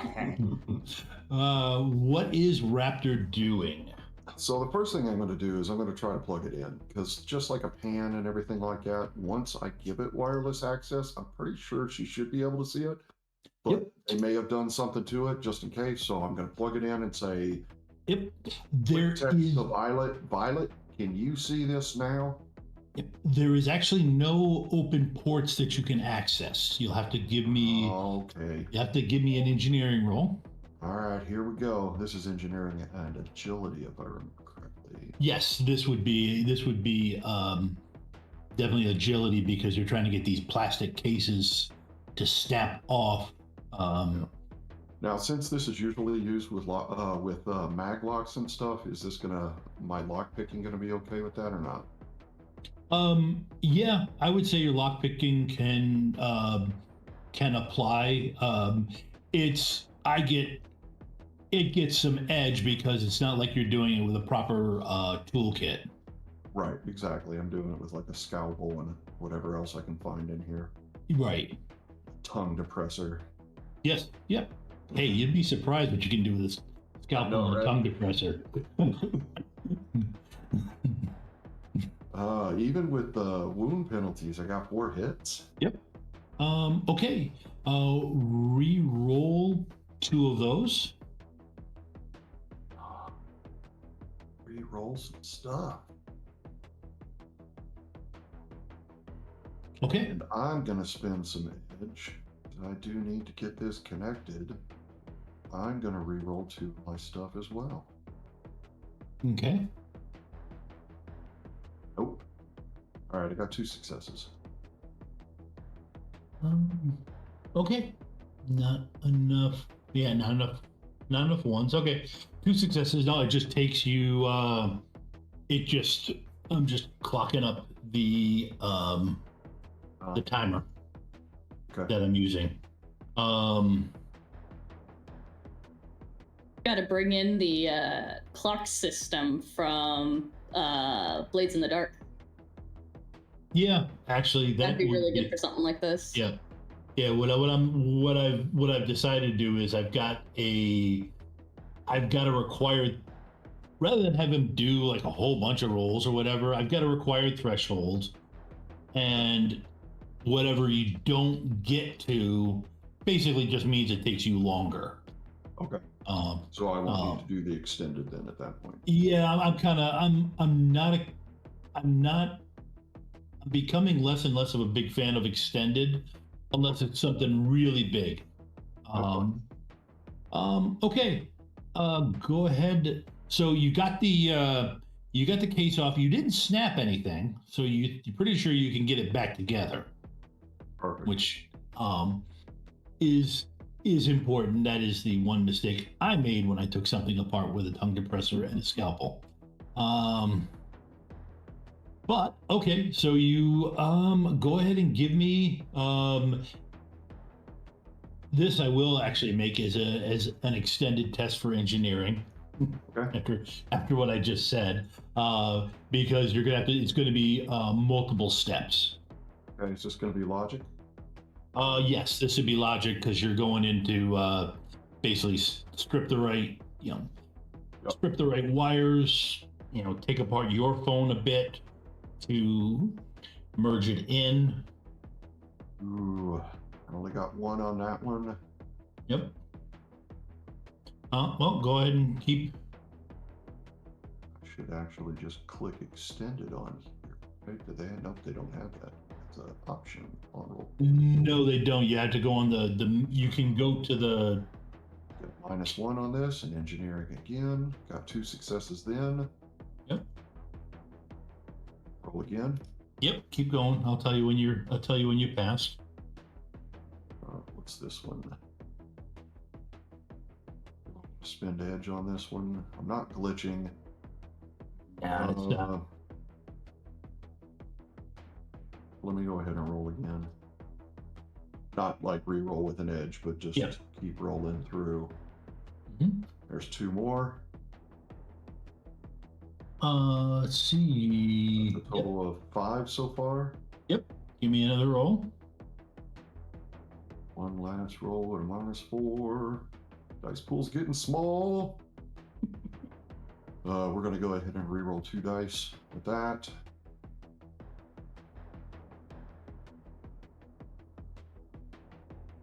is Raptor doing?
So the first thing I'm going to do is I'm going to try to plug it in, because just like a pan and everything like that, once I give it wireless access, I'm pretty sure she should be able to see it. But they may have done something to it just in case, so I'm going to plug it in and say,
there is
the Violet, can you see this now?
There is actually no open ports that you can access. You'll have to give me.
Okay.
You have to give me an engineering roll.
All right, here we go. This is engineering and agility, if I remember correctly.
Yes, this would be definitely agility, because you're trying to get these plastic cases to snap off.
Now, since this is usually used with mag locks and stuff, is this my lock picking gonna be okay with that or not?
Yeah, I would say your lock picking can apply. It gets some edge because it's not like you're doing it with a proper toolkit.
Right, exactly. I'm doing it with like a scalpel and whatever else I can find in here.
Right.
Tongue depressor.
Yes. Yep. Hey, you'd be surprised what you can do with this scalpel and a tongue depressor.
Even with the wound penalties, I got 4 hits.
Yep. Okay. Re-roll 2 of those.
Re-roll some stuff.
Okay.
And I'm gonna spend some edge. I do need to get this connected. I'm gonna re-roll 2 of my stuff as well.
Okay.
Nope. All right, I got 2 successes.
Okay. Not enough. Yeah, not enough ones. Okay. 2 successes. No, it just takes you I'm just clocking up the timer that I'm using.
Got to bring in the clock system from Blades in the Dark.
Yeah, actually,
that'd be really good for something like this.
Yeah, yeah. What I've decided to do is I've got a required, rather than have him do like a whole bunch of rolls or whatever. I've got a required threshold, and whatever you don't get to, basically just means it takes you longer.
Okay. So I won't need to do the extended then at that point.
Yeah, I'm becoming less and less of a big fan of extended, unless it's something really big. Okay. Go ahead. So you got the case off. You didn't snap anything, so you're pretty sure you can get it back together.
Perfect.
Which is important. That is the one mistake I made when I took something apart with a tongue depressor and a scalpel. But okay, so you go ahead and give me this. I will actually make as an extended test for engineering.
Okay.
After what I just said, because you're gonna have to. It's going to be multiple steps.
Okay, is this going to be logic?
Yes, this would be logic because you're going into basically strip the right wires. Take apart your phone a bit to merge it in.
Ooh, I only got one on that one.
Yep. Well, go ahead and keep.
I should actually just click extended on here. Right? Do they? Nope, they don't have that. It's an option on roll.
No, they don't. You have to go on the. You can go to the.
Get -1 on this and engineering again. Got 2 successes then.
Yep.
Roll again.
Yep. Keep going. I'll tell you when you passed.
What's this one? Spend edge on this one. I'm not glitching.
Yeah, it's not.
Let me go ahead and roll again. Not like re-roll with an edge, but just keep rolling through.
Mm-hmm.
There's 2 more.
Let's see.
That's a total of 5 so far.
Yep. Give me another roll.
One last roll at a -4. Dice pool's getting small. We're going to go ahead and re-roll 2 dice with that.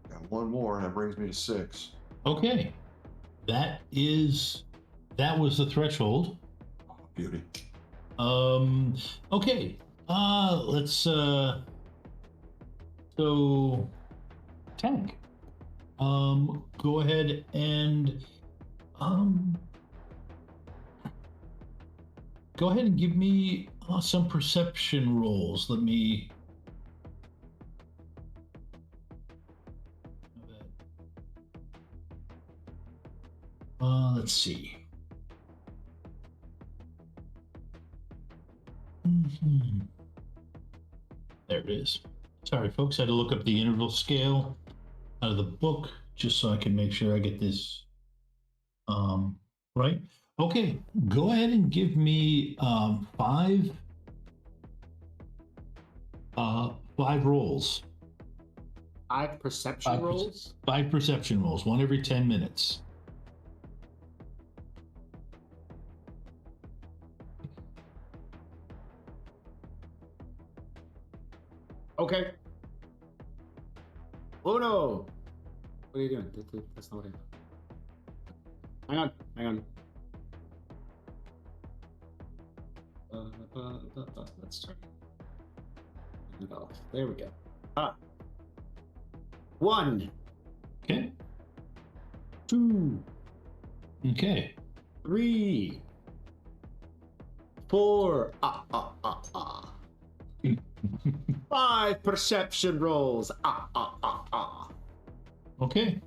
Got 1 more, and that brings me to 6.
Okay. That was the threshold.
Oh, beauty.
Okay. Let's so Tank. Go ahead and give me some perception rolls. Let me. Let's see. There it is. Sorry, folks. I had to look up the interval scale out of the book just so I can make sure I get this right. Okay, go ahead and give me 5 rolls.
5 perception rolls?
5 perception rolls, 1 every 10 minutes.
Okay. Oh no! What are you doing? That's not what I... Hang on. Let's turn it off. There we go. 1.
Okay.
2.
Okay.
3. 4. 5 perception rolls.
Okay.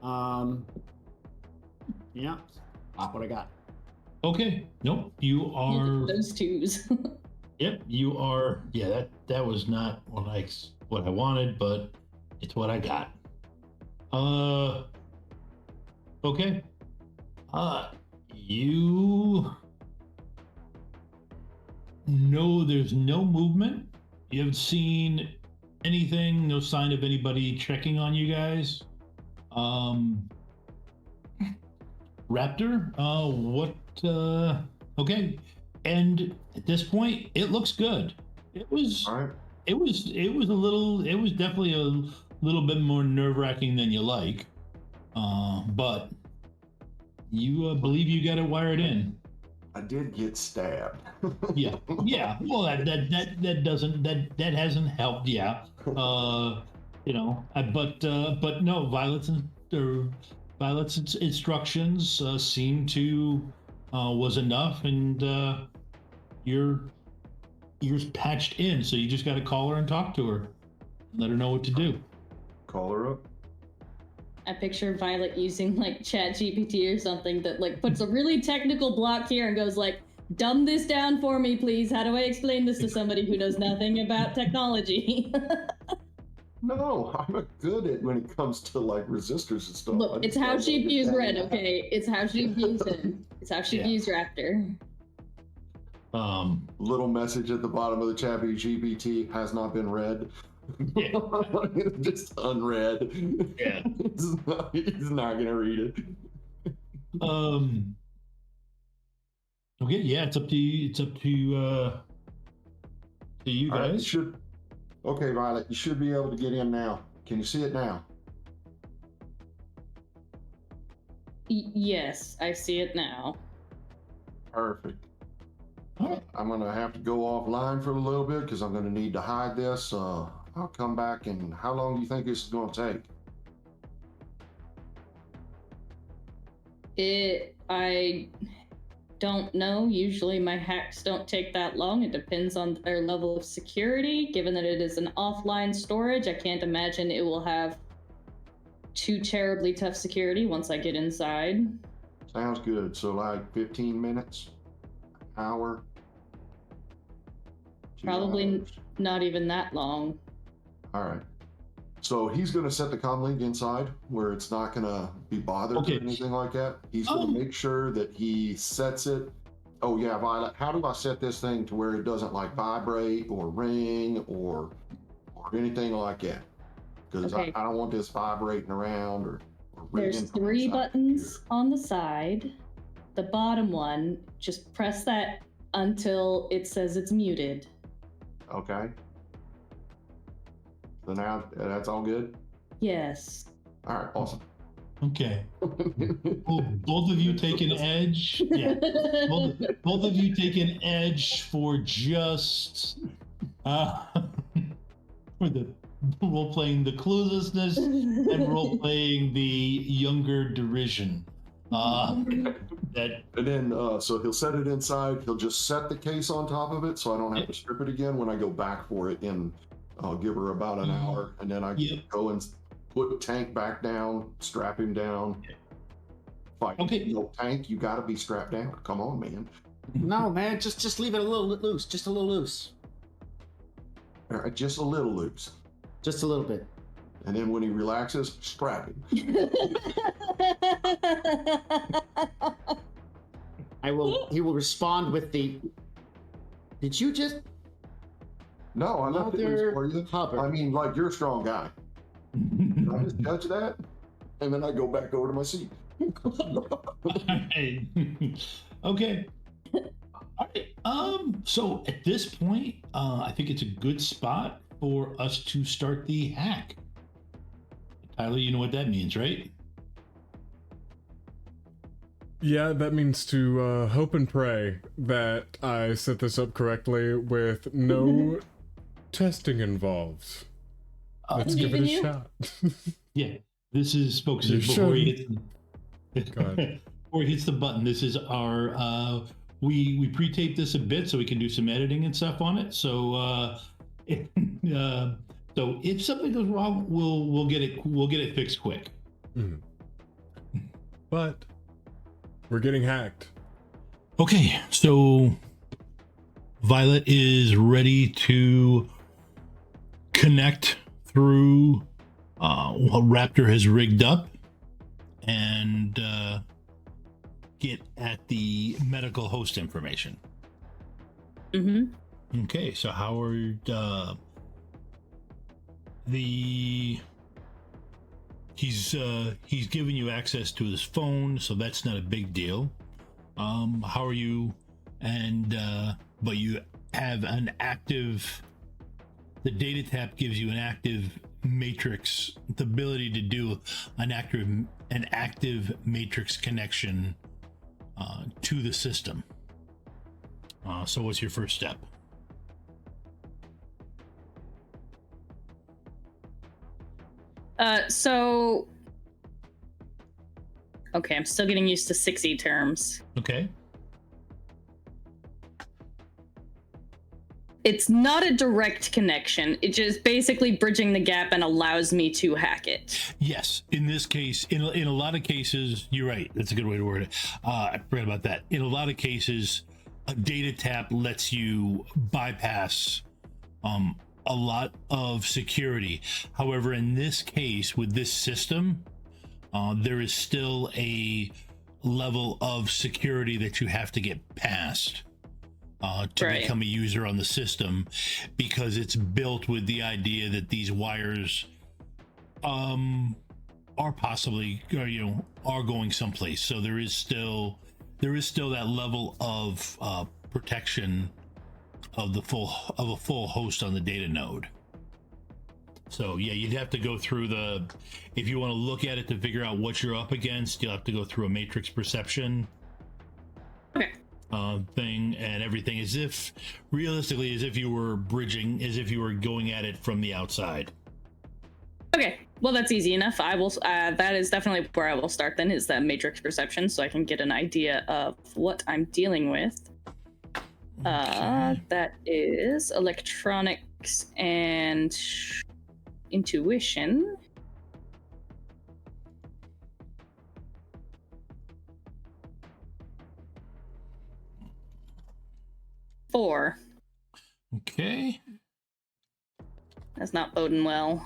Yeah, that's what I got.
Okay. Nope. You are.
Those twos.
Yep. You are. Yeah. That was not what I wanted, but it's what I got. Okay. You know there's no movement. You haven't seen anything, no sign of anybody checking on you guys. Raptor, okay. And at this point, it looks good. It was definitely a little bit more nerve-wracking than you like. But you believe you got it wired in.
I did get stabbed.
Yeah. Well, that hasn't helped. Yeah. But no, Violet's instructions seem to was enough, and you're patched in. So you just got to call her and talk to her, and let her know what to do.
Call her up.
I picture Violet using like ChatGPT or something that like puts a really technical block here and goes like, dumb this down for me, please. How do I explain this to somebody who knows nothing about technology?
No, I'm good at when it comes to like resistors and stuff.
Look, it's how she views Red, okay? It's how she views him. It's how she views Raptor.
Little message at the bottom of the chat GPT has not been read.
Yeah.
Just unread.
Yeah.
He's not gonna read it.
Okay, yeah, it's up to you. It's up to you guys.
Right, okay, Violet, you should be able to get in now. Can you see it now?
Yes, I see it now.
Perfect. I'm gonna have to go offline for a little bit because I'm gonna need to hide this. I'll come back. And how long do you think this is gonna take?
I don't know. Usually my hacks don't take that long. It depends on their level of security. Given that it is an offline storage, I can't imagine it will have too terribly tough security once I get inside.
Sounds good. So like 15 minutes, hour?
Probably not even that long.
All right. So he's going to set the comm link inside where it's not going to be bothered or anything like that. He's going to make sure that he sets it. Oh yeah, Violet, how do I set this thing to where it doesn't like vibrate or ring or anything like that? Because I don't want this vibrating around or ringing.
There's 3 buttons on the side. The bottom one, just press that until it says it's muted.
Okay. So now that's all good?
Yes.
All right, awesome.
Okay. Well, both of you take an edge. Yeah. Both of you take an edge for just for the role-playing the cluelessness and role-playing the younger derision. And
then so he'll set it inside. He'll just set the case on top of it, so I don't have to strip it again when I go back for it. And I'll give her about an hour, and then I go and put Tank back down, strap him down. Fight.
Okay.
No, Tank, you got to be strapped down. Come on, man.
No, man, just leave it a little loose. Just a little loose.
All right, just a little loose.
Just a little bit.
And then when he relaxes, strap him.
He will respond with the, did you just?
No, I'm not doing this for you.
Hubbard.
I mean, like, you're a strong guy. Can I just judge that? And then I go back over to my seat.
Okay. All right. So at this point, I think it's a good spot for us to start the hack. Tyler, you know what that means, right?
Yeah, that means to hope and pray that I set this up correctly with no testing involved. Let's give it a shot.
Yeah, this is, folks, before he hits the button, this is our, we pre-tape this a bit so we can do some editing and stuff on it. So, so if something goes wrong, we'll get it fixed quick.
Mm-hmm. but we're getting hacked.
Okay, so Violet is ready to connect through what Raptor has rigged up and get at the medical host information.
Mm-hmm.
Okay, so Howard, he's given you access to his phone, so that's not a big deal. How are you? And but you have an active. The data tap gives you an active matrix, the ability to do an active matrix connection to the system. So what's your first step?
So okay, I'm still getting used to 6E terms.
Okay.
It's not a direct connection. It just basically bridging the gap and allows me to hack it.
Yes, in this case, in a lot of cases, you're right. That's a good way to word it. I forgot about that. In a lot of cases, a data tap lets you bypass a lot of security. However, in this case, with this system, there is still a level of security that you have to get past to become a user on the system, because it's built with the idea that these wires are possibly, are going someplace. So there is still that level of protection of a full host on the data node. So yeah, you'd have to go through if you want to look at it to figure out what you're up against, you'll have to go through a matrix perception thing and everything, as if you were bridging, as if you were going at it from the outside.
Okay, well that's easy enough. I will. That is definitely where I will start. Then is that matrix perception, so I can get an idea of what I'm dealing with.
Okay.
That is electronics and intuition. Four.
Okay.
That's not boding well.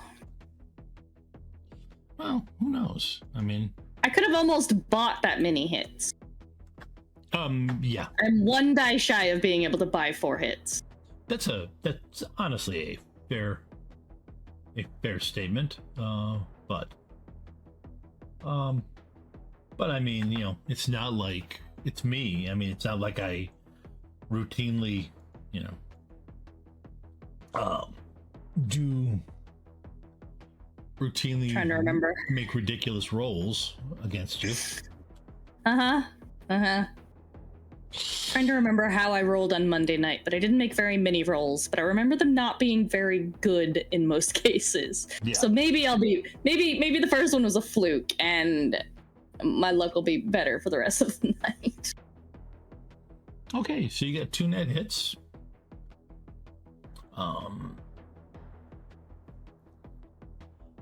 Well, who knows? I mean,
I could have almost bought that many hits.
Yeah.
I'm one die shy of being able to buy 4 hits.
That's honestly a fair statement. But I mean, it's not like it's me. I mean, it's not like I routinely,
Trying to remember.
Make ridiculous rolls against you.
Trying to remember how I rolled on Monday night, but I didn't make very many rolls, but I remember them not being very good in most cases.
Yeah.
So maybe maybe the first one was a fluke and my luck will be better for the rest of the night.
Okay, so you got 2 net hits.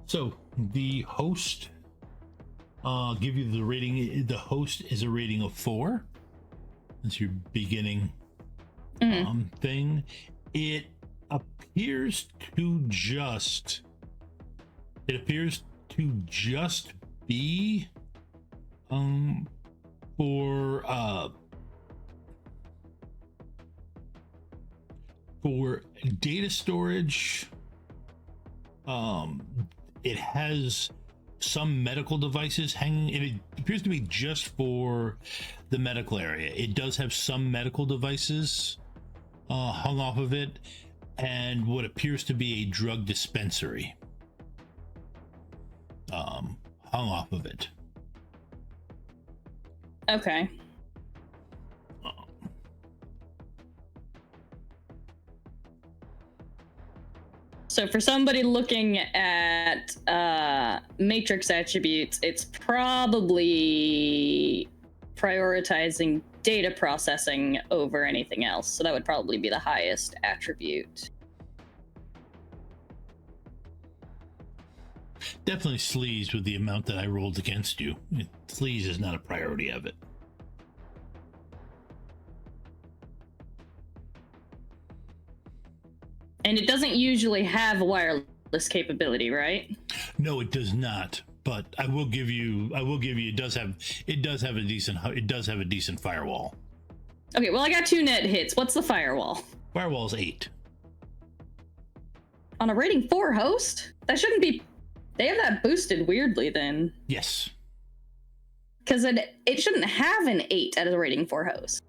So the host, give you the rating. The host is a rating of 4. That's your beginning thing. It appears to just be for data storage. It has some medical devices hanging, and it appears to be just for the medical area. It does have some medical devices hung off of it, and what appears to be a drug dispensary hung off of it.
Okay. So for somebody looking at matrix attributes, it's probably prioritizing data processing over anything else. So that would probably be the highest attribute.
definitely sleaze with the amount that I rolled against you. Sleaze is not a priority of it.
And it doesn't usually have a wireless capability, right?
No, it does not. But I will give you it does have a decent firewall.
Okay, well I got 2 net hits. What's the firewall?
Firewall's 8.
On a rating 4 host? That shouldn't be. They have that boosted weirdly then.
Yes.
Because it shouldn't have an 8 as a rating 4 host.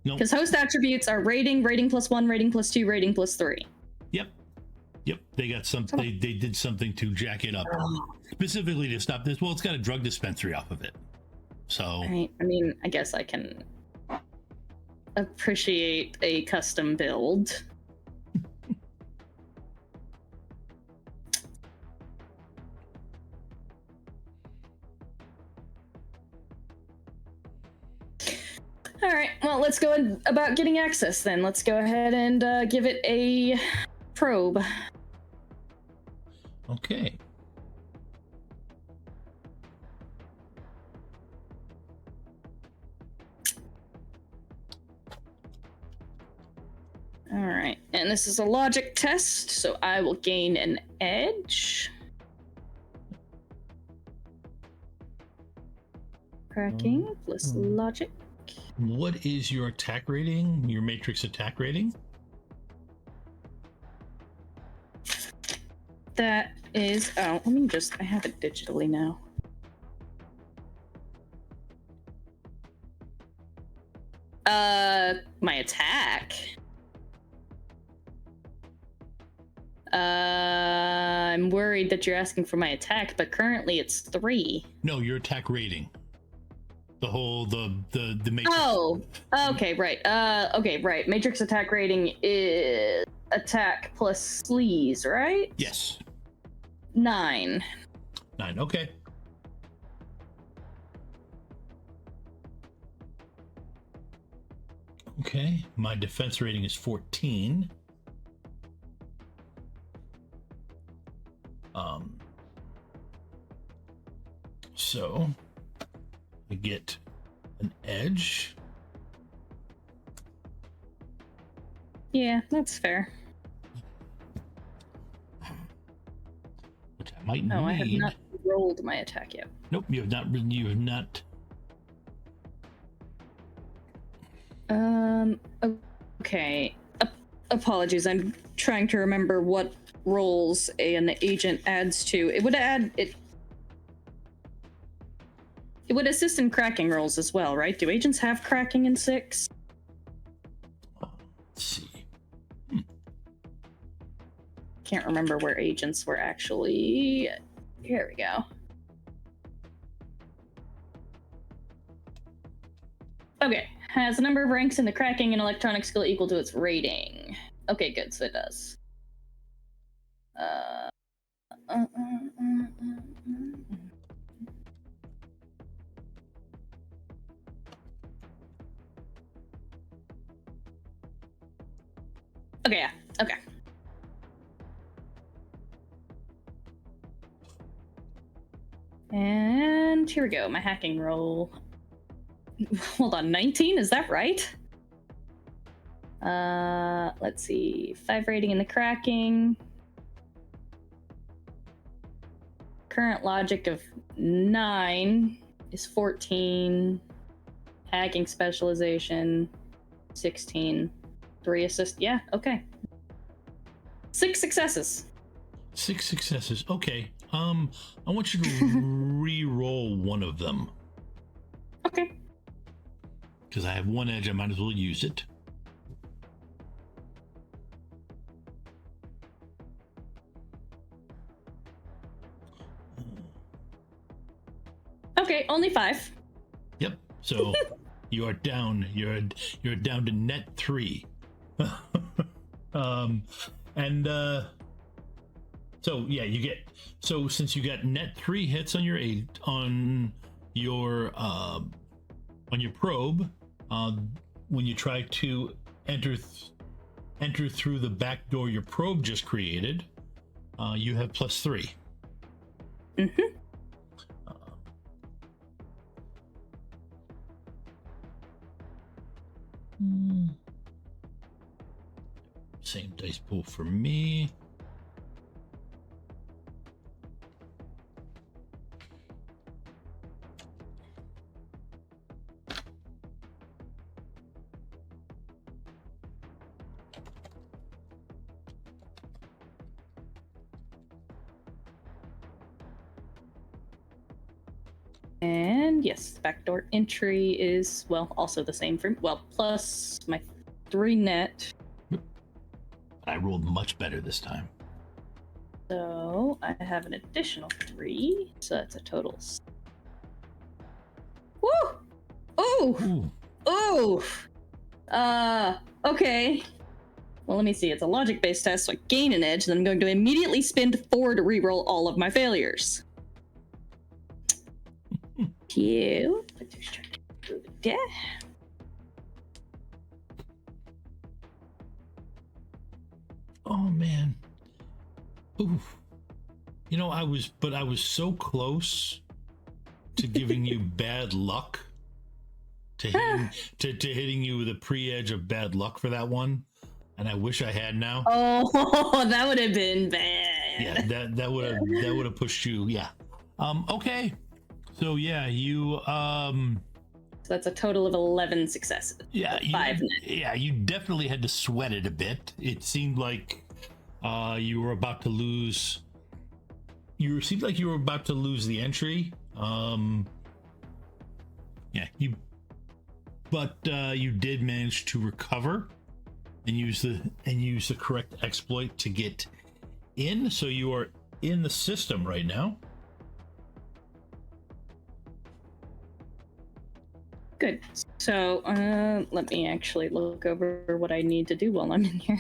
No.
Because host attributes are rating, rating +1, rating +2, rating +3.
Yep. They got something. They did something to jack it up, specifically to stop this. Well, it's got a drug dispensary off of it. So.
I mean, I guess I can appreciate a custom build. All right, well, let's go about getting access then. Let's go ahead and give it a probe.
Okay.
All right, and this is a logic test, so I will gain an edge. Cracking plus logic.
What is your attack rating? Your matrix attack rating?
That is, oh, I have it digitally now. My attack. I'm worried that you're asking for my attack, but currently it's 3.
No, your attack rating. The matrix.
Oh, okay, right. Okay, right. Matrix attack rating is attack plus sleaze, right?
Yes.
9.
9. Okay. Okay. My defense rating is 14. So I get an edge.
Yeah, that's fair.
Which I might
No,
need.
I have not rolled my attack yet.
Nope, you have not. You have not.
Okay. Apologies. I'm trying to remember what roles an agent adds to. It would add it. It would assist in cracking rolls as well, right? Do agents have cracking in 6?
Let's see.
Can't remember where agents were actually. Here we go. Okay. Has a number of ranks in the cracking and electronic skill equal to its rating. Okay, good. So it does. Okay, yeah. Okay. And here we go. My hacking roll. Hold on, 19? Is that right? Let's see. 5 rating in the cracking. Current logic of 9 is 14. Hacking specialization 16. 3 assist. Yeah, okay. 6 successes.
6 successes. Okay. I want you to re-roll one of them.
Okay.
Because I have 1 edge, I might as well use it.
Okay, only 5.
Yep. So you are down. You're down to net 3. So yeah, you get. So since you got net 3 hits on your probe, when you try to enter through the back door your probe just created, you have +3.
Mm-hmm.
Same dice pool for me.
And yes, the backdoor entry is, well, also the same for, well, plus my 3 net.
I rolled much better this time.
So I have an additional 3, so that's a total. Woo! Oh! Oh! Okay. Well, let me see. It's a logic-based test, so I gain an edge, then I'm going to immediately spend 4 to reroll all of my failures. You. Yeah.
Oh man. Oof. You know, I was so close to giving you bad luck, to hitting you with a pre-edge of bad luck for that one, and I wish I had now.
Oh, that would have been bad.
Yeah, that would have pushed you. Yeah. Okay. So yeah, you
So that's a total of 11 successes.
Yeah,
5 net.
Yeah, you definitely had to sweat it a bit. It seemed like you were about to lose. Seemed like you were about to lose the entry. But you did manage to recover and use the correct exploit to get in. So you are in the system right now.
Good. So let me actually look over what I need to do while I'm in here.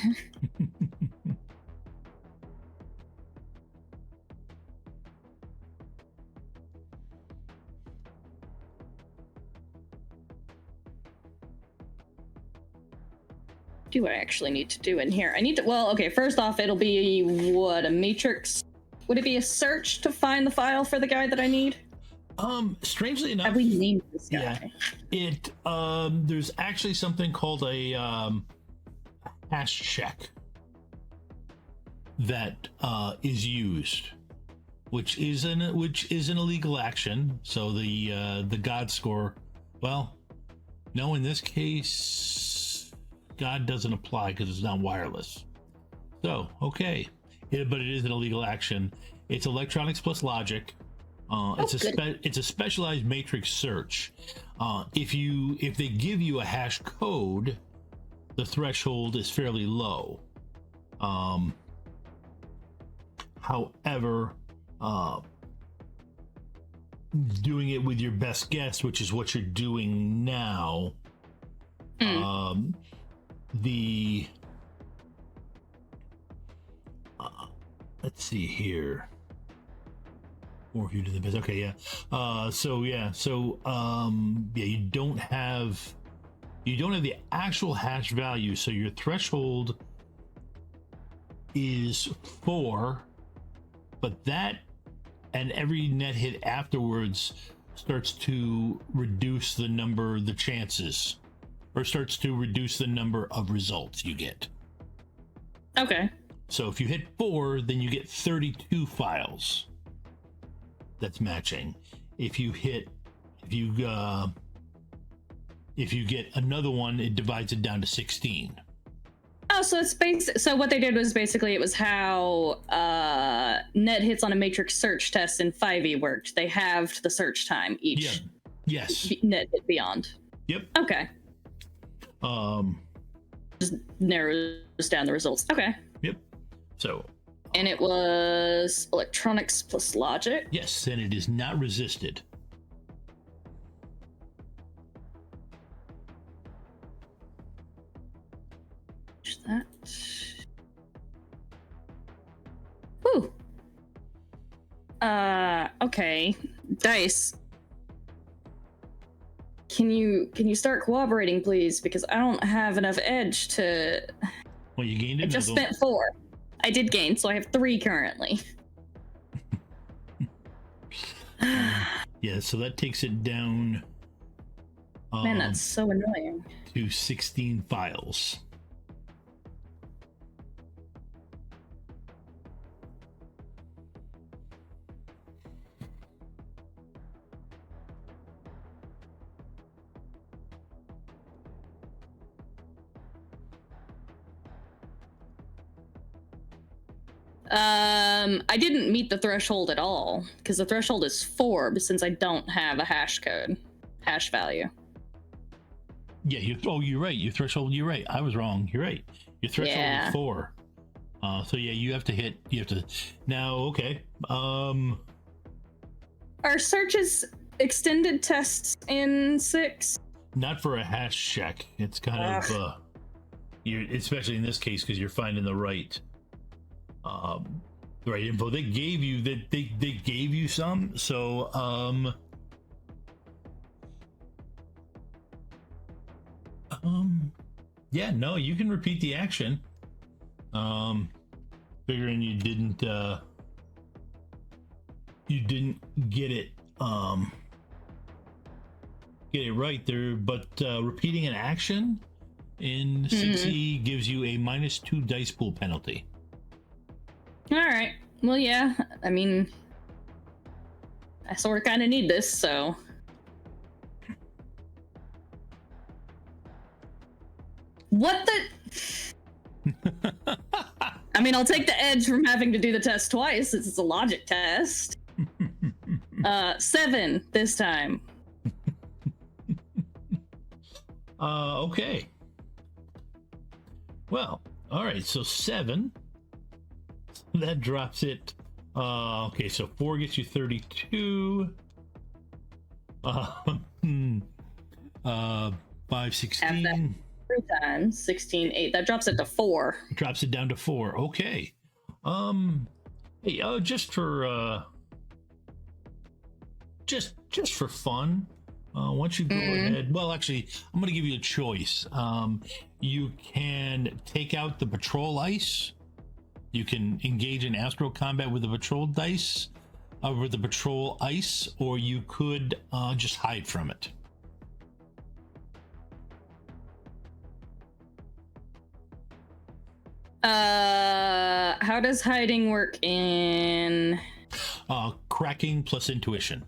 Do I actually need to do in here? I need to, well, okay, first off, it'll be what, a matrix? Would it be a search to find the file for the guy that I need?
Strangely enough,
have we named this guy?
Yeah, there's actually something called a hash check that is used, which is an illegal action. So the God score, well, no, in this case, God doesn't apply because it's not wireless. So okay, but it is an illegal action. It's electronics plus logic. It's a specialized matrix search. If they give you a hash code, the threshold is fairly low. However, doing it with your best guess, which is what you're doing now, let's see here. Or if you do the best, okay, yeah. You don't have the actual hash value, so your threshold is 4, but that and every net hit afterwards starts to reduce the chances, or starts to reduce the number of results you get.
Okay.
So if you hit 4, then you get 32 files. That's matching. If you get another one, it divides it down to 16.
Oh, so it's so what they did was basically it was how net hits on a matrix search test in 5e worked. They halved the search time each.
Yeah. Yes.
Net hit beyond.
Yep.
Okay. Just narrows down the results. Okay.
Yep. So.
And it was electronics plus logic.
Yes, and it is not resisted.
That. Whew. Okay. Dice. Can you start cooperating, please? Because I don't have enough edge to.
Well, you gained it.
I just spent 4. I did gain, so I have 3 currently.
Yeah, so that takes it down.
Man, that's so annoying.
To 16 files.
I didn't meet the threshold at all because the threshold is 4, but since I don't have a hash value.
Yeah, you're right. Your threshold, you're right. I was wrong. You're right. Your threshold is 4. So yeah, you have to now, okay. Are
searches extended tests in 6?
Not for a hash check. It's kind of especially in this case because you're finding the right right info. They gave you some, so yeah, no, you can repeat the action. Figuring you didn't get it right there, but repeating an action in 6E gives you a -2 dice pool penalty.
All right. Well, yeah. I mean, I sort of kind of need this, so. What the? I mean, I'll take the edge from having to do the test twice. It's a logic test. 7 this time.
Okay. Well, all right. So 7. That drops it. Okay, so 4 gets you 32. 5, 16.
3 times 16, 8. That drops it to 4.
Drops it down to 4. Okay. Hey, just for just for fun. Once you go ahead, well, actually, I'm going to give you a choice. You can take out the patrol ice. You can engage in astral combat with the patrol dice, with the patrol ice, or you could just hide from it.
How does hiding work in?
Cracking plus intuition.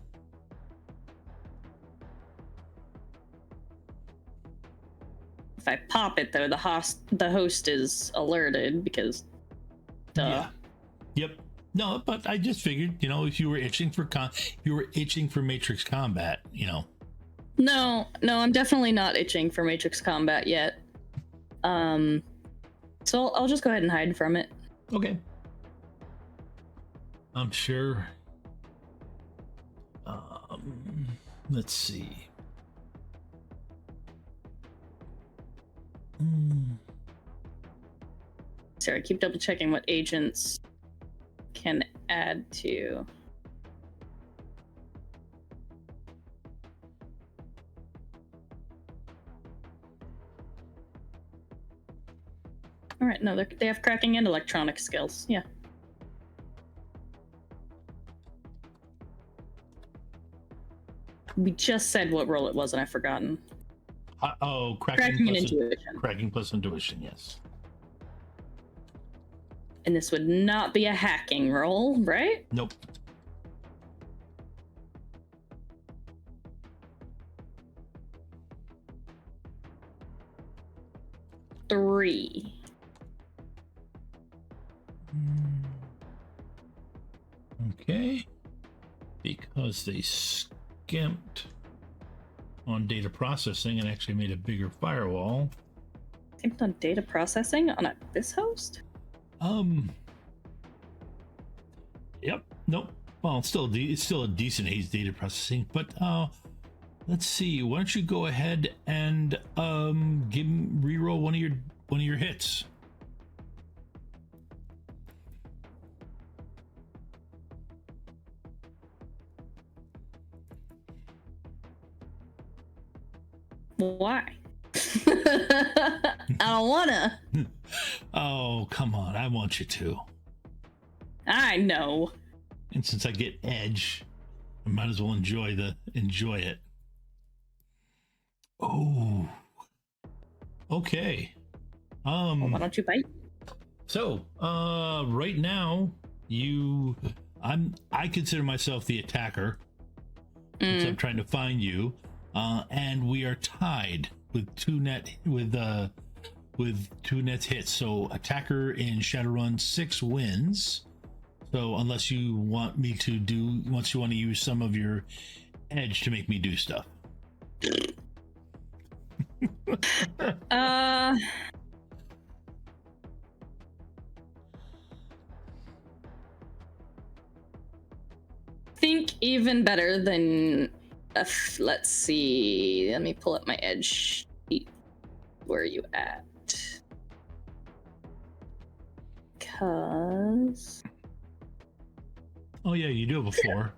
If I pop it though, the host is alerted because. Duh.
Yeah. Yep. No, but I just figured, if you were itching for Matrix combat,
No, I'm definitely not itching for Matrix combat yet. So I'll just go ahead and hide from it.
Okay. I'm sure. Let's see.
Sorry, keep double checking what agents can add to. All right, no, they have cracking and electronic skills. Yeah. We just said what role it was, and I've forgotten.
Cracking
and intuition.
Cracking plus intuition, yes.
And this would not be a hacking roll, right?
Nope.
Three.
Okay. Because they skimped on data processing and actually made a bigger firewall.
Skimped on data processing on this host?
Yep. Nope. Well, it's still a decent haze data processing, but let's see. Why don't you go ahead and reroll one of your hits?
Why? I don't wanna.
Oh, come on. I want you to.
I know.
And since I get edge, I might as well enjoy it. Oh. Okay.
Well, why don't you bite?
So, right now, I consider myself the attacker. So I'm trying to find you, and we are tied with two nets hits. So, attacker in Shadowrun 6 wins. So, unless you want me to use some of your edge to make me do stuff.
Think even better than let's see, let me pull up my edge sheet. Where are you at? Cause
oh yeah, you do have a 4.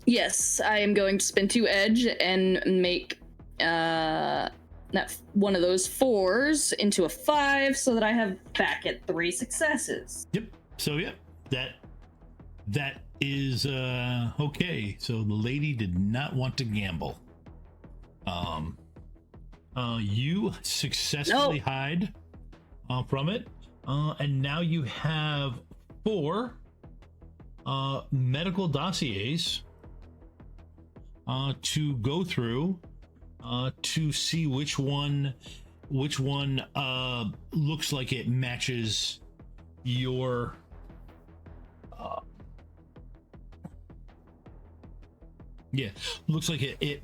yes, I am going to spend 2 edge and make that one of those 4s into a 5 so that I have back at 3 successes.
Yep. So yeah, that is okay. So the lady did not want to gamble. You successfully hide from it, and now you have 4 medical dossiers to go through to see which one looks like it matches your looks like it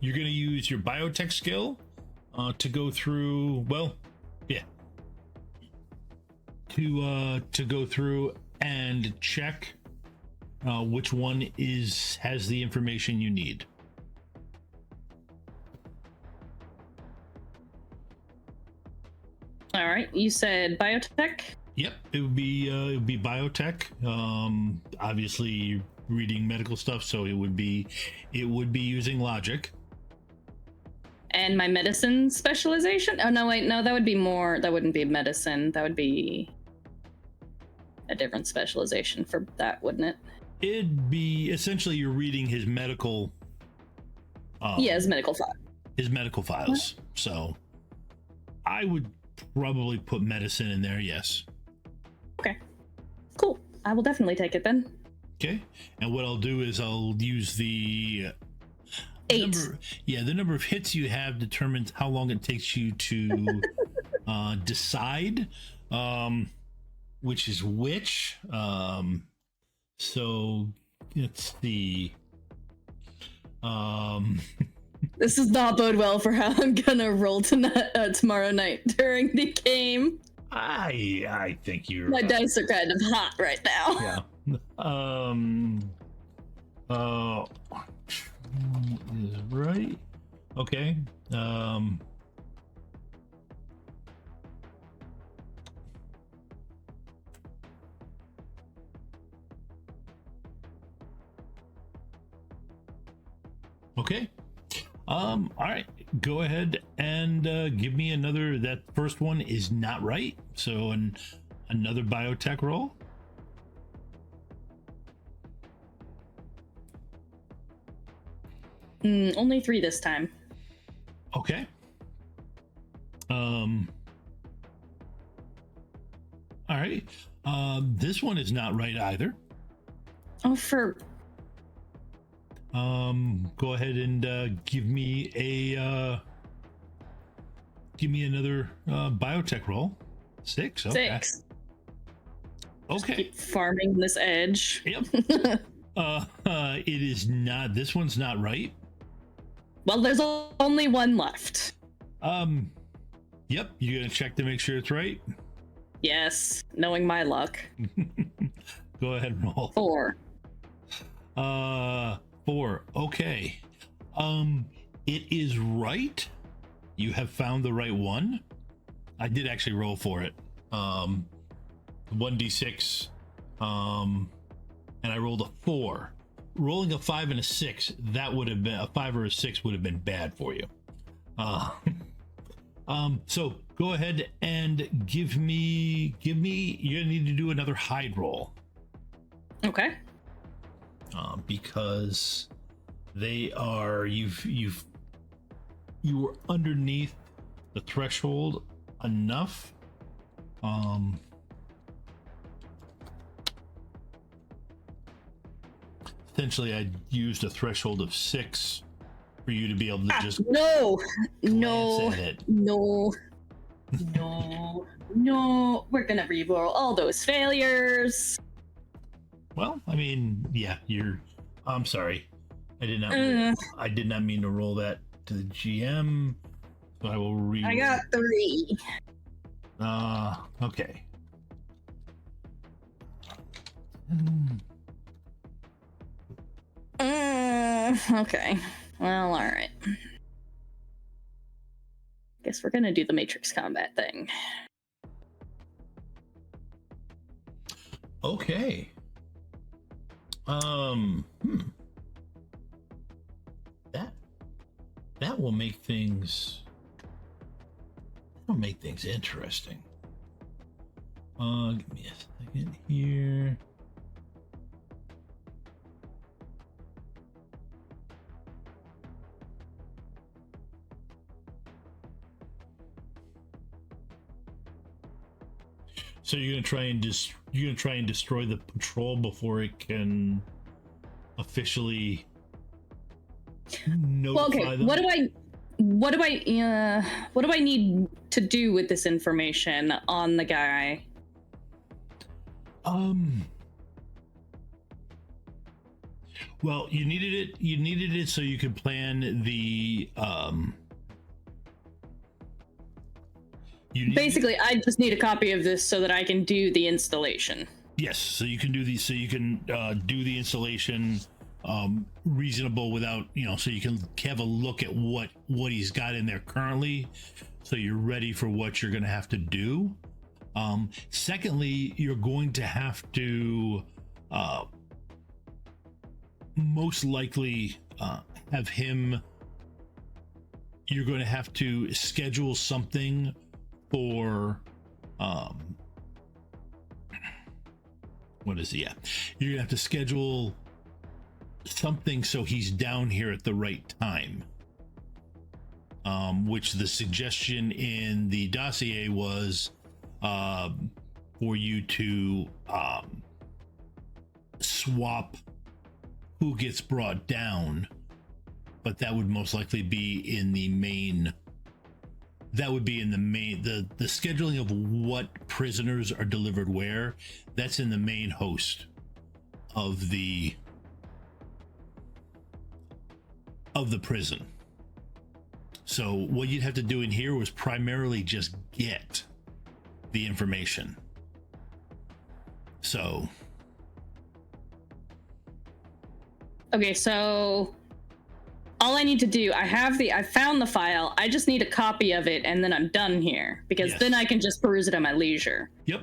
you're gonna use your biotech skill to go through to go through and check which one has the information you need.
All right, you said biotech?
Yep, it would be biotech. Obviously reading medical stuff, so it would be using logic.
And my medicine specialization? Oh no, wait, no, that wouldn't be medicine. That would be a different specialization for that, wouldn't it?
It'd be essentially you're reading his medical
his medical file.
His medical files. What? So I would probably put medicine in there, yes.
Okay. Cool. I will definitely take it then.
Okay. And what I'll do is I'll use the
8.
The number of hits you have determines how long it takes you to decide which is which. So let's see.
This does not bode well for how I'm gonna roll tomorrow night during the game.
I think you're.
My dice are kind of hot right now.
Yeah. Is right. Okay. Okay. All right. Go ahead and give me another. That first one is not right. So another biotech roll.
Only 3 this time.
Okay. All right. This one is not right either.
Oh, for.
Go ahead and give me another biotech roll. 6. Okay.
6.
Okay.
Keep farming this edge.
Yep. It is not. This one's not right.
Well, there's only one left.
Yep. You gonna check to make sure it's right?
Yes, knowing my luck.
Go ahead and roll.
4.
4. Okay. It is right. You have found the right one. I did actually roll for it. 1d6. And I rolled a 4. Rolling a 5 and a 6, that would have been a 5 or a 6 would have been bad for you. So go ahead and give me. You're gonna need to do another hide roll.
Okay.
because they are you were underneath the threshold enough. Essentially, I used a threshold of 6 for you to be able to just
no,
glance at it.
no. We're gonna re-roll all those failures.
Well, I mean, yeah, I'm sorry. I did not mean to roll that to the GM. So I will re.
I got 3.
Okay.
Okay. Well, all right. Guess we're gonna do the Matrix combat thing.
Okay. That will make things. That'll make things interesting. Give me a second here. So you're gonna try and destroy the patrol before it can officially notify them?
What do I need to do with this information on the guy?
Well, you needed it so you could plan the
Basically, I just need a copy of this so that I can do the installation.
Yes, so you can do these. So you can do the installation reasonable without, so you can have a look at what he's got in there currently, so you're ready for what you're going to have to do. Secondly, you're going to have to most likely have him. You're going to have to schedule something for what is he at? You're gonna have to schedule something so he's down here at the right time, which the suggestion in the dossier was for you to swap who gets brought down, but that would most likely be in the main. That would be in the main, the scheduling of what prisoners are delivered where. That's in the main host of the prison. So what you'd have to do in here was primarily just get the information. So.
Okay, so all I need to do, I found the file. I just need a copy of it, and then I'm done here, because then I can just peruse it at my leisure.
Yep.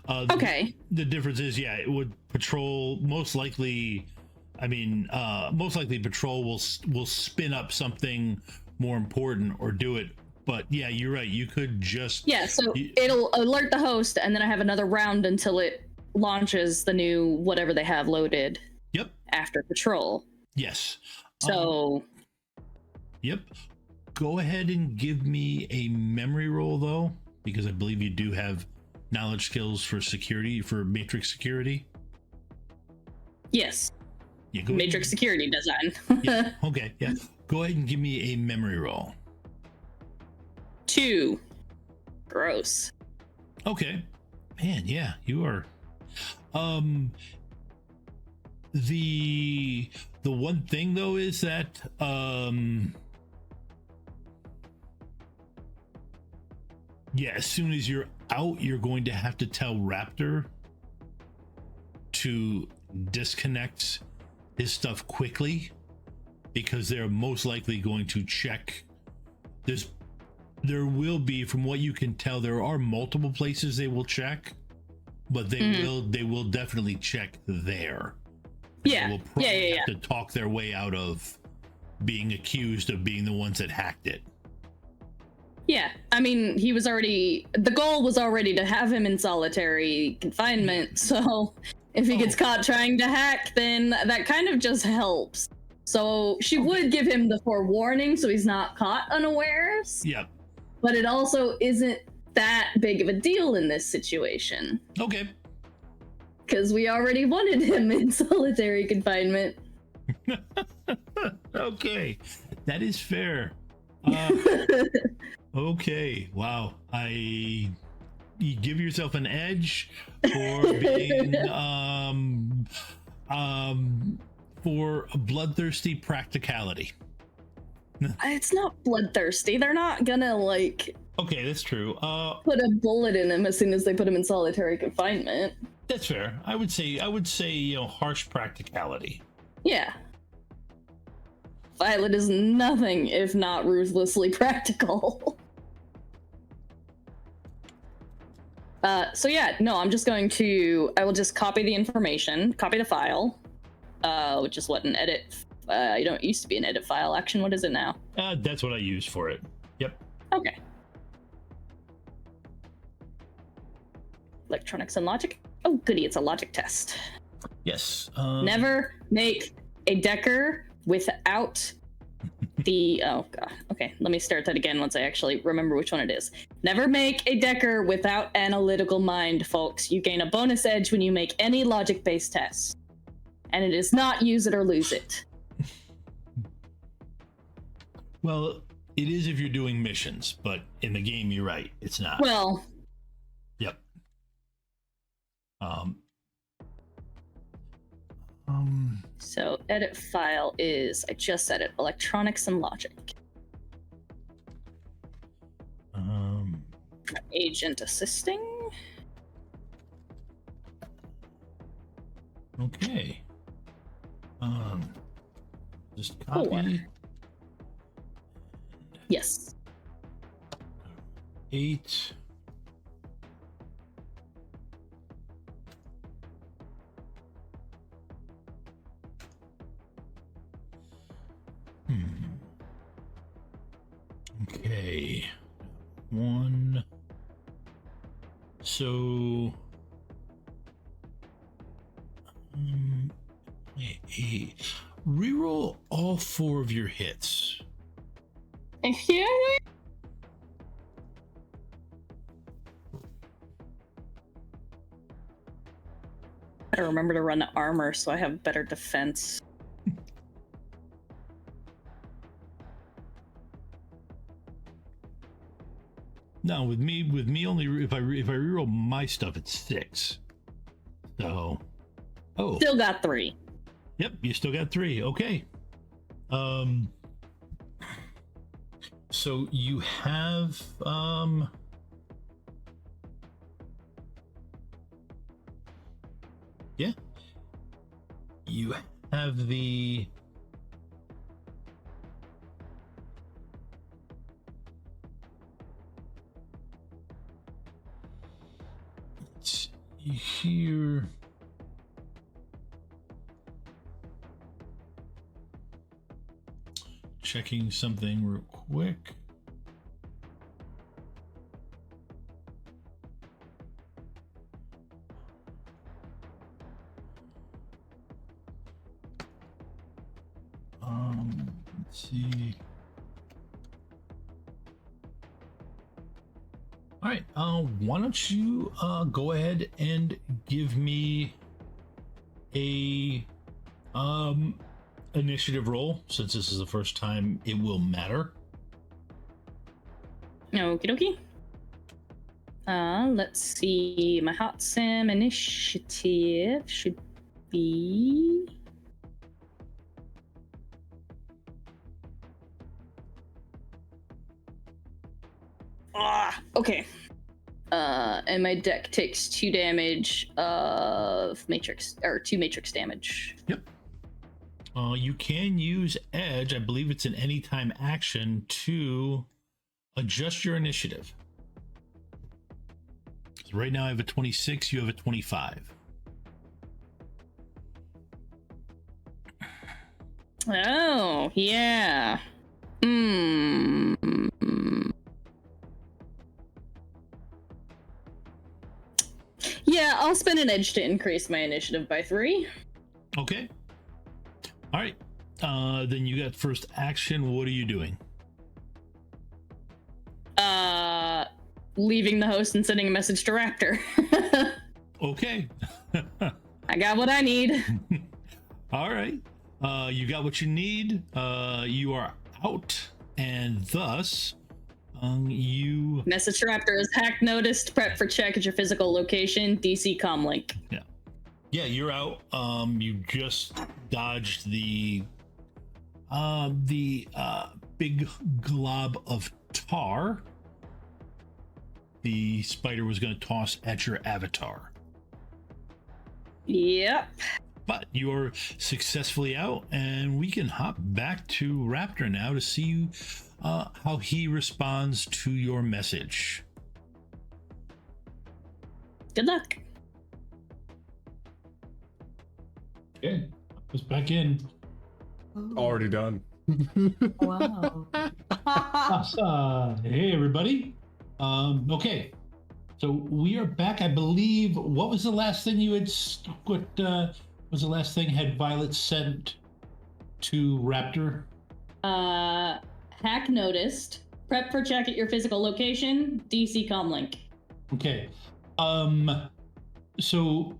Okay.
The difference is, it would patrol most likely. Most likely patrol will spin up something more important or do it. But yeah, you're right. You could just
so it'll alert the host, and then I have another round until it launches the new whatever they have loaded.
Yep.
After patrol.
Yes.
So.
Yep. Go ahead and give me a memory roll, though, because I believe you do have knowledge skills for security, for Matrix security.
Yes.
Yeah,
Matrix security design.
Yeah. Okay. Yeah. Go ahead and give me a memory roll.
2. Gross.
Okay. Man, yeah, you are. The one thing though is that as soon as you're out, you're going to have to tell Raptor to disconnect his stuff quickly, because they're most likely going to check. There will be, from what you can tell, there are multiple places they will check, but they will definitely check there.
Yeah.
They will probably have to talk their way out of being accused of being the ones that hacked it.
Yeah, I mean, the goal was already to have him in solitary confinement, so If he gets caught trying to hack, then that kind of just helps. So she would give him the forewarning so he's not caught unawares.
Yep.
But it also isn't that big of a deal in this situation.
Okay.
Because we already wanted him in solitary confinement.
Okay. That is fair. Okay. Wow. You give yourself an edge for being for bloodthirsty practicality.
It's not bloodthirsty. They're not gonna like
Okay, that's true.
put a bullet in him as soon as they put him in solitary confinement.
That's fair. I would say harsh practicality.
Yeah. Violet is nothing if not ruthlessly practical. So yeah, no, I will just copy the information, copy the file, which is what an edit, you don't used to be an edit file action. What is it now?
That's what I use for it. Yep.
Okay. Electronics and logic. Oh, goody, it's a logic test.
Yes.
Never make a Decker without the, oh god, okay, let me start that again once I actually remember which one it is. Never make a Decker without analytical mind, folks. You gain a bonus edge when you make any logic-based tests. And it is not use it or lose it.
Well, it is if you're doing missions, but in the game, you're right, it's not.
Well.
Yep.
So edit file is, I just said it, electronics and logic. Agent assisting.
Okay. Just copy.
4. Yes.
8. Okay. 1. So. Reroll all 4 of your hits.
Excuse me? I remember to run armor so I have better defense.
No, with me only if I reroll my stuff, it's 6. So,
Still got 3.
Yep, you still got 3. Okay. So you have yeah, you have the here. Checking something real quick. Let's see. All right. Why don't you go ahead and give me a initiative roll, since this is the first time it will matter.
Okie dokie. Let's see. My hot sim initiative should be. Okay. And my deck takes 2 damage of matrix, or 2 matrix damage.
Yep. You can use Edge, I believe it's an anytime action, to adjust your initiative. So right now I have a 26, you have a 25.
Oh, yeah. Yeah, I'll spend an edge to increase my initiative by 3.
Okay. All right. Then you got first action. What are you doing?
Leaving the host and sending a message to Raptor.
Okay.
I got what I need.
All right. You got what you need. You are out, and thus, you...
Message to Raptor is hack noticed. Prep for check at your physical location. DC comlink.
Yeah. Yeah, you're out. You just dodged the big glob of tar the spider was going to toss at your avatar.
Yep.
But you're successfully out, and we can hop back to Raptor now to see how he responds to your message.
Good luck.
Okay, was back in.
Already done.
Wow.
Hey everybody. Okay, so we are back. I believe. What was the last thing you had? What was the last thing had Violet sent to Raptor?
Hack noticed. Prep for check at your physical location. DC comlink.
Okay. So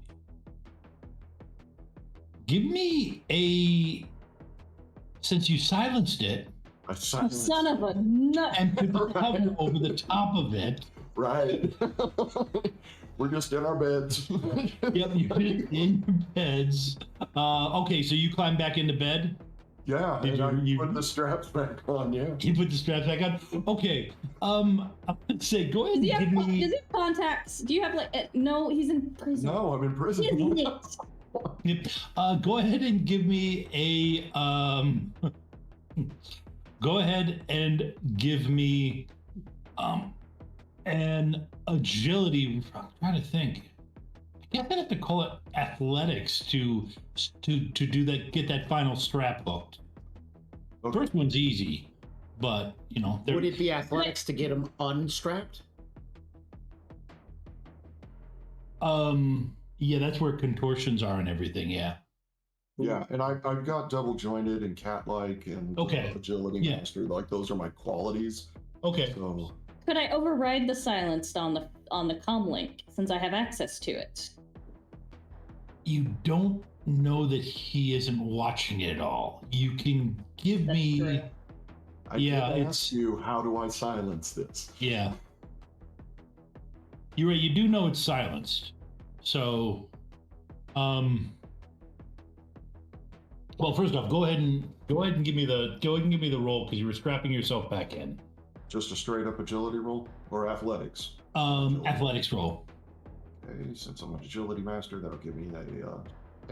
give me a. Since you silenced it.
I
Oh, son of a nut.
And put the cover over the top of it.
Right. We're just in our beds.
Yep, you're in your beds. Okay, so you climb back into bed?
Yeah,
Did
and
you
I put the straps back on, yeah.
You put the straps back on? Okay. I'm gonna say, go ahead and give me...
Does he have contacts? Do you have no, he's in prison.
No, I'm in prison.
Go ahead and give me a go ahead and give me an agility. I'm trying to think. I guess I'd have to call it athletics to do that, get that final strap hooked. Okay. First one's easy, but you know.
Would it be athletics to get him unstrapped?
Yeah, that's where contortions are and everything. Yeah.
Yeah, and I've got double jointed and cat-like and agility master. Like those are my qualities.
Okay.
So
could I override the silenced on the comlink since I have access to it?
You don't know that he isn't watching it at all. You can give me.
True.
I did ask you, how do I silence this?
Yeah. You're right. You do know it's silenced. So, well, first off, go ahead and give me the roll because you were strapping yourself back in.
Just a straight up agility roll or athletics?
Athletics roll.
Okay, since I'm an agility master, that'll give me a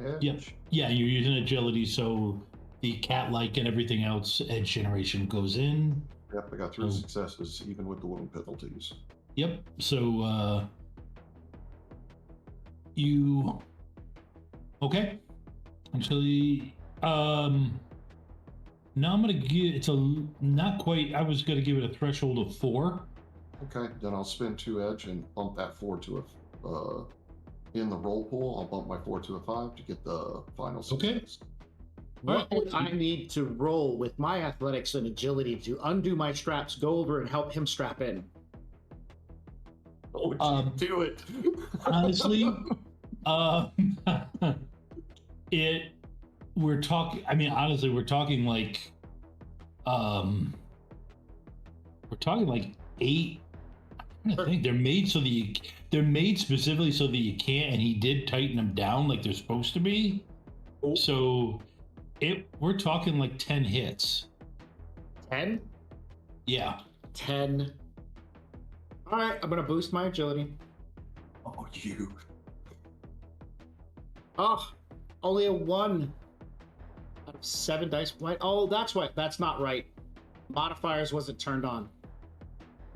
edge.
Yep. Yeah, you're using agility, so the cat-like and everything else edge generation goes in.
Yep, I got 3 successes, even with the wound penalties.
Yep. So you okay? Actually, now I'm gonna give not quite. I was gonna give it a threshold of 4.
Okay, then I'll spend 2 edge and bump that 4 to in the roll pool. I'll bump my 4 to a 5 to get the final success.
Okay.
What would I need to roll with my athletics and agility to undo my straps, go over and help him strap in?
Oh, do it.
Honestly, we're talking. I mean, honestly, we're talking like 8. I think they're made specifically so that you can't. And he did tighten them down like they're supposed to be.
Oh.
So we're talking like 10 hits.
10?
Yeah.
10. All right, I'm gonna boost my agility.
Oh, you.
Oh, only a 1 out of 7 dice. Why? Oh, that's what. That's not right. Modifiers wasn't turned on.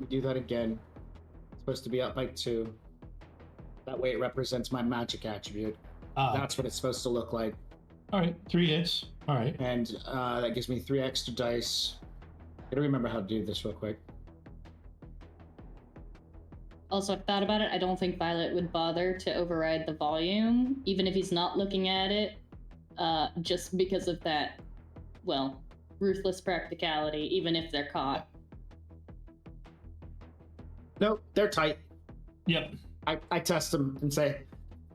Let me do that again. It's supposed to be up by 2. That way it represents my magic attribute. That's what it's supposed to look like.
All right, 3 hits. All right.
And that gives me 3 extra dice. I gotta remember how to do this real quick.
Also, I've thought about it. I don't think Violet would bother to override the volume, even if he's not looking at it, just because of that, well, ruthless practicality, even if they're caught.
Nope, they're tight.
Yep.
I test them and say,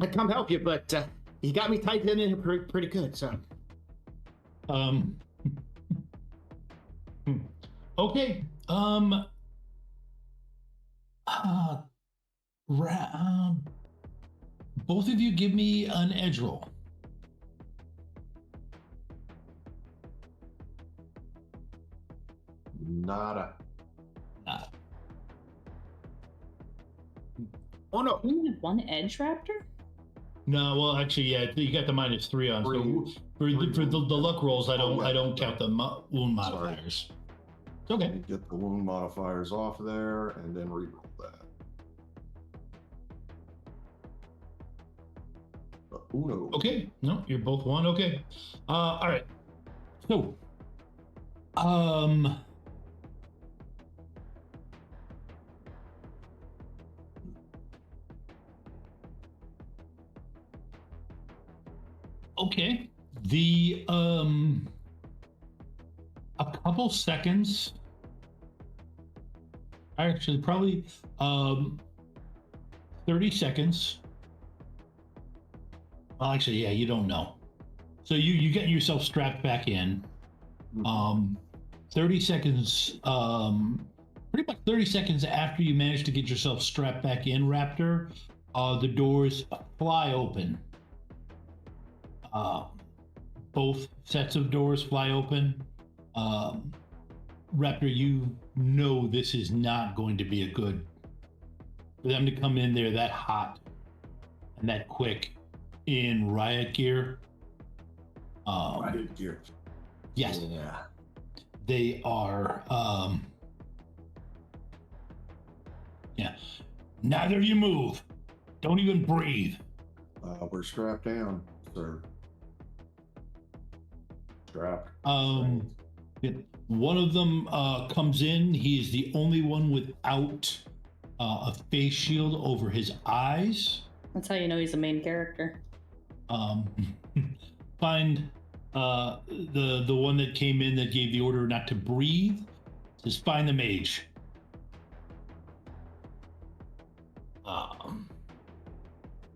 I'd come help you, but you got me tight in here pretty good, so.
Okay. Both of you give me an edge roll.
Nada.
Nada.
Oh no.
You only have one edge raptor?
No, well, actually, yeah, you got the -3 on. So for the luck rolls, I don't count the wound modifiers. It's okay.
Get the wound modifiers off there, and then reroll that. Uno.
Okay, no, you're both one. Okay, all right. So, okay, a couple seconds, actually probably 30 seconds. Well, actually, yeah, you don't know. So you get yourself strapped back in. 30 seconds, pretty much 30 seconds after you manage to get yourself strapped back in, Raptor, the doors fly open. Both sets of doors fly open. Raptor, you know this is not going to be a good, for them to come in there that hot and that quick in riot gear.
Riot gear.
Yes.
Yeah.
They are, yeah. Neither of you move. Don't even breathe.
We're strapped down, sir. Strapped.
One of them comes in. He is the only one without a face shield over his eyes.
That's how you know he's a main character.
Find the one that came in that gave the order not to breathe. Just find the mage.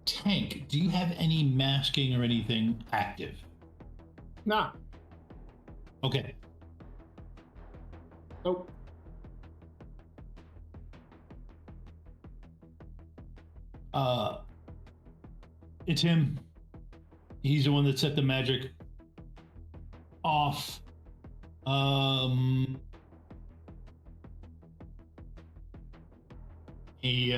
Tank, do you have any masking or anything active?
Nah.
Okay.
Nope.
It's him. He's the one that set the magic off. He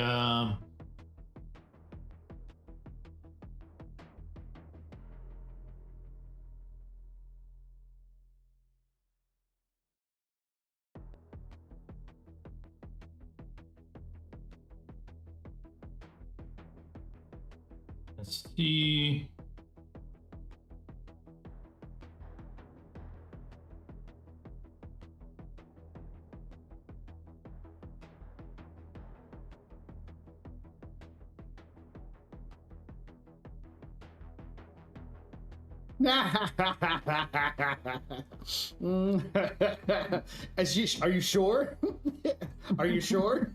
let's see.
Are you sure? Are you sure?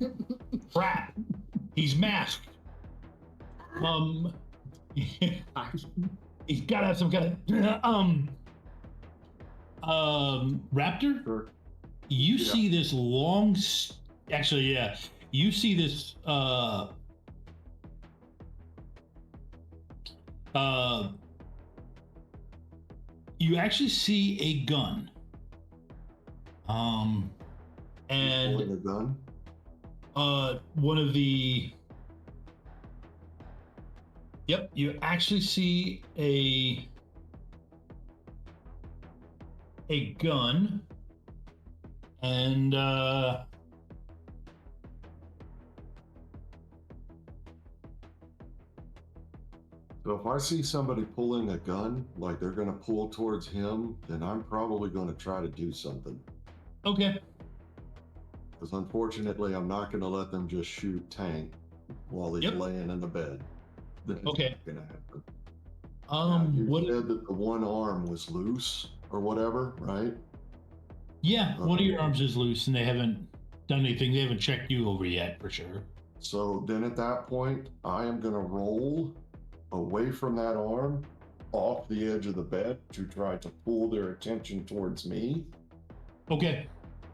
Rat. He's masked. He's got to have some kind of Raptor.
Sure.
You see this long. Actually, yeah. You see this. You actually see a gun. And
Pulling a gun.
One of the. Yep, you actually see a gun, and
So if I see somebody pulling a gun, like they're going to pull towards him, then I'm probably going to try to do something.
okay.
Because unfortunately, I'm not going to let them just shoot Tank while he's laying in the bed. That's
Okay.
not going to happen. Now, you
what?
said that the one arm was loose or whatever, right?
Yeah, one of your arms is loose, and they haven't done anything. They haven't checked you over yet, for sure.
So then at that point, I am going to roll away from that arm off the edge of the bed to try to pull their attention towards me.
Okay.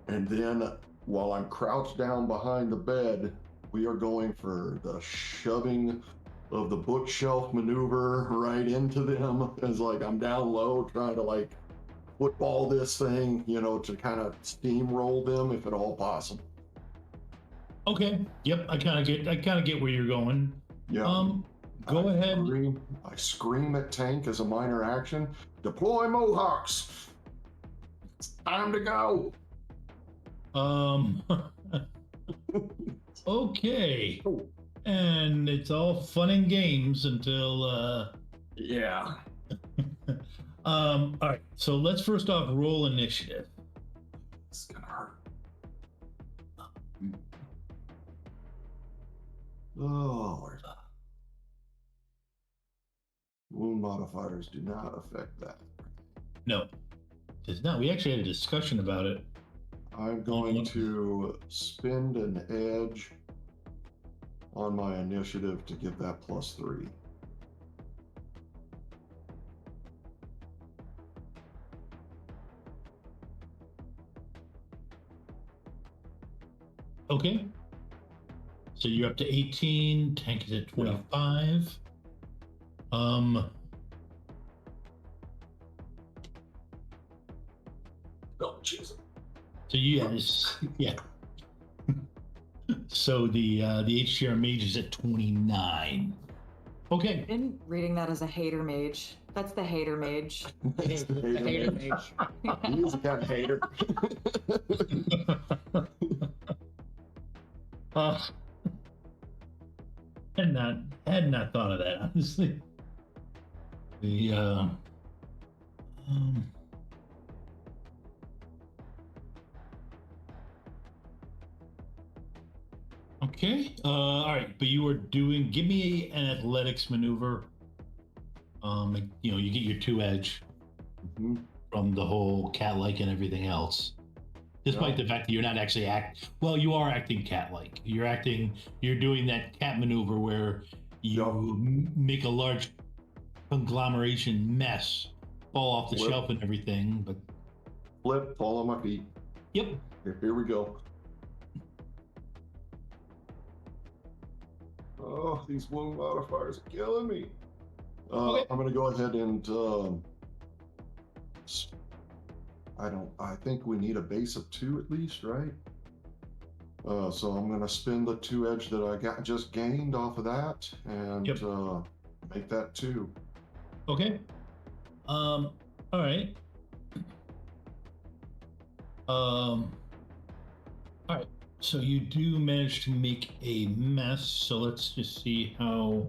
And then while I'm crouched down behind the bed, we are going for the shoving of the bookshelf maneuver right into them. As like I'm down low trying to like football this thing, you know, to kind of steamroll them if at all possible.
Okay. Yep. I kind of get where you're going.
Yeah.
Go ahead.
I scream at Tank as a minor action. Deploy Mohawks. It's time to go.
Okay. And it's all fun and games until
yeah.
All right. So let's first off roll initiative.
It's gonna hurt. Oh Lord. Wound modifiers do not affect that.
No, it's not. We actually had a discussion about it.
I'm going to spend an edge on my initiative to give that +3.
Okay. So you're up to 18. Tank is at 25. Oh,
Jesus.
So yeah. So the HGR mage is at 29. Okay.
I've been reading that as a hater mage. That's the hater mage.
The hater mage.
He is a kind of hater.
Had not thought of that, honestly. The okay. All right, but you were doing. Give me an athletics maneuver. You know, you get your 2 edge from the whole cat-like and everything else. Despite the fact that you're not actually well, you are acting cat-like. You're doing that cat maneuver where you make a large conglomeration mess, fall off the shelf and everything, but
Flip, fall on my feet.
Yep.
Here we go. Oh, these wound modifiers are killing me.
Okay.
I'm gonna go ahead and I think we need a base of 2 at least, right? So I'm gonna spend the 2 edge that I just gained off of that and make that 2.
Okay. All right. All right. So you do manage to make a mess. So let's just see how.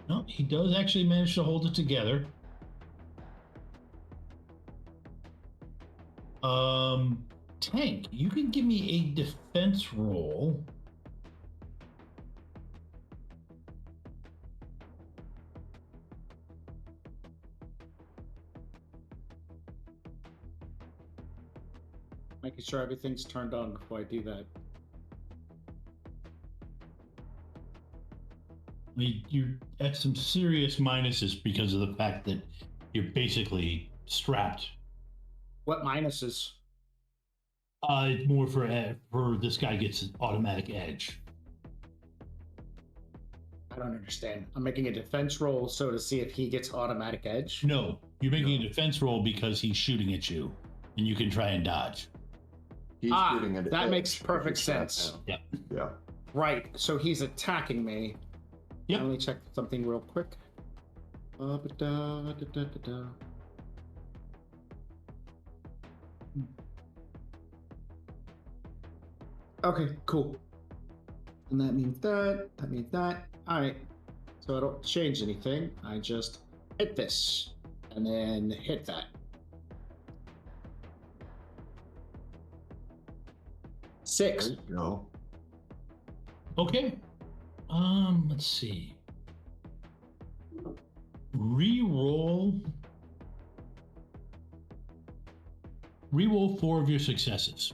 No, he does actually manage to hold it together. Tank, you can give me a defense roll.
Making sure everything's turned on before I do that.
You're at some serious minuses because of the fact that you're basically strapped.
What minuses?
It's more for this guy gets an automatic edge.
I don't understand. I'm making a defense roll so to see if he gets automatic edge.
No, you're making a defense roll because he's shooting at you, and you can try and dodge.
He's getting an
that
edge
makes perfect sense.
Yeah.
Yeah.
Right. So he's attacking me.
Yep.
Let me check something real quick. Okay, cool. And that means that means that. All right. So I don't change anything. I just hit this and then hit that. 6.
There you go.
Okay. Let's see. Reroll 4 of your successes.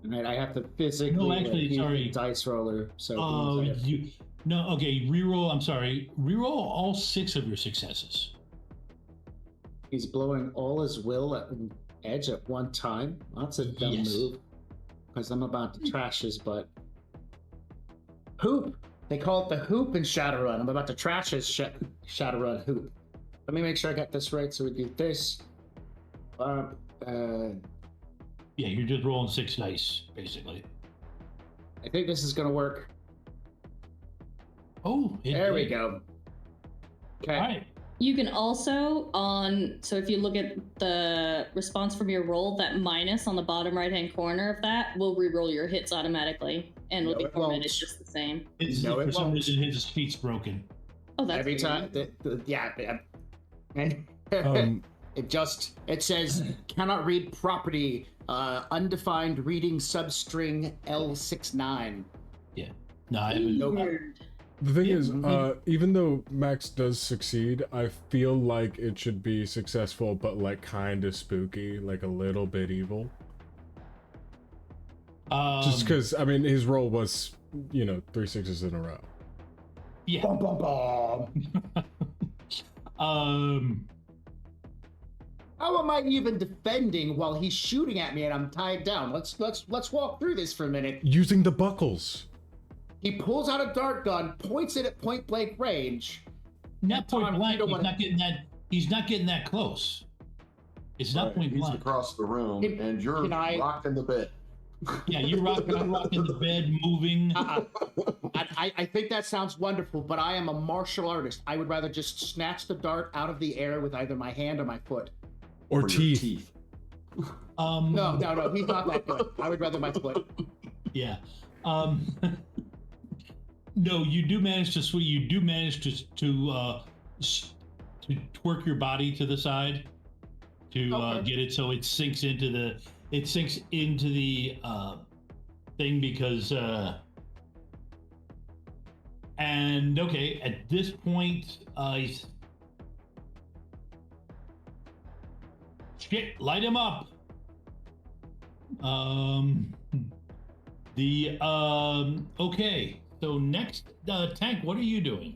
Right, I have to physically
No, actually,
use
sorry.
the dice roller. So
reroll. I'm sorry. Reroll all 6 of your successes.
he's blowing all his will at edge at one time. That's a dumb move. Because I'm about to trash his butt. Hoop. They call it the hoop in Shadowrun. I'm about to trash his Shadowrun hoop. Let me make sure I got this right. So we do this.
Yeah, you're just rolling 6 dice, basically.
I think this is gonna work.
Oh,
there we go. Okay.
All right.
You can also so if you look at the response from your roll, that minus on the bottom right-hand corner of that will re-roll your hits automatically, and will be formatted just the same.
For some reason, his feet's broken.
Oh, that's
every
weird.
time. And it says cannot read property, undefined reading substring L69.
Yeah. No, I haven't.
Weird.
The thing is, even though Max does succeed, I feel like it should be successful, but like kind of spooky, like a little bit evil. Just because, I mean, his roll was, 3 6s in a row.
Yeah.
Bum, bum, bum. How am I even defending while he's shooting at me and I'm tied down? Let's walk through this for a minute.
Using the buckles.
He pulls out a dart gun, points it at point blank range.
Not point blank. He's not getting that close. It's not point
He's
blank.
across the room, and you're rocking the bed.
Yeah, I'm rocking the bed, moving.
I think that sounds wonderful, but I am a martial artist. I would rather just snatch the dart out of the air with either my hand or my foot.
Or teeth.
No, he's not that good. I would rather my foot.
Yeah. No, you do manage to twerk your body to the side to get it so it sinks into the thing because and okay, at this point shit, light him up. Okay, so next, Tank, what are you doing?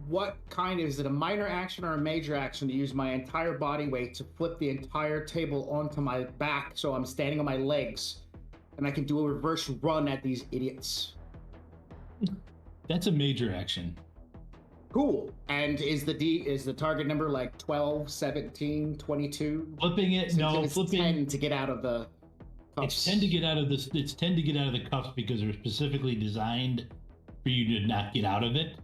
What kind is it, a minor action or a major action to use my entire body weight to flip the entire table onto my back so I'm standing on my legs and I can do a reverse run at these idiots?
That's a major action.
Cool. And is the target number like 12, 17, 22?
Flipping it, flipping
10 to get out of the cuffs.
It's 10 to get out of this. It's 10 to get out of the cuffs because they're specifically designed for you to not get out of it.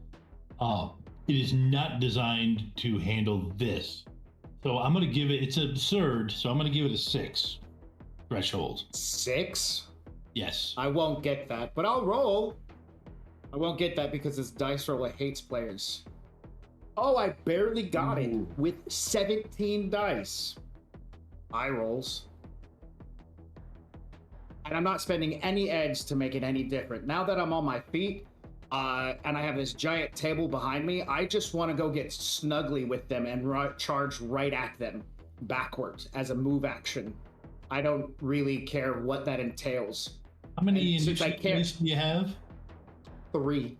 It is not designed to handle this. So I'm going to give it, it's absurd, so I'm going to give it a 6 threshold.
6?
Yes.
I won't get that, but I'll roll. I won't get that because this dice roll hates players. Oh, I barely got it with 17 dice. Eye rolls. And I'm not spending any edge to make it any different. Now that I'm on my feet, and I have this giant table behind me, I just want to go get snuggly with them and charge right at them backwards as a move action. I don't really care what that entails.
How many initiatives do you have?
3.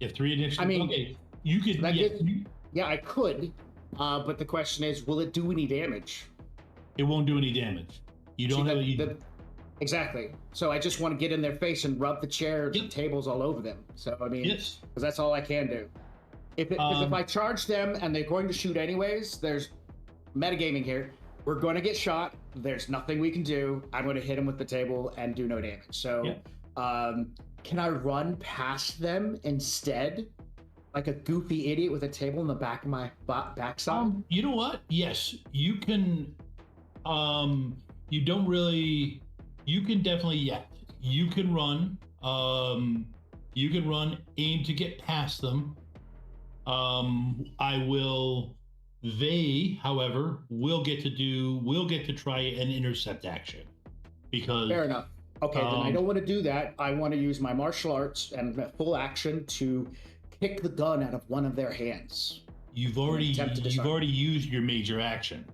You have 3 initiatives?
I mean,
okay. You could.
Yeah, I could. But the question is, will it do any damage?
It won't do any damage. You don't have
Exactly. So I just want to get in their face and rub the chairs and tables all over them. So I mean, because that's all I can do. If I charge them and they're going to shoot anyways, there's metagaming here. We're going to get shot. There's nothing we can do. I'm going to hit them with the table and do no damage. So, can I run past them instead, like a goofy idiot with a table in the back of my backside?
You know what? Yes, you can. You don't really. You can definitely, you can run. You can run, aim to get past them. I will They, however, will get to try an intercept action because.
Fair enough. Okay, then I don't want to do that. I want to use my martial arts and full action to kick the gun out of one of their hands.
You've already used your major action.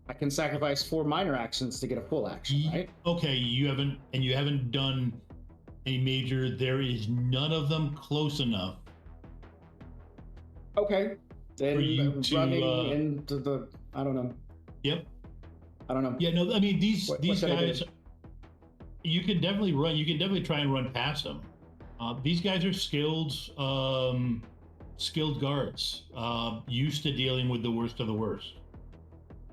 I can sacrifice 4 minor actions to get a full action, right?
Okay, you haven't done a major. There is none of them close enough.
Okay, then
for you
running into the, I don't know.
Yep.
I don't know.
Yeah, no, I mean these guys. You can definitely run. You can definitely try and run past them. These guys are skilled guards, used to dealing with the worst of the worst.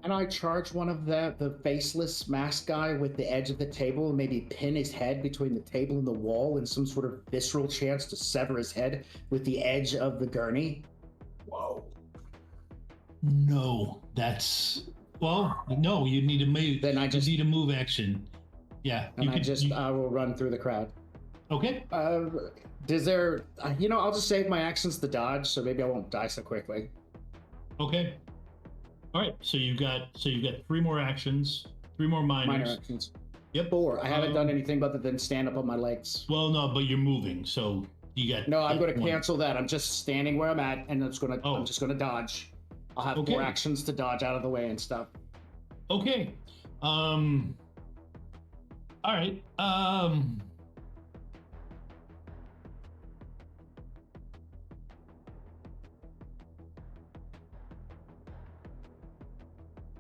And I charge one of the faceless masked guy with the edge of the table and maybe pin his head between the table and the wall in some sort of visceral chance to sever his head with the edge of the gurney.
Whoa.
No, no, you need to move. Then I just need a move action. Yeah.
And I will run through the crowd.
Okay.
Is there, I'll just save my actions to dodge, so maybe I won't die so quickly.
Okay. All right, so you've got 3 more actions, 3 more minors.
Minor actions.
Yep.
4. I haven't done anything other than stand up on my legs.
Well, no, but you're moving, so you got.
No, I'm going to cancel that. I'm just standing where I'm at, and I'm just going to dodge. I'll have 4 actions to dodge out of the way and stuff.
Okay. All right.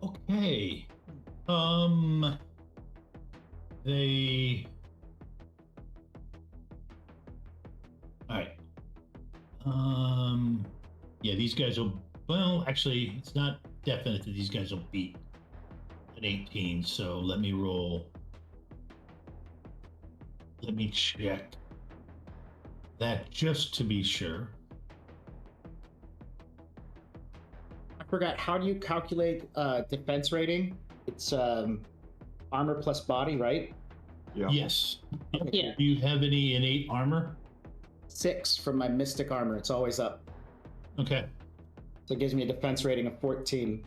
Okay. They. All right. Yeah, these guys will. Well, actually, it's not definite that these guys will beat an 18. So let me roll. Let me check that just to be sure.
I forgot, how do you calculate defense rating? It's armor plus body, right?
Yeah.
Yes.
Yeah.
Do you have any innate armor?
6 from my mystic armor. It's always up.
Okay.
So it gives me a defense rating of 14.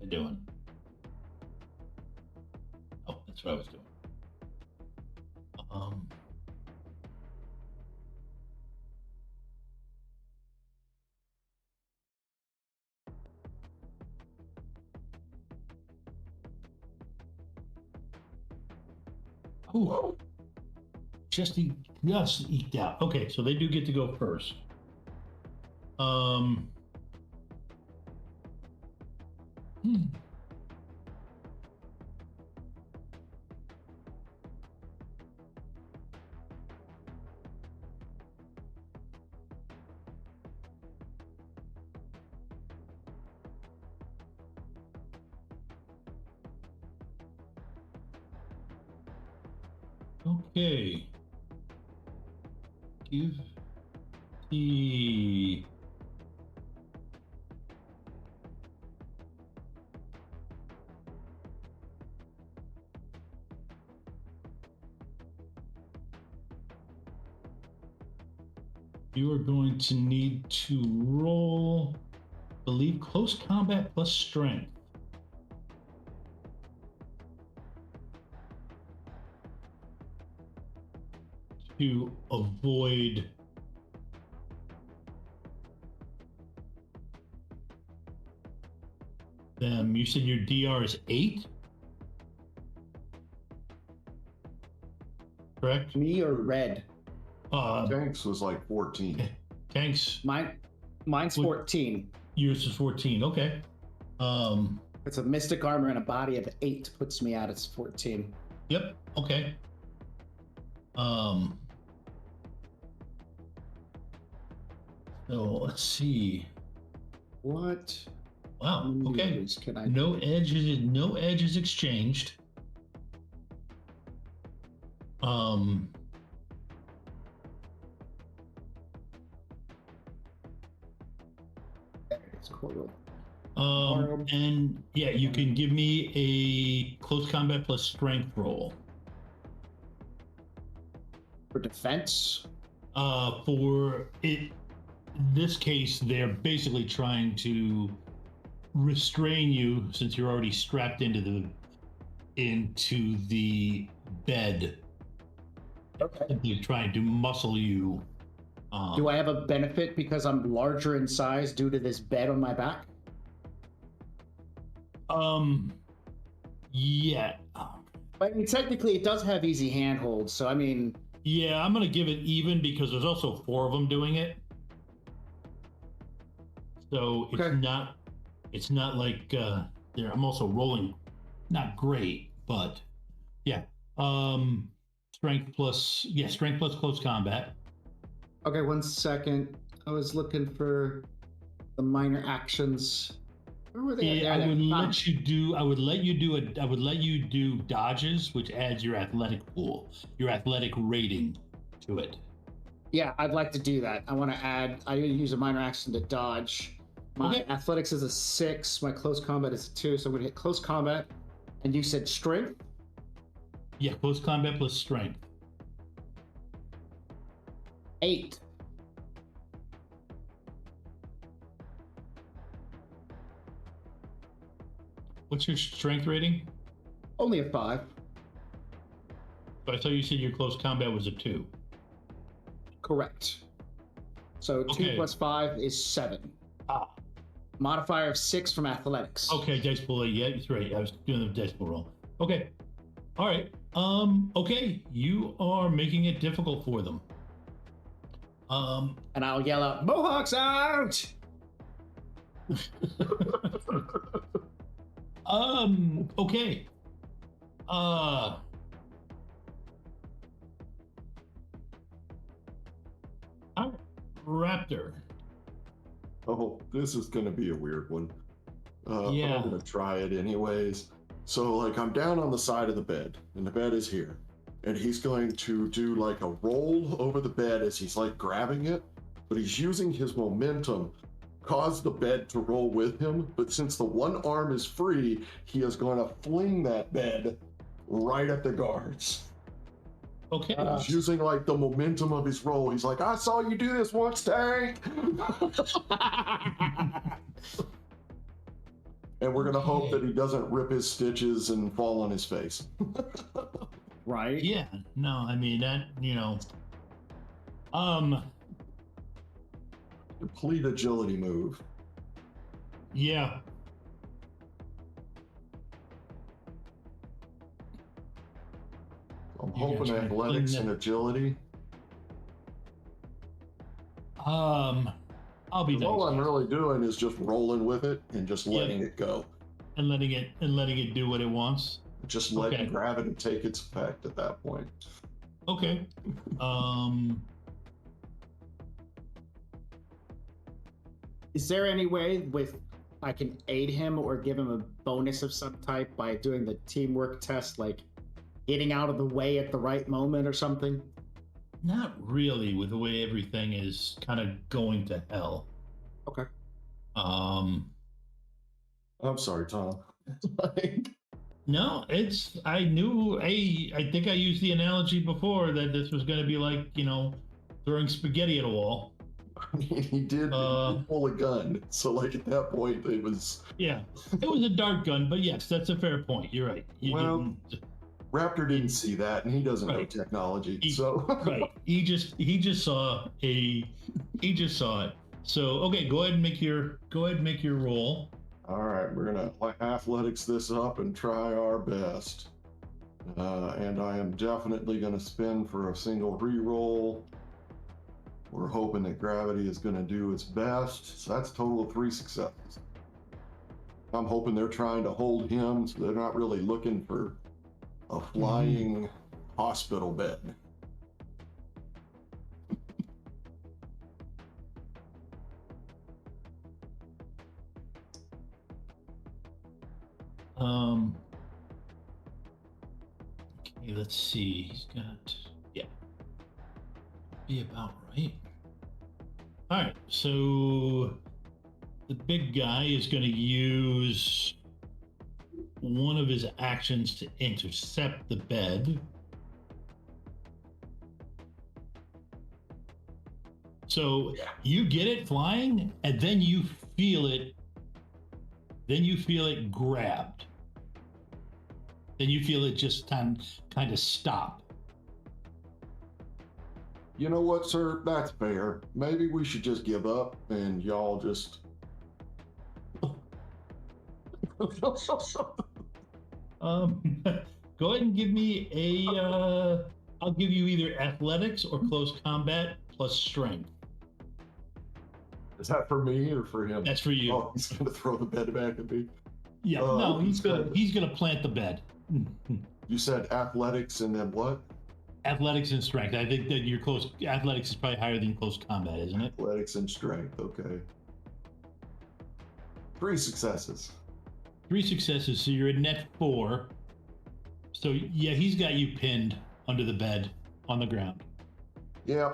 Doing. Oh, that's what I was doing. Oh, just eked out. Okay, so they do get to go first. Okay. Give the you are going to need to roll, I believe, close combat plus strength. To avoid them. You said your DR is 8? Correct?
Me or red?
Tanks was like 14.
Tanks.
Mine's 14.
Yours is 14. Okay.
It's a mystic armor and a body of 8 puts me out. It's 14.
Yep. Okay. So let's see.
What?
Wow. Okay.
Can I?
No edge is exchanged.
It's cool.
And yeah, you can give me a close combat plus strength roll.
For defense?
For it, in this case, they're basically trying to restrain you since you're already strapped into the bed.
Okay.
They're trying to muscle you.
Do I have a benefit because I'm larger in size due to this bed on my back?
Yeah.
I mean, technically, it does have easy handholds, so I mean.
Yeah, I'm gonna give it even because there's also 4 of them doing it. So it's not like I'm also rolling not great, but yeah. Strength plus close combat.
Okay, 1 second. I was looking for the minor actions. Where were they?
Yeah, I would let you do dodges, which adds your athletic rating to it.
Yeah, I'd like to do that. I use a minor action to dodge. My athletics is a 6, my close combat is a 2, so I'm gonna hit close combat. And you said strength?
Yeah, close combat plus strength.
8.
What's your strength rating?
Only a 5.
So I thought you said your close combat was a 2.
Correct. So 2 plus 5 is 7. Modifier of 6 from athletics.
Okay, dice pool. Yeah, that's right. I was doing the dice pool roll. Okay. All right. Okay. You are making it difficult for them.
And I'll yell out, "Mohawks out!"
Okay. Raptor.
Oh, this is going to be a weird one.
Yeah.
I'm going to try it anyways. So, like, I'm down on the side of the bed, and the bed is here. And he's going to do, like, a roll over the bed as he's, like, grabbing it. But he's using his momentum, cause the bed to roll with him. But since the one arm is free, he is going to fling that bed right at the guards.
Okay.
He's using like the momentum of his roll. He's like, I saw you do this once, Tank. And we're gonna hope that he doesn't rip his stitches and fall on his face.
Right?
Yeah. No, I mean that.
Complete agility move.
Yeah.
I'm hoping athletics and agility.
I'll be nice.
All I'm really doing is just rolling with it and just letting it go.
And letting it do what it wants.
Just letting gravity take its effect at that point.
Okay.
Is there any way I can aid him or give him a bonus of some type by doing the teamwork test, like getting out of the way at the right moment or something?
Not really, with the way everything is kind of going to hell.
Okay.
I'm sorry, Tom.
No, I think I used the analogy before that this was going to be like, throwing spaghetti at a wall.
I mean, he did pull a gun, so like at that point it was.
Yeah, it was a dart gun, but yes, that's a fair point. You're right.
Raptor didn't see that, and he doesn't know technology.
Right, he just saw it. So okay, go ahead and make your roll.
All right, we're gonna athletics this up and try our best. And I am definitely gonna spin for a single re-roll. We're hoping that gravity is gonna do its best. So that's a total of 3 successes. I'm hoping they're trying to hold him, so they're not really looking for a flying hospital bed.
Okay, let's see. He's got be about right. All right, so the big guy is going to use one of his actions to intercept the bed. So you get it flying, and then you feel it. Then you feel it grabbed. Then you feel it just kind of stop.
You know what, sir? That's fair. Maybe we should just give up and y'all just.
Go ahead and give me a. I'll give you either athletics or close combat plus strength.
Is that for me or for him?
That's for you.
Oh, he's gonna throw the bed back at me.
Yeah, no, he's gonna plant the bed.
You said athletics and then what?
Athletics and strength. I think that your close athletics is probably higher than close combat, isn't it?
Athletics and strength. Okay. 3 successes.
3 successes, so you're at net 4. So yeah, he's got you pinned under the bed on the ground.
Yeah.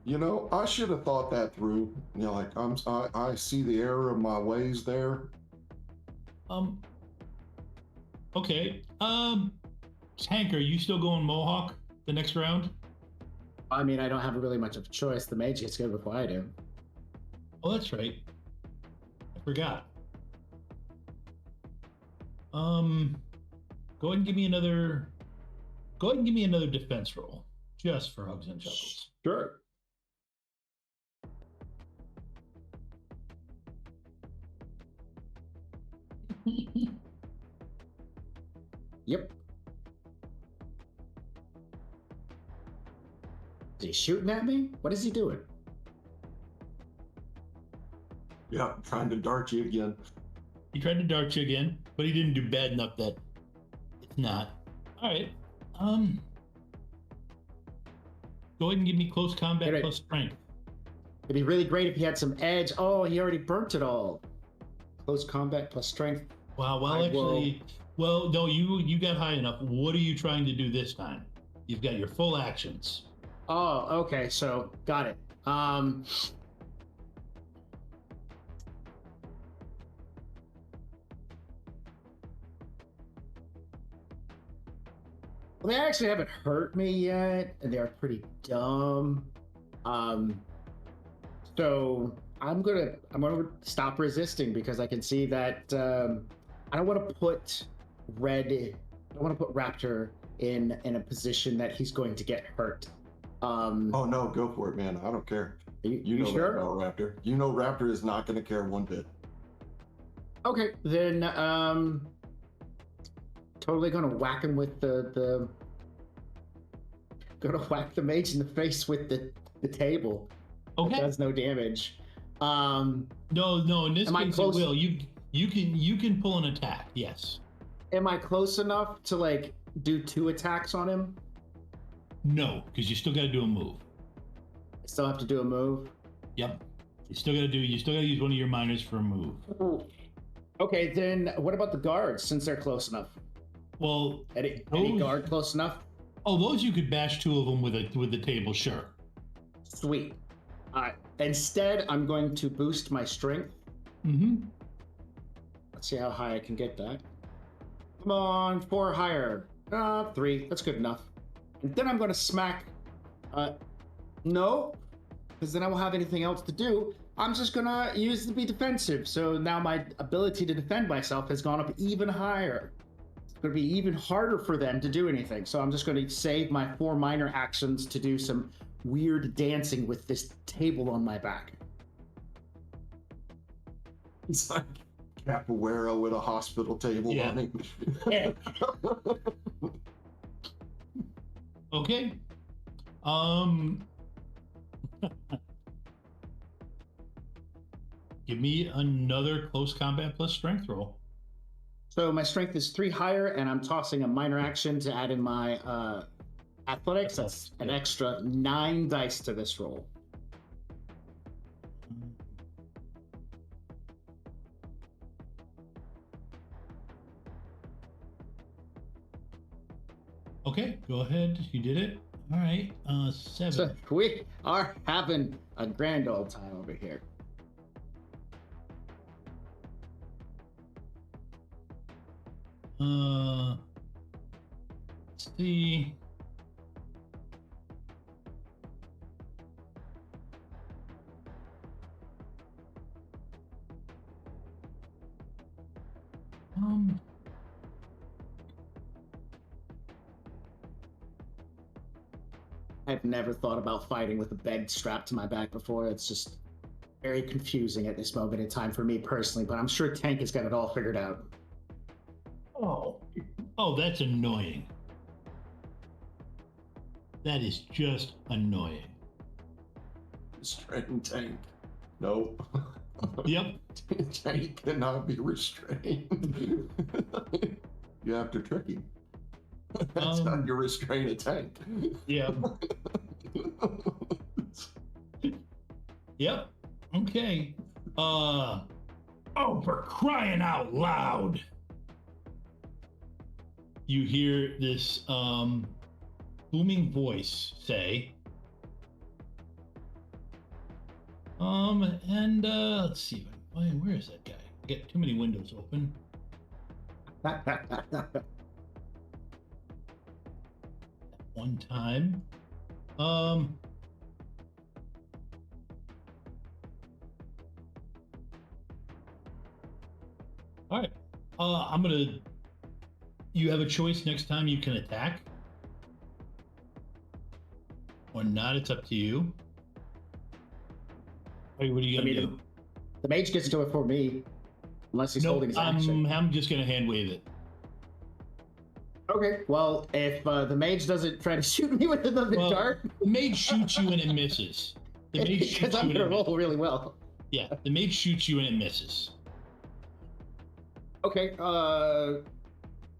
You know, I should have thought that through. You know, like I see the error of my ways there.
Okay. Hank, are you still going Mohawk the next round?
I mean, I don't have really much of a choice. The mage gets go before I do.
Oh, that's right. I forgot. Go ahead and give me another. Go ahead and give me another defense roll, just for hugs and chuckles.
Sure. Yep. Is he shooting at me? What is he doing?
Yeah, trying to dart you again.
He tried to dart you again, but he didn't do bad enough that it's not. All right. Go ahead and give me close combat plus strength.
It'd be really great if he had some edge. Oh, he already burnt it all. Close combat plus strength.
Wow. Well, actually, well, no, you got high enough. What are you trying to do this time? You've got your full actions.
Oh, okay. So got it. Well, they actually haven't hurt me yet, and they're pretty dumb. So I'm gonna stop resisting because I can see that I don't want to put Raptor in a position that he's going to get hurt.
Oh no, go for it, man. I don't care.
You
know
sure?
that about Raptor. You know Raptor is not going to care one bit.
Okay, then totally gonna whack him with gonna whack the mage in the face with the table.
Okay.
It does no damage.
No, in this case
close?
it will. You can pull an attack, yes.
Am I close enough to like do 2 attacks on him?
No, because you still gotta do a move.
I still have to do a move?
Yep. You still gotta use one of your minors for a move.
Okay, then what about the guards since they're close enough?
Well,
any guard close enough?
Oh, those you could bash 2 of them with the table, sure.
Sweet. All right. Instead, I'm going to boost my strength.
Mm-hmm.
Let's see how high I can get that. Come on, 4 higher. 3. That's good enough. And then I'm going to smack. No, because then I won't have anything else to do. I'm just going to use to be defensive. So now my ability to defend myself has gone up even higher. It's going to be even harder for them to do anything. So I'm just going to save my 4 minor actions to do some weird dancing with this table on my back.
It's like Capoeira with a hospital table on it.
Yeah.
Okay. Give me another close combat plus strength roll.
So my strength is 3 higher, and I'm tossing a minor action to add in my athletics. That's an extra 9 dice to this roll.
Okay, go ahead. You did it. All right. 7.
So we are having a grand old time over here.
Let's see.
I've never thought about fighting with a bed strapped to my back before. It's just very confusing at this moment in time for me personally, but I'm sure Tank has got it all figured out.
Oh, that's annoying. That is just annoying.
Restrained Tank. Nope.
Yep.
Tank cannot be restrained. You have to trick him. That's how you restrain a tank.
Yeah. Yep. Okay. Oh, for crying out loud. You hear this booming voice say, let's see, where is that guy? I get too many windows open. One time. All right. You have a choice next time. You can attack or not. It's up to you. Hey, what are you gonna do?
The mage gets to it for me, unless he's holding his action.
I'm just gonna hand wave it.
Okay, well, if the mage doesn't try to shoot me with another dart...
The mage shoots you and it misses. The mage shoots
because I'm going to roll really well.
Yeah, the mage shoots you and it misses.
Okay,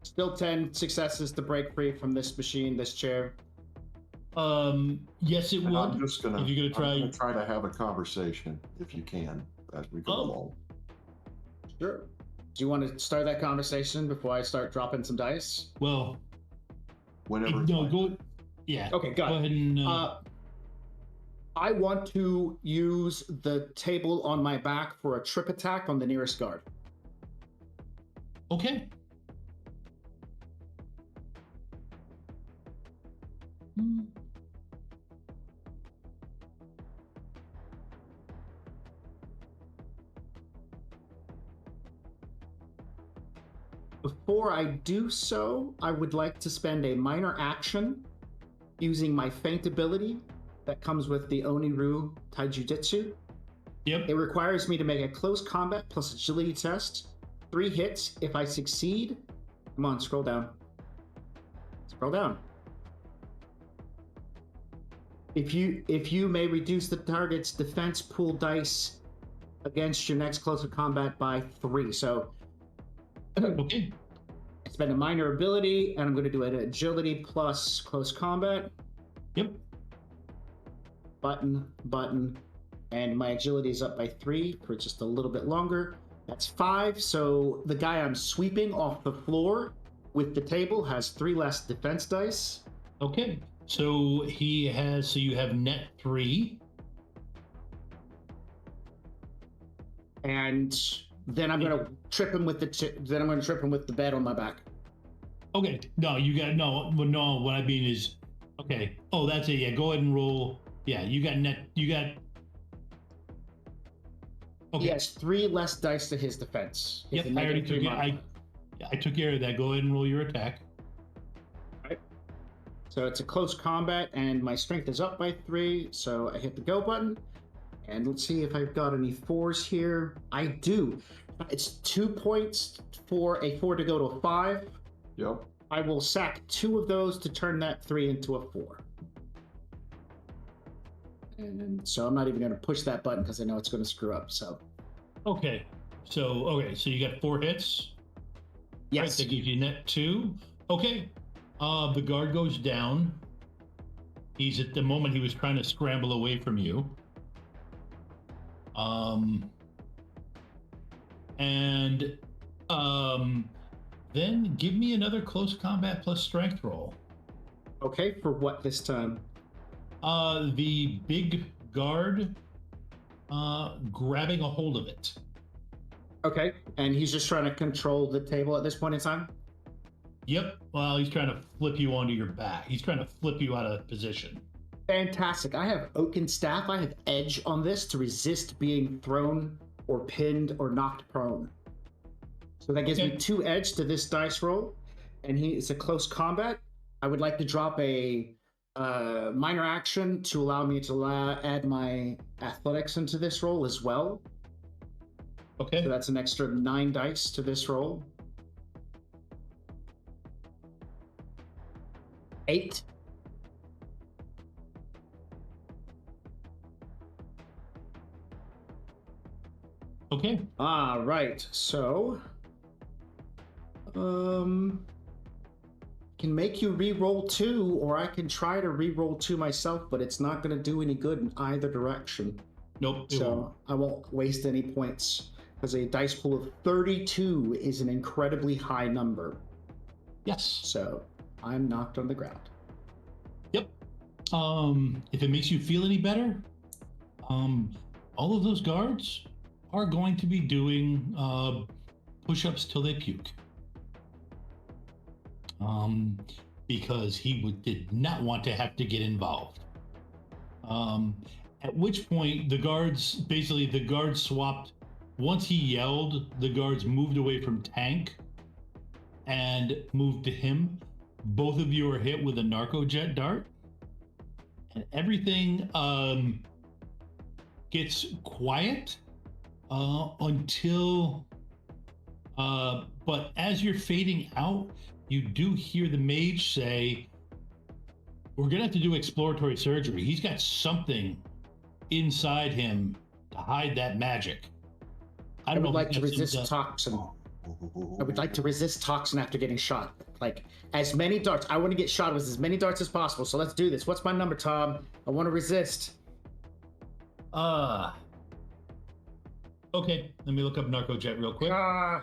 still 10 successes to break free from this machine, this chair.
Yes, it would.
I'm just gonna,
if you're gonna
try to have a conversation, if you can, as we go along.
Sure. Do you want to start that conversation before I start dropping some dice?
Well,
whenever.
No, go. Yeah.
Okay, go
ahead and.
I want to use the table on my back for a trip attack on the nearest guard.
Okay.
Before I do so, I would like to spend a minor action using my feint ability that comes with the Oniru Taijutsu.
Yep.
It requires me to make a close combat plus agility test. 3 hits. If I succeed, come on, scroll down. Scroll down. If you may reduce the target's defense pool dice against your next closer combat by 3. So
okay.
Spend a minor ability, and I'm going to do an agility plus close combat.
Yep.
Button, and my agility is up by 3 for just a little bit longer. That's 5. So the guy I'm sweeping off the floor with the table has 3 less defense dice.
Okay. So you have net 3.
And then I'm gonna trip him with the bed on my back.
Okay. No, you got no. What I mean is, okay. Oh, that's it. Yeah. Go ahead and roll. Yeah, you got net. You got.
Okay. He has 3 less dice to his defense.
Yep. I already took it. I took care of that. Go ahead and roll your attack.
All right. So it's a close combat, and my strength is up by 3. So I hit the go button. And let's see if I've got any 4s here. I do. It's 2 points for a 4 to go to a 5.
Yep.
I will sack 2 of those to turn that 3 into a 4. And so I'm not even going to push that button because I know it's going to screw up. So.
Okay. So you got 4 hits.
Yes.
Right, that gives you net 2. Okay. The guard goes down. He's at the moment he was trying to scramble away from you. Then give me another close combat plus strength roll.
Okay, for what this time?
The big guard grabbing a hold of it.
Okay, and he's just trying to control the table at this point in time?
Yep. Well, he's trying to flip you onto your back. He's trying to flip you out of position.
Fantastic. I have oaken staff. I have edge on this to resist being thrown or pinned or knocked prone. So that gives me 2 edge to this dice roll. And it's a close combat. I would like to drop a minor action to allow me to add my athletics into this roll as well.
Okay.
So that's an extra 9 dice to this roll. 8.
Okay.
All right. So, can make you re-roll 2, or I can try to re-roll 2 myself, but it's not going to do any good in either direction.
Nope.
So I won't waste any points, because a dice pool of 32 is an incredibly high number.
Yes.
So I'm knocked on the ground.
Yep. If it makes you feel any better, all of those guards are going to be doing push-ups till they puke. Because he did not want to have to get involved. At which point the guards swapped. Once he yelled, the guards moved away from Tank and moved to him. Both of you are hit with a narco jet dart, and everything gets quiet until but as you're fading out, you do hear the mage say, "We're gonna have to do exploratory surgery. He's got something inside him to hide that magic."
I would like to resist toxin. I would like to resist toxin after getting shot. Like, as many darts. I want to get shot with as many darts as possible. So let's do this. What's my number, Tom? I want to resist.
Okay, let me look up Narcojet real quick. Go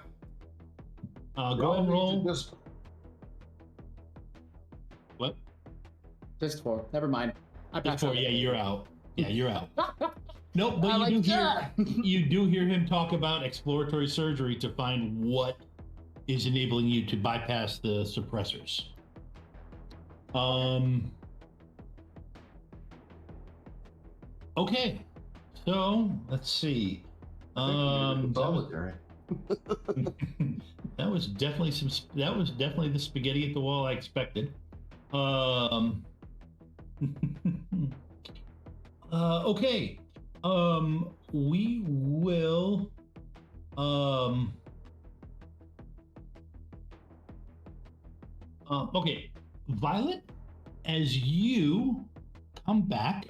ahead and roll. What?
Just 4. Never mind.
Just 4. Yeah, you're out. Yeah, you're out. Nope, but you do hear him talk about exploratory surgery to find what is enabling you to bypass the suppressors. Okay, so let's see. That was definitely the spaghetti at the wall I expected. Okay. We will okay, Violet, as you come back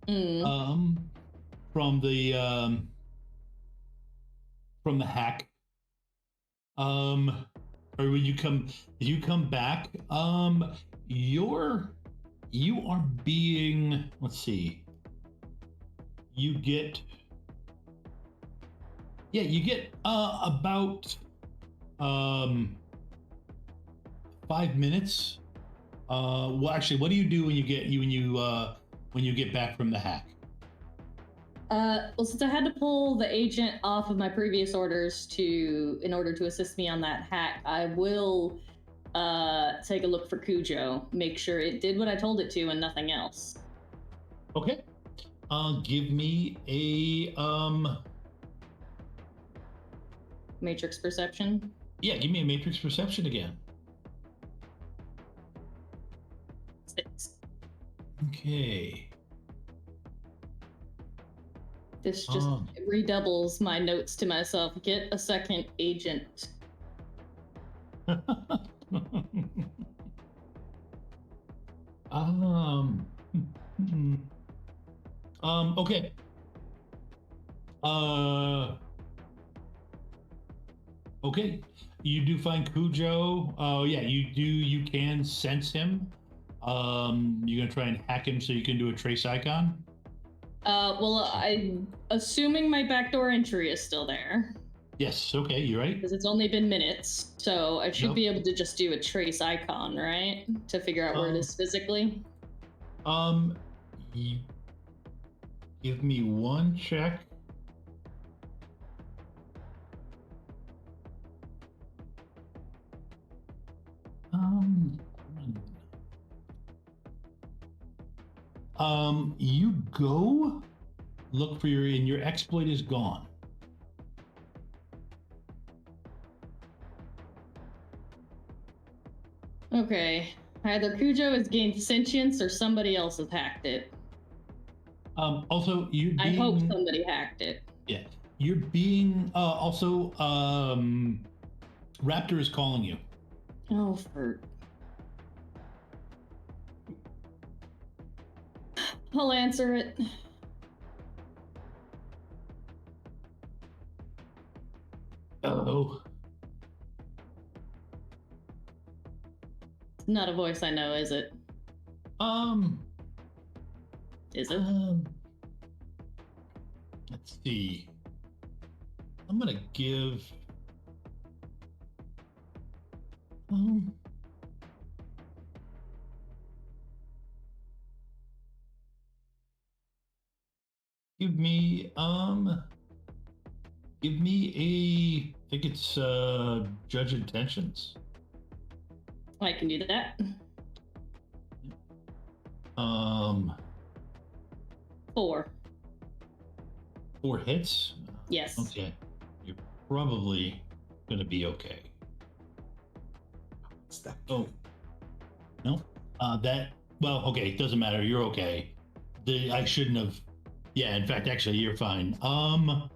from the hack, or when you come back, you are being, let's see, you get about 5 minutes. Well, actually, what do you do when you get back from the hack?
Well, since I had to pull the agent off of my previous orders in order to assist me on that hack, I will take a look for Cujo, make sure it did what I told it to and nothing else.
Okay. Give me a
Matrix perception.
Yeah, give me a matrix perception again.
6.
Okay.
This just redoubles my notes to myself. Get a second agent.
Okay. Okay. You do find Cujo. Yeah, you can sense him. You're gonna try and hack him so you can do a trace icon?
Well, I'm assuming my backdoor entry is still there.
Yes, okay, you're right.
Because it's only been minutes, so I should be able to just do a trace icon, right? To figure out where it is physically.
Give me one check. You go look for your exploit is gone.
Okay. Either Cujo has gained sentience or somebody else has hacked it.
Also,
I hope somebody hacked it.
Yeah. You're being also Raptor is calling you.
Oh, for... I'll answer it.
Oh.
It's not a voice I know, is it? Is it?
Let's see. I'm gonna give. Give me a. I think it's Judge Intentions.
I can do that. 4.
4 hits?
Yes.
Okay. You're probably gonna be okay.
What's that?
Oh. No? Well, okay, it doesn't matter. You're okay. I shouldn't have. Yeah, in fact, actually, you're fine. Trying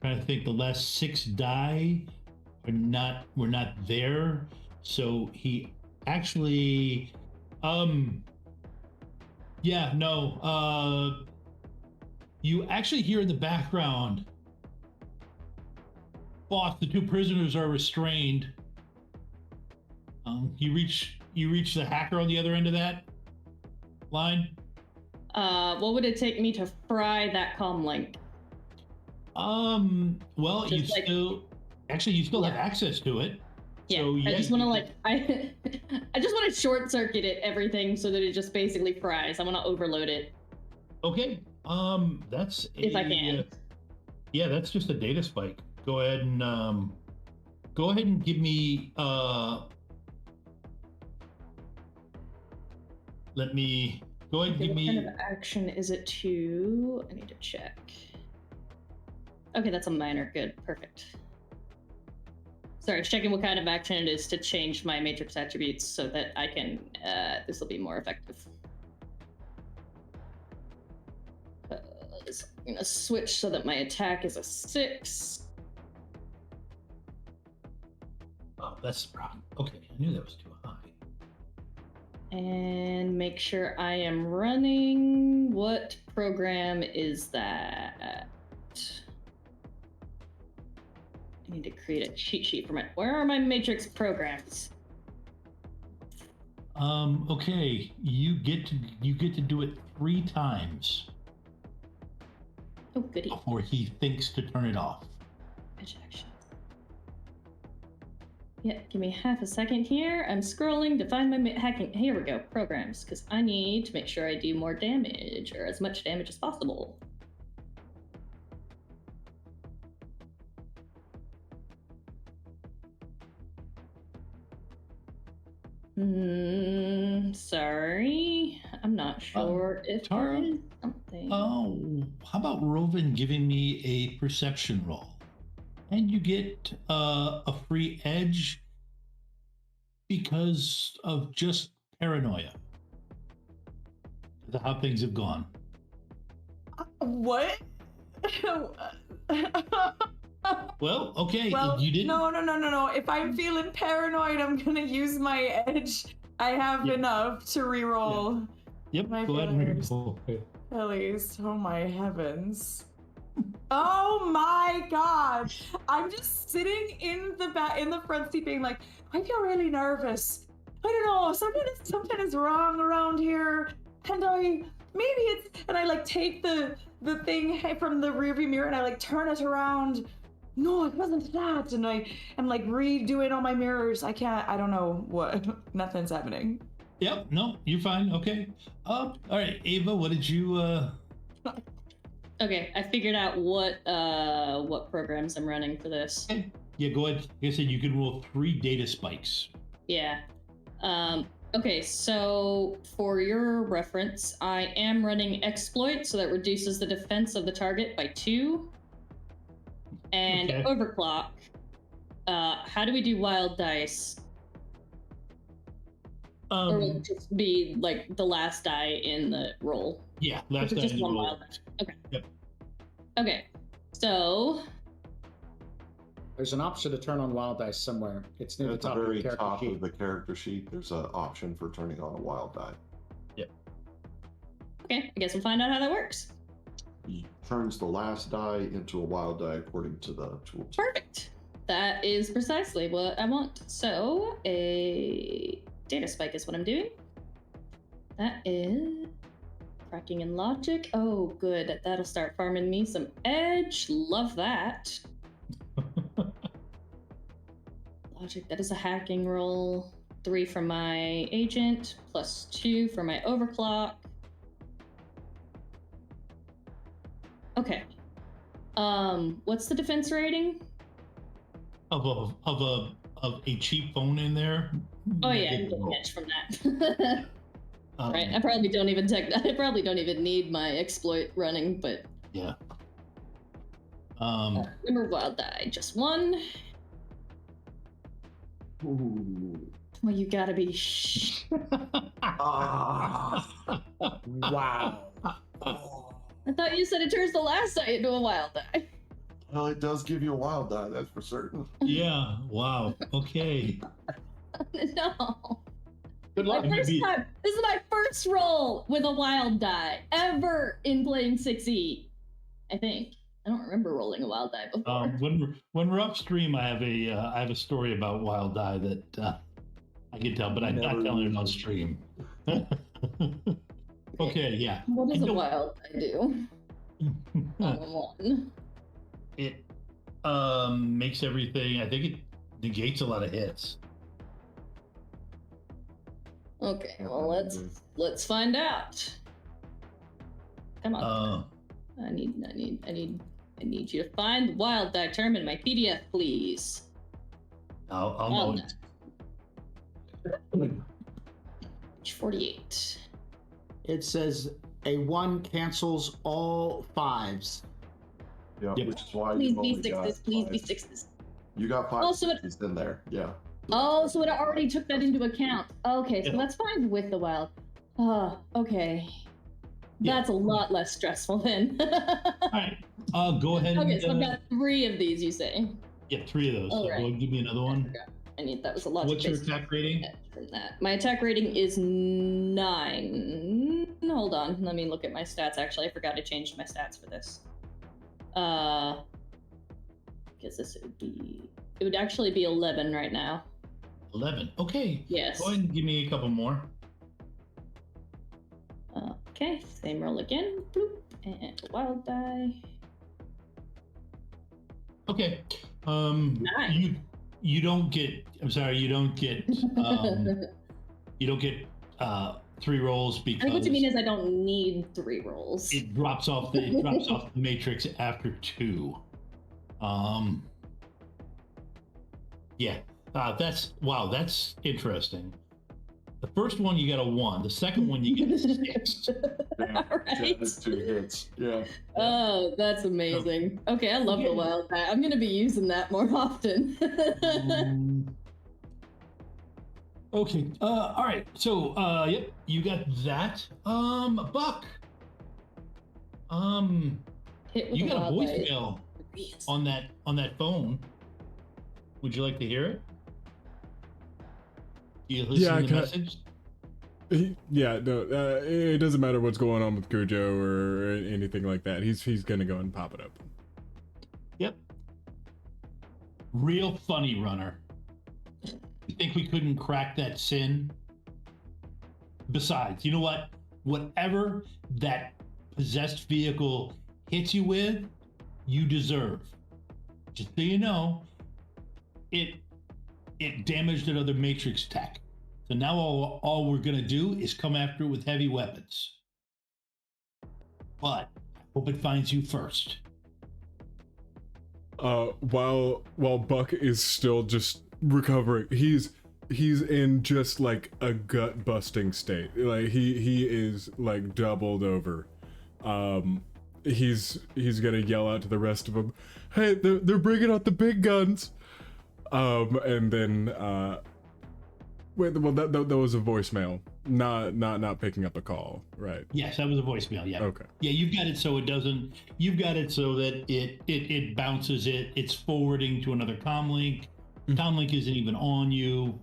to think, the last 6 die were not there. So he actually, yeah, no, you actually hear in the background, boss, the 2 prisoners are restrained. You reach the hacker on the other end of that line.
What would it take me to fry that comm link?
Well,
Just
you still have access to it.
Yeah,
So,
I just want to I just want to short circuit it, everything, so that it just basically fries. I want to overload it.
Okay. That's
if I can.
Yeah, that's just a data spike. Go ahead and give me let me go ahead and give me.
What kind of action is it to? I need to check. Okay, that's a minor. Good, perfect. Sorry, checking what kind of action it is to change my matrix attributes so that I can. This will be more effective. So I'm gonna switch so that my attack is a 6.
Oh, that's wrong. Okay, I knew that was too high.
And make sure I am running. What program is that? I need to create a cheat sheet for my. Where are my matrix programs?
Okay, you get to do it 3 times.
Oh, goody.
Before he thinks to turn it off.
Ejection. Yeah, give me half a second here. I'm scrolling to find my hacking. Here we go, programs, because I need to make sure I do more damage, or as much damage as possible. Sorry, I'm not sure if there is something.
Oh, how about Rovan giving me a perception roll? And you get a free edge because of just paranoia. Because of how things have gone.
What?
Well, okay,
Well,
you didn't.
No. If I'm feeling paranoid, I'm gonna use my edge. I have enough to reroll.
Yep,
my
go ahead and
failures.
re-roll.
At least, oh my heavens. Oh my god! I'm just sitting in the front seat being like, I feel really nervous. I don't know, something is wrong around here. And I like take the thing from the rearview mirror and I like turn it around. No, it wasn't that. And I'm like redoing all my mirrors. I don't know what. Nothing's happening.
Yep, no, you're fine. Okay. All right, Ava, what did you
Okay, I figured out what programs I'm running for this.
Okay. Yeah, go ahead. Like I said, you can roll 3 data spikes.
Yeah. Okay, so for your reference, I am running exploit, so that reduces the defense of the target by 2. And overclock. How do we do wild dice? Or will it just be like the last die in the roll?
Yeah, last die in the roll.
Wild die. Okay.
Yep.
Okay, so
there's an option to turn on wild dice somewhere. It's near the top of the character
top
sheet.
of the character sheet. There's an option for turning on a wild die.
Yep.
Okay, I guess we'll find out how that works.
He turns the last die into a wild die according to the tool.
Perfect. That is precisely what I want. So a data spike is what I'm doing. That is cracking in logic. Oh, good. That'll start farming me some edge. Love that. Logic, that is a hacking roll. 3 for my agent, plus 2 for my overclock. Okay. What's the defense rating?
Of a cheap phone in there.
Oh yeah, I'm getting edge from that. Right. I probably don't even need my exploit running, but
yeah.
Remember wild die, just 1.
Ooh.
Well, you gotta be.
Wow.
I thought you said it turns the last die into a wild die.
Well, it does give you a wild die, that's for certain.
Yeah. Wow. Okay.
No.
Good luck.
This is my first roll with a wild die ever in playing 6e. I think. I don't remember rolling a wild die before.
When we're upstream, I have a story about wild die that I can tell, but I'm not telling it on stream. Okay, yeah.
What does a wild die do? On 1.
It makes everything. I think it negates a lot of hits.
Okay, well let's find out. Come on. I need you to find the wild die term in my PDF, please.
I'll know it.
Page 48.
It says a 1 cancels all 5s.
Yeah,
Yep.
which is why
Please
you've
be
only
6s.
got
Please
5.
be 6s.
You got 5
Also,
sixes in there, yeah.
Oh, so it already took that into account. Okay, so
Yeah.
that's fine with the wild. Okay.
Yeah.
That's a lot less stressful then.
All right. Go ahead.
Okay, so I've got 3 of these, you say?
Yeah, 3 of those.
All
So
right.
go ahead and give me another one.
That was a logic.
What's your attack rating?
From that. My attack rating is 9. Hold on, let me look at my stats. Actually, I forgot to change my stats for this. Because it would actually be 11 right now.
11. Okay.
Yes.
Go ahead and give me a couple more.
Okay, same roll again. Bloop, and a wild die.
Okay.
9.
You don't get. I'm sorry. You don't get. You don't get 3 rolls because.
I think what you mean is I don't need 3 rolls.
It drops off the matrix after 2. Yeah. That's interesting. The first one you got a 1. The second one you get a 6.
Yeah,
Right.
that's 2 hits. Yeah.
Oh, that's amazing. Okay, I love the wild die. I'm gonna be using that more often.
Okay. All right. So, yep, you got that. Buck.
Hit with
You
a
got a
wild die.
voicemail on that phone. Would you like to hear it? You listen to the message?
Yeah, no, it doesn't matter what's going on with Cujo or anything like that. He's gonna go and pop it up.
Yep. Real funny, runner. You think we couldn't crack that sin? Besides, you know what? Whatever that possessed vehicle hits you with, you deserve. Just so you know, it damaged another Matrix tech. So now all we're gonna do is come after it with heavy weapons. But I hope it finds you first.
While Buck is still just recovering, he's he's in just like a gut busting state. Like he is like doubled over. He's gonna yell out to the rest of them, "Hey, they're bringing out the big guns!" And then wait, well that was a voicemail, not picking up a call, right?
Yes, that was a voicemail. Yeah.
Okay.
Yeah, you've got it so it doesn't. You've got it so that it bounces it. It's forwarding to another comlink. Comlink isn't even on you.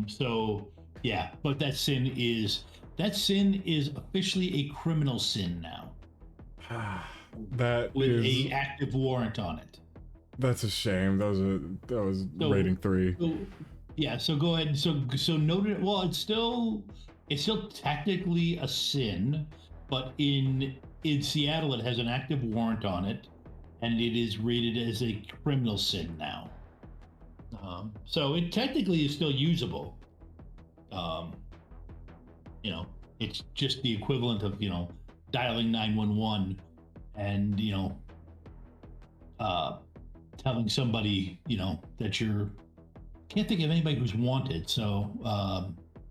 So yeah, but that sin is officially a criminal sin now.
That
with
is
a active warrant on it.
That's a shame. That was rating 3.
So, yeah, so go ahead. So note it. Well, it's still technically a sin, but in Seattle it has an active warrant on it, and it is rated as a criminal sin now. So it technically is still usable. It's just the equivalent of dialing 911 and telling somebody that you're. Can't think of anybody who's wanted. So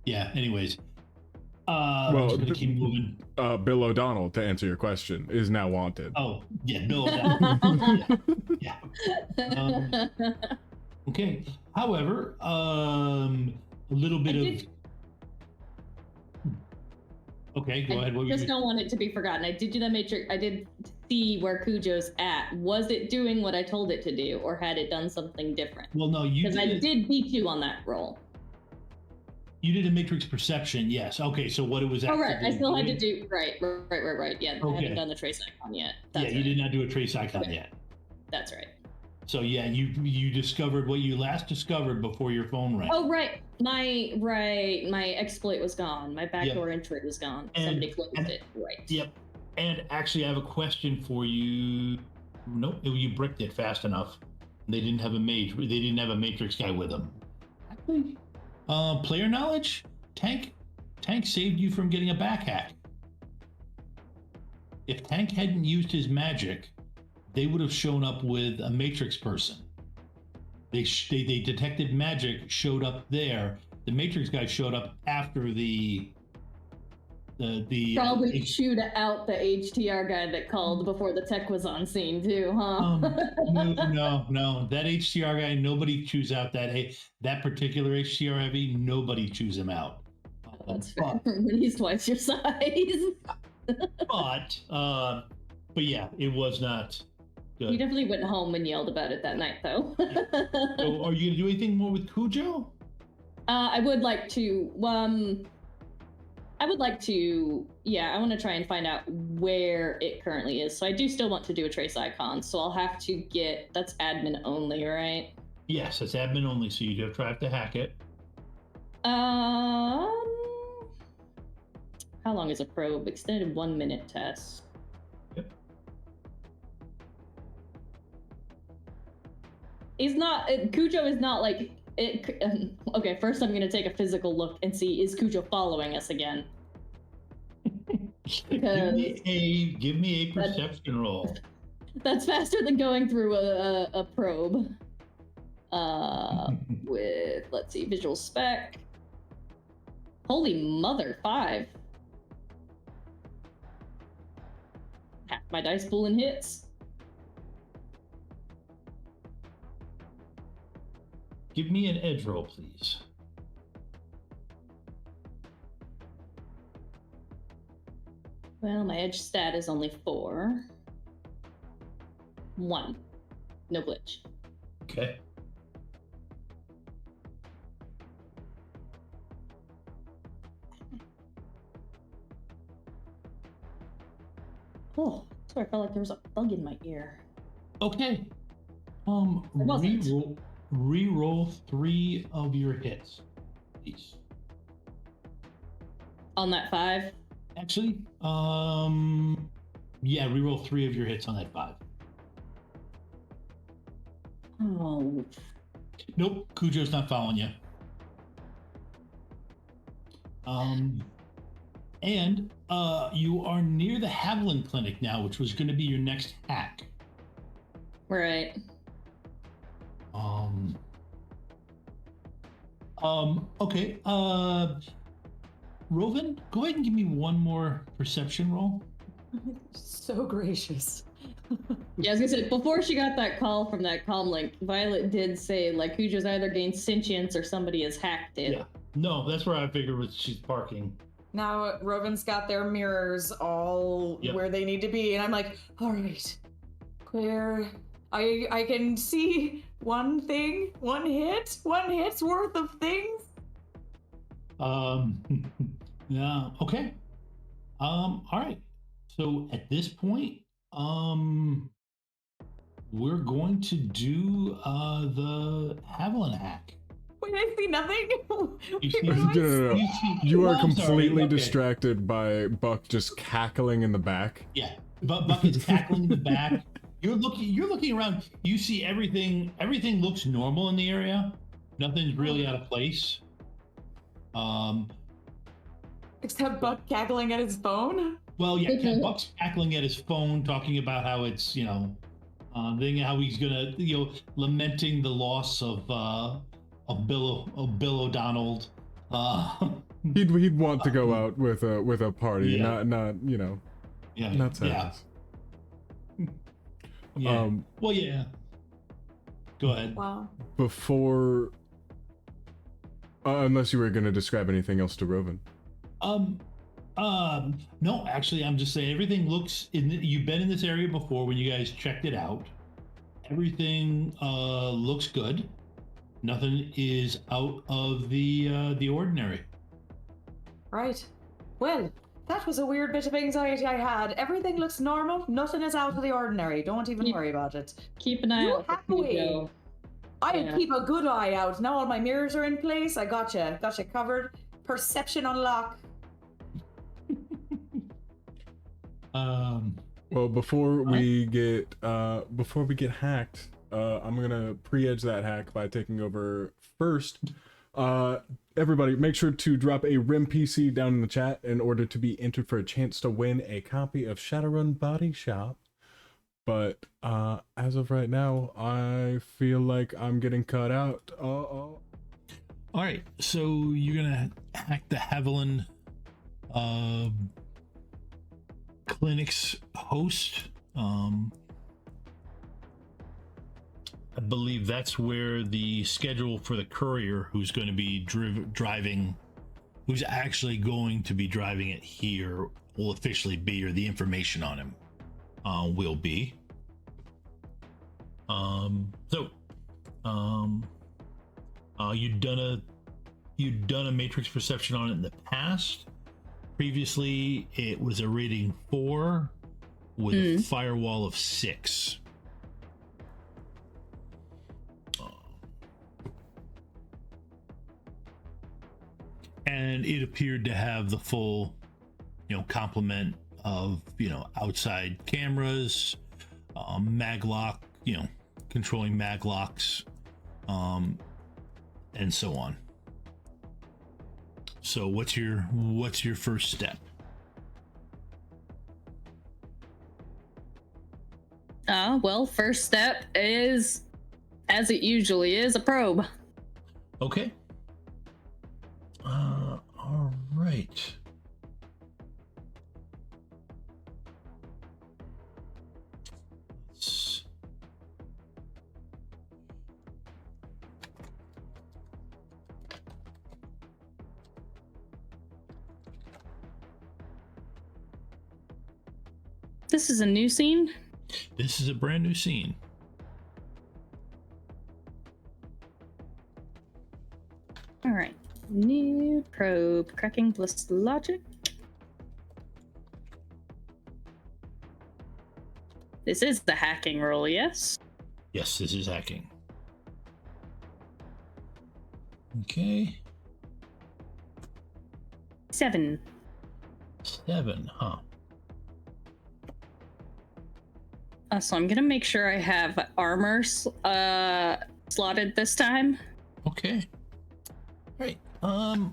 yeah. Anyways,
well,
just gonna keep moving.
Bill O'Donnell, to answer your question, is now wanted.
Oh yeah, Bill O'Donnell. yeah. Okay. However, a little bit of. Okay, go ahead.
I just don't want it to be forgotten. I did do that matrix. I did see where Cujo's at. Was it doing what I told it to do, or had it done something different?
Well, no,
because I did beat you on that roll.
You did a matrix perception, yes. Okay, so what it was.
Oh right, I still had to do right. Yeah, I haven't done the trace icon yet.
That's you did not do a trace icon yet.
That's right.
So yeah, you discovered what you last discovered before your phone rang.
Oh right, my exploit was gone. My backdoor entry was gone. Somebody closed it. Right.
Yep. And actually, I have a question for you. Nope, you bricked it fast enough. They didn't have a mage. They didn't have a matrix guy with them. Actually, player knowledge. Tank saved you from getting a back hack. If Tank hadn't used his magic, they would have shown up with a matrix person. They detected magic, showed up there. The matrix guy showed up after the
probably chewed out the HTR guy that called before the tech was on scene too, huh?
No. That HTR guy, nobody chews out that particular HTR heavy. Nobody chews him out.
That's fair. When he's twice your size.
but yeah, it was not good.
You definitely went home and yelled about it that night, though.
So, are you gonna do anything more with Cujo?
I would like to. Yeah, I want to try and find out where it currently is. So I do still want to do a trace icon. So I'll have to get. That's admin only, right?
Yes, it's admin only. So you do have to hack it.
How long is a probe? Extended 1 minute test.
Yep.
Cujo is not like it. Okay, first I'm gonna take a physical look and see, is Cujo following us again?
Give me a perception roll.
That's faster than going through a probe. With let's see, visual spec. Holy mother, 5. Half my dice pool and hits.
Give me an edge roll, please.
Well, my edge stat is only 4. 1. No glitch.
Okay.
Oh, sorry, I felt like there was a bug in my ear.
Okay. Re-roll 3 of your hits, please.
On that 5?
Actually, yeah, re-roll 3 of your hits on that 5.
Oh.
Nope, Cujo's not following you. And you are near the Haviland Clinic now, which was going to be your next hack.
Right.
Okay. Rovan, go ahead and give me one more perception roll.
So gracious.
Yeah, I was gonna say, before she got that call from that comm link, Violet did say, like, Cujo's either gained sentience or somebody has hacked it.
Yeah. No, that's where I figured she's parking.
Now Rovin's got their mirrors all where they need to be, and I'm like, all right, clear. I can see one thing, one hit's worth of things.
Yeah. Okay. All right. So at this point, we're going to do the Haviland hack.
Wait, I see nothing.
No. You are completely
Okay.
distracted by Buck just cackling in the back.
Yeah, but Buck is cackling in the back. You're looking around. You see everything. Everything looks normal in the area. Nothing's really out of place.
Except Buck cackling at his phone.
Well, yeah, Buck's cackling at his phone, talking about how it's, how he's gonna, lamenting the loss of Bill O'Donnell.
He'd want to go out with a party, not not sadness.
Yeah. Well, yeah. Go ahead.
Wow.
Before, unless you were going to describe anything else to Rovan.
No, actually, I'm just saying everything looks. You've been in this area before when you guys checked it out. Everything looks good. Nothing is out of the ordinary.
Right. Well, that was a weird bit of anxiety I had. Everything looks normal. Nothing is out of the ordinary. Don't even worry about it.
Keep an eye out.
I keep a good eye out. Now all my mirrors are in place. I gotcha covered. Perception unlock.
Well, before we get hacked, I'm gonna pre-edge that hack by taking over first. Everybody, make sure to drop a RIM PC down in the chat in order to be entered for a chance to win a copy of Shadowrun Body Shop. But as of right now, I feel like I'm getting cut out. All
right, so you're gonna hack the Haviland Clinic's host. I believe that's where the schedule for the courier who's going to be driving, who's actually going to be driving it here, will officially be, or the information on him will be. You'd done a matrix perception on it in the past. Previously, it was a rating 4 with a firewall of 6. And it appeared to have the full, complement of, outside cameras, maglock, controlling maglocks, and so on. So what's your first step?
Well, first step is, as it usually is, a probe.
Okay. All right.
This is a new scene?
This is a brand new scene.
All right. New probe. Cracking plus logic. This is the hacking roll, yes?
Yes, this is hacking. Okay.
7.
7, huh?
So I'm gonna make sure I have armor slotted this time.
Okay. Right.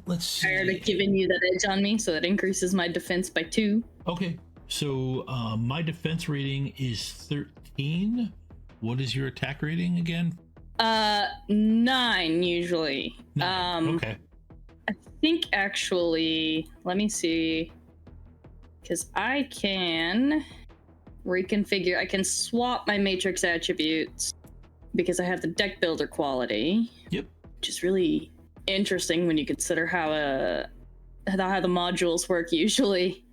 Let's see.
Tired of giving you that edge on me, so that increases my defense by 2.
Okay. So my defense rating is 13. What is your attack rating again?
9 usually.
9. Okay.
I think actually, let me see, because I can reconfigure. I can swap my matrix attributes because I have the deck builder quality.
Yep.
Which is really interesting when you consider how the modules work usually.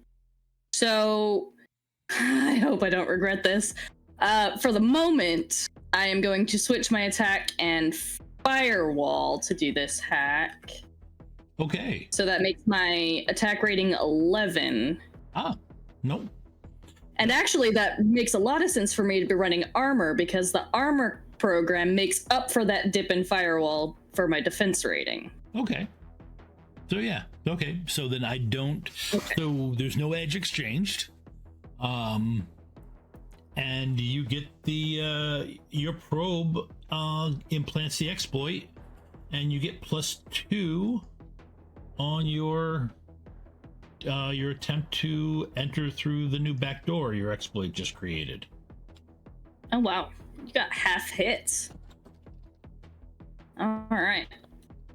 So I hope I don't regret this. For the moment, I am going to switch my attack and firewall to do this hack.
Okay.
So that makes my attack rating 11.
Ah, nope.
And actually, that makes a lot of sense for me to be running armor, because the armor program makes up for that dip in firewall for my defense rating.
Okay. So yeah. Okay. So then I don't. Okay. So there's no edge exchanged. And you get the your probe implants the exploit, and you get +2 on your attempt to enter through the new back door your exploit just created.
Oh wow, you got half hits. All right.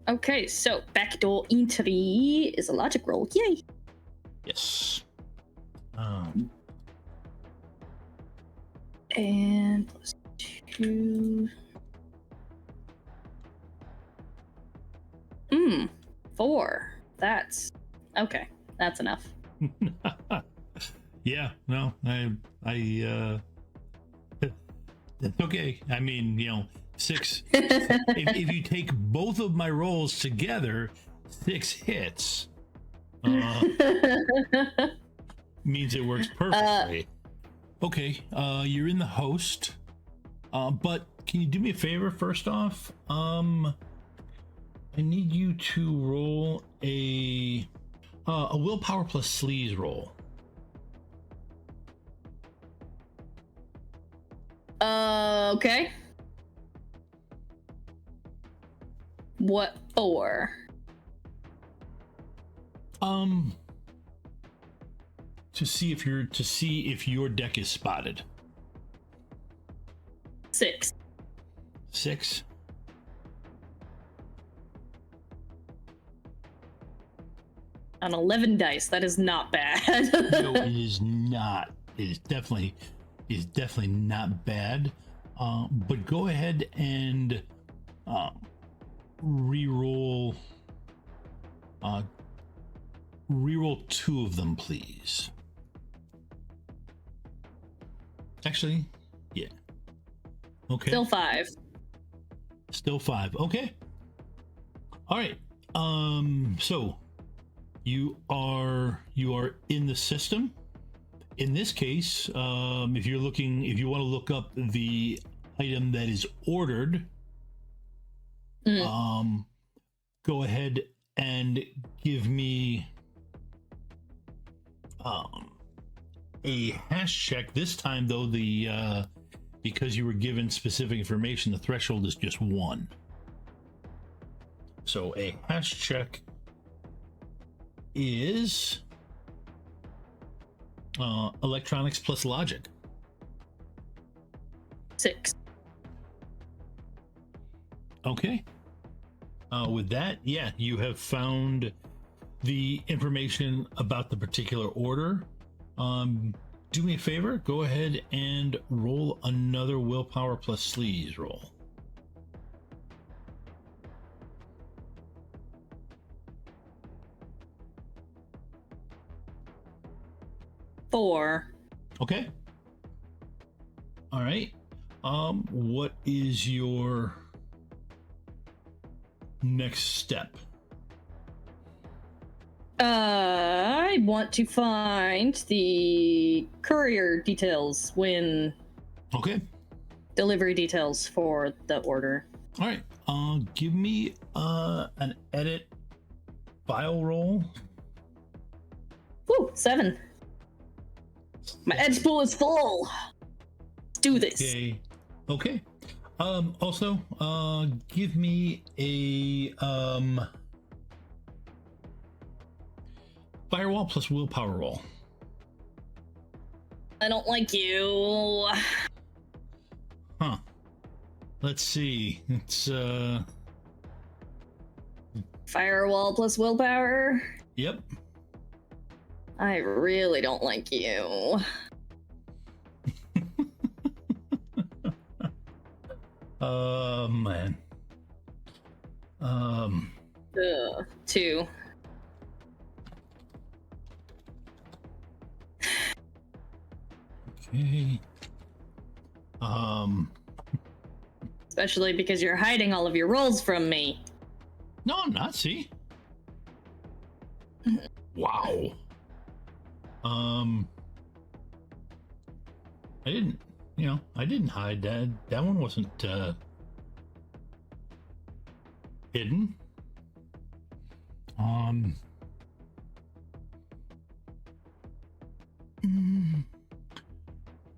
Okay, so backdoor entry is a logic roll. Yay.
Yes.
And +2. 4. That's okay. That's enough.
Yeah. No. I. That's okay. I mean, 6. if you take both of my rolls together, 6 hits. Means it works perfectly. Okay, you're in the host, but can you do me a favor first off? I need you to roll a willpower plus sleaze roll.
Okay. What for?
To see if your deck is spotted.
6.
6.
On 11 dice, that is not bad.
No, it is not. It is definitely not bad. But go ahead and reroll 2 of them, please. Actually, yeah. Okay.
Still 5.
Still 5. Okay. All right. So you are in the system. In this case, if you want to look up the item that is ordered, go ahead and give me a hash check. This time, though, because you were given specific information, the threshold is just 1. So a hash check is electronics plus logic.
6.
Okay. With that, yeah, you have found the information about the particular order. Do me a favor, go ahead and roll another willpower plus sleaze roll.
Four.
Okay. All right. What is your next step?
I want to find the courier details
Okay.
Delivery details for the order.
All right. Give me an edit file roll.
Woo, 7. My edge pool is full. Let's do this.
Okay. Also, give me a firewall plus willpower roll.
I don't like you.
Huh. let's see. It's
Firewall plus willpower.
Yep.
I really don't like you.
Man.
2.
Okay.
Especially because you're hiding all of your rolls from me.
No, I'm not. See. Wow. I didn't. I didn't hide that. That one wasn't hidden.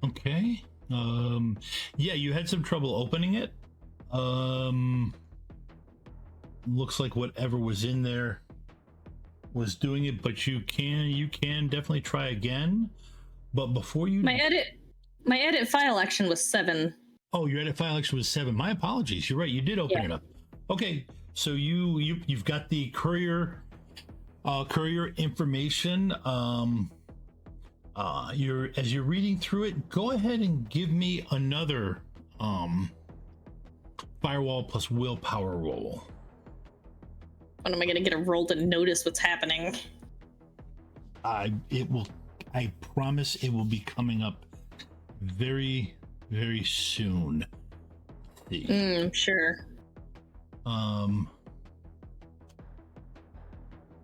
Okay. Yeah, you had some trouble opening it. Looks like whatever was in there was doing it, but you can definitely try again. But before you,
my edit file action was 7.
Oh, your edit file action was 7. My apologies. You're right. You did open it up. Okay, so you've got the courier information. As you're reading through it, go ahead and give me another firewall plus willpower roll.
When am I gonna get a roll to notice what's happening?
I promise it will be coming up very, very soon.
Sure.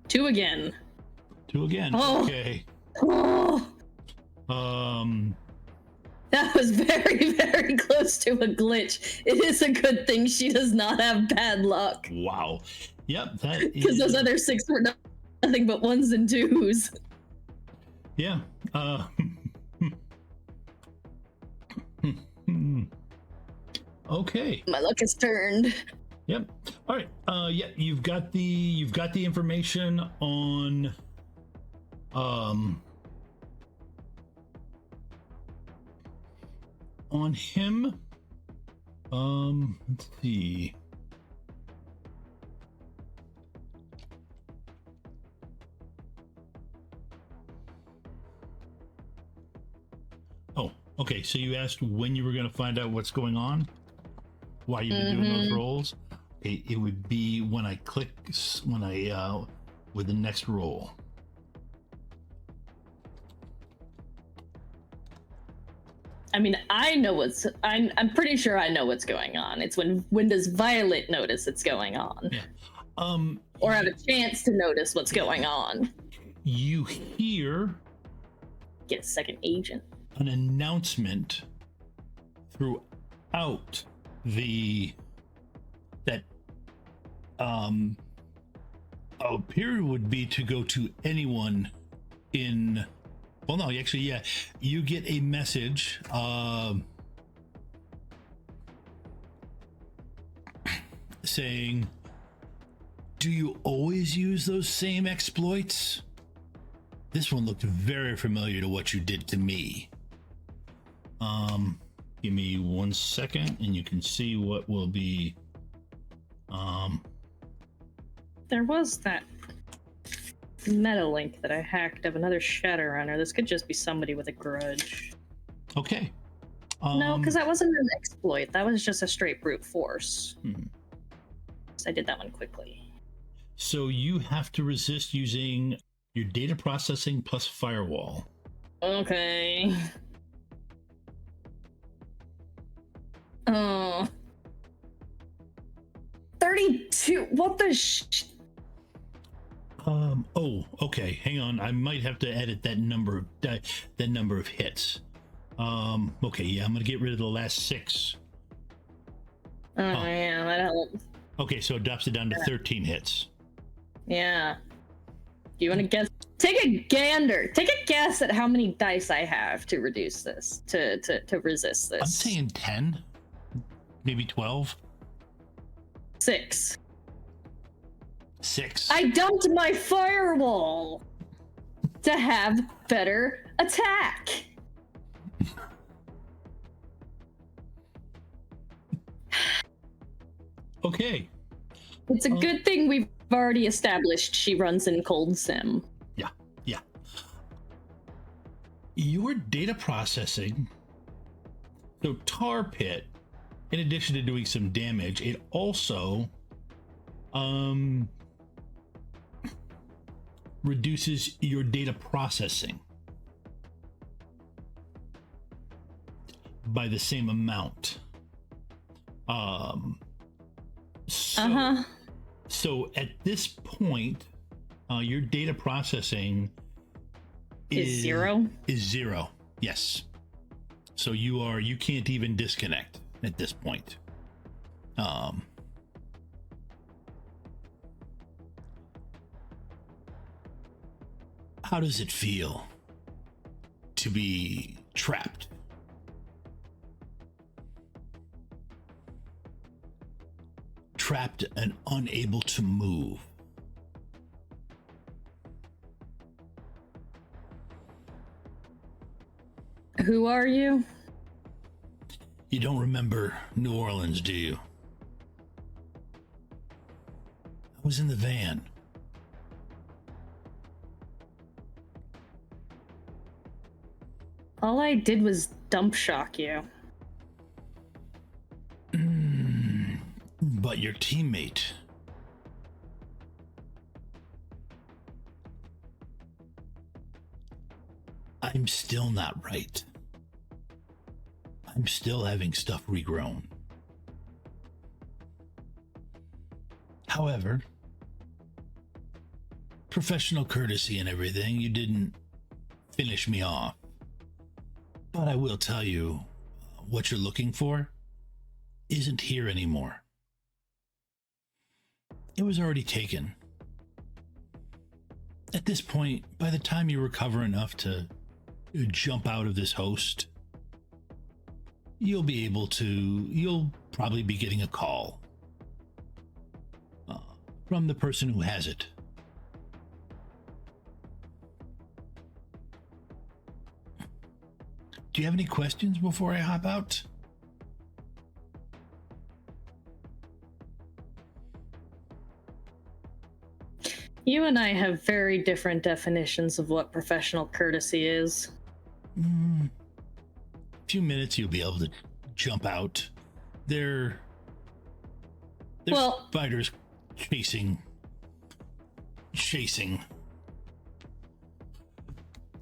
2 again.
2 again.
Oh.
Okay.
Oh. That was very, very close to a glitch. It is a good thing she does not have bad luck.
Wow. Yep.
Because those other 6 were nothing but 1s and 2s.
Yeah. Okay.
My luck has turned.
Yep. All right. Yeah, you've got the information on him. Let's see. Oh, okay. So you asked when you were going to find out what's going on, why you've been doing those rolls. Okay, it would be when I click with the next roll.
I mean, I'm pretty sure I know what's going on. It's when does Violet notice it's going on?
Yeah.
Or have a chance to notice what's going on.
You hear
Get a second agent.
An announcement throughout that a period would be to go to anyone in. Well, no, actually, yeah, you get a message saying, "Do you always use those same exploits? This one looked very familiar to what you did to me." Give me 1 second and you can see what will be.
There was that meta link that I hacked of another Shadowrunner. This could just be somebody with a grudge.
Okay.
No, because that wasn't an exploit. That was just a straight brute force. So I did that one quickly.
So you have to resist using your data processing plus firewall.
Okay. 32. What the
Oh, okay. Hang on. I might have to edit that number of hits. Okay, yeah, I'm gonna get rid of the last 6.
Yeah, that helps.
Okay, so it drops it down to 13 hits.
Yeah. Do you want to guess? Take a gander. Take a guess at how many dice I have to reduce this, to resist this.
I'm saying 10, maybe 12.
6.
6.
I dumped my firewall to have better attack.
Okay.
It's a good thing we've already established she runs in cold sim.
Yeah. Your data processing. So Tar Pit, in addition to doing some damage, it also reduces your data processing by the same amount. So at this point, your data processing
is zero.
Is zero. Yes. So you can't even disconnect at this point. How does it feel to be trapped? Trapped and unable to move.
Who are you?
You don't remember New Orleans, do you? I was in the van.
All I did was dump shock you.
But your teammate. I'm still not right. I'm still having stuff regrown. However, professional courtesy and everything, you didn't finish me off. But I will tell you, what you're looking for isn't here anymore. It was already taken. At this point, by the time you recover enough to jump out of this host, you'll probably be getting a call from the person who has it. Do you have any questions before I hop out?
You and I have very different definitions of what professional courtesy is.
A few minutes you'll be able to jump out. There's spiders chasing.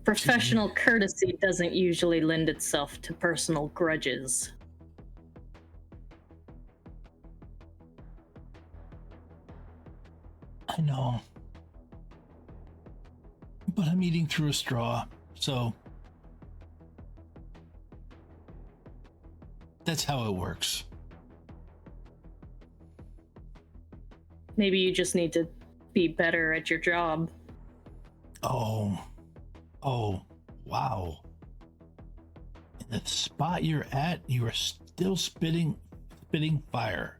Professional courtesy doesn't usually lend itself to personal grudges.
I know. But I'm eating through a straw, so that's how it works.
Maybe you just need to be better at your job.
Oh, wow. In the spot you're at, you are still spitting fire.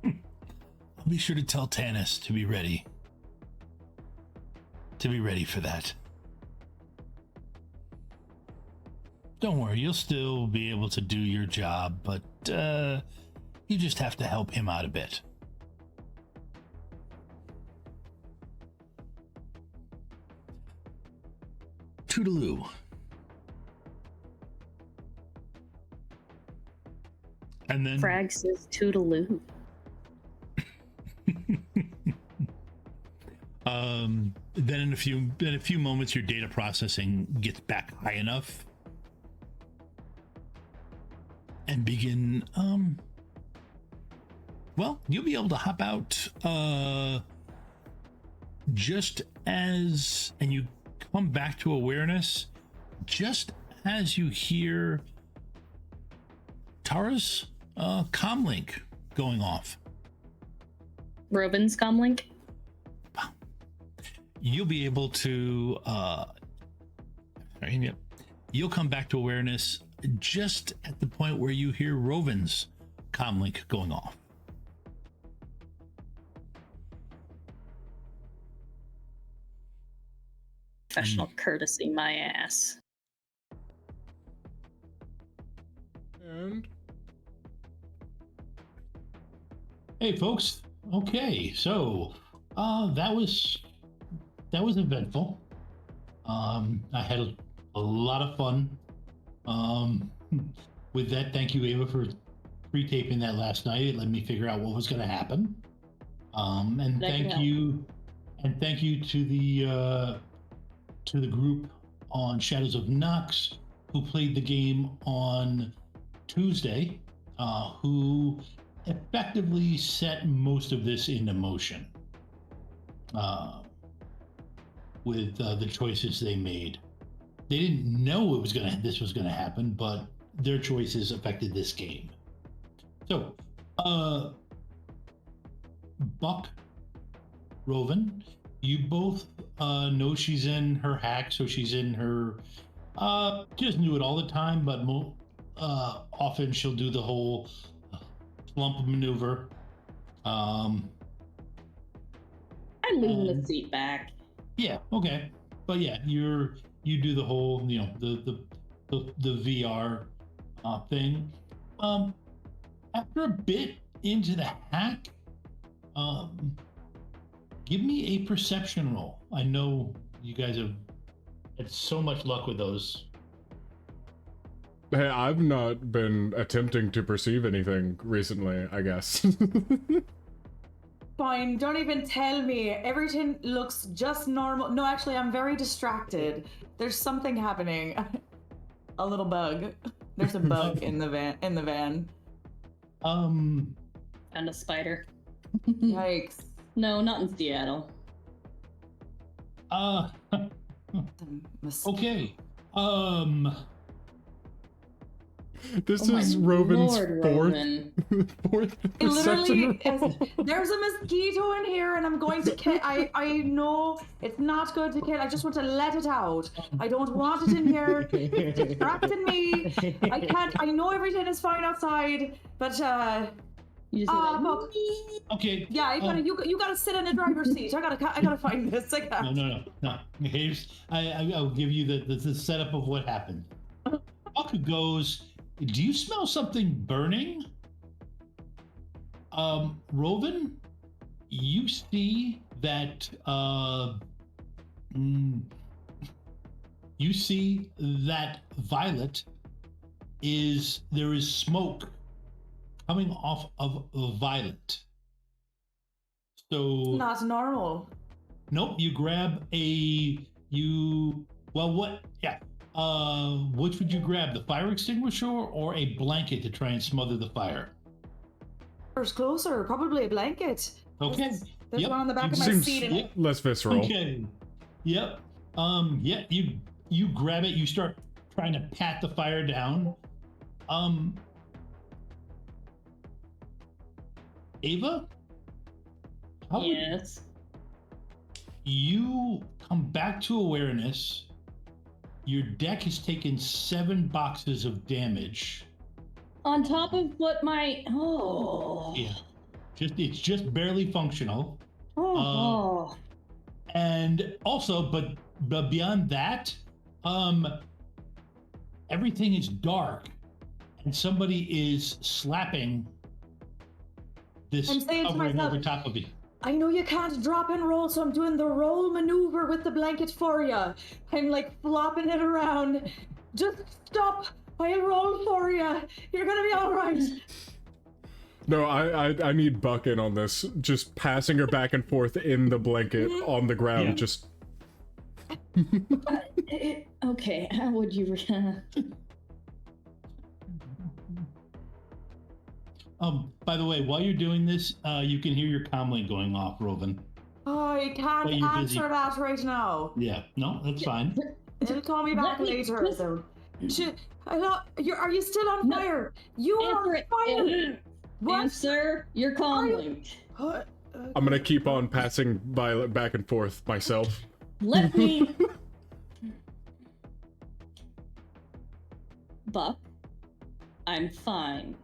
I'll be sure to tell Tannis to be ready. For that. Don't worry, you'll still be able to do your job, but you just have to help him out a bit. Toodaloo. And then
Frag says toodaloo.
Then in a few moments your data processing gets back high enough and begin you'll be able to hop out just as, and you come back to awareness just as you hear Tara's comlink going off.
Robin's comlink?
You'll be able to you'll come back to awareness just at the point where you hear Rovin's comlink going off.
Professional courtesy, my ass.
And
Hey, folks. Okay, so that was eventful. I had a lot of fun. With that, thank you, Ava, for pre-taping that last night. It let me figure out what was going to happen. And thank you to the group on Shadows of Nox who played the game on Tuesday, who effectively set most of this into motion with the choices they made. They didn't know this was gonna happen, but their choices affected this game. So, Buck, Roven, you both know she's in her hack, so she's in her. She doesn't do it all the time, but often she'll do the whole slump maneuver.
I lean the seat back.
Yeah, okay, but yeah, you do the whole, the VR thing. After a bit into the hack, give me a perception roll. I know you guys have had so much luck with those.
Hey, I've not been attempting to perceive anything recently, I guess.
Fine, don't even tell me. Everything looks just normal. No, actually, I'm very distracted. There's something happening. A little bug. There's a bug in the van.
And a spider.
Yikes.
No, not in Seattle.
Okay.
This is Roven's fourth
Literally, there's a mosquito in here, and I'm going to kill. I know it's not good to kill. I just want to let it out. I don't want it in here. It's distracting me. I can't. I know everything is fine outside, but look.
Okay.
Yeah, you gotta sit in the driver's seat. I gotta find this.
No. Here's I'll give you the setup of what happened. Buck goes, do you smell something burning? Roven, you see that Violet there is smoke coming off of Violet. So
not normal.
Nope, you grab which would you grab, the fire extinguisher or a blanket to try and smother the fire?
First closer, probably a blanket.
Okay.
There's one on the back of my seat.
Less visceral.
Okay. Yep. You grab it, you start trying to pat the fire down. Ava?
Yes.
You come back to awareness. Your deck has taken 7 boxes of damage.
On top of what
Yeah. It's just barely functional. And also, but beyond that, everything is dark, and somebody is slapping this covering over top of you.
I know you can't drop and roll, so I'm doing the roll maneuver with the blanket for you. I'm like flopping it around. Just stop. I'll roll for you. You're gonna be all right.
No, I need Buck in on this. Just passing her back and forth in the blanket on the ground.
Yeah.
Just.
Okay, how would you?
By the way, while you're doing this, you can hear your comlink going off, Roven.
Oh, I can't answer that right now.
Yeah, no, that's fine.
It'll call me back later. So, are you still on fire? You are on fire. What?
Answer your comlink.
I'm gonna keep on passing Violet back and forth myself.
Let me. Buck, I'm fine.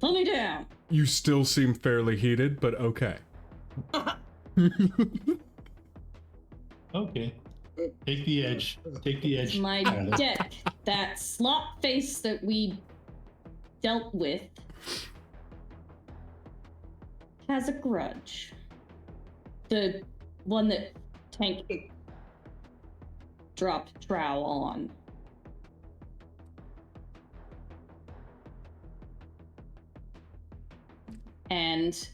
Pull me down.
You still seem fairly heated, but okay.
Okay. Take the edge. Take the edge.
My deck, that slot face that we dealt with, has a grudge. The one that Tank dropped Trow on. And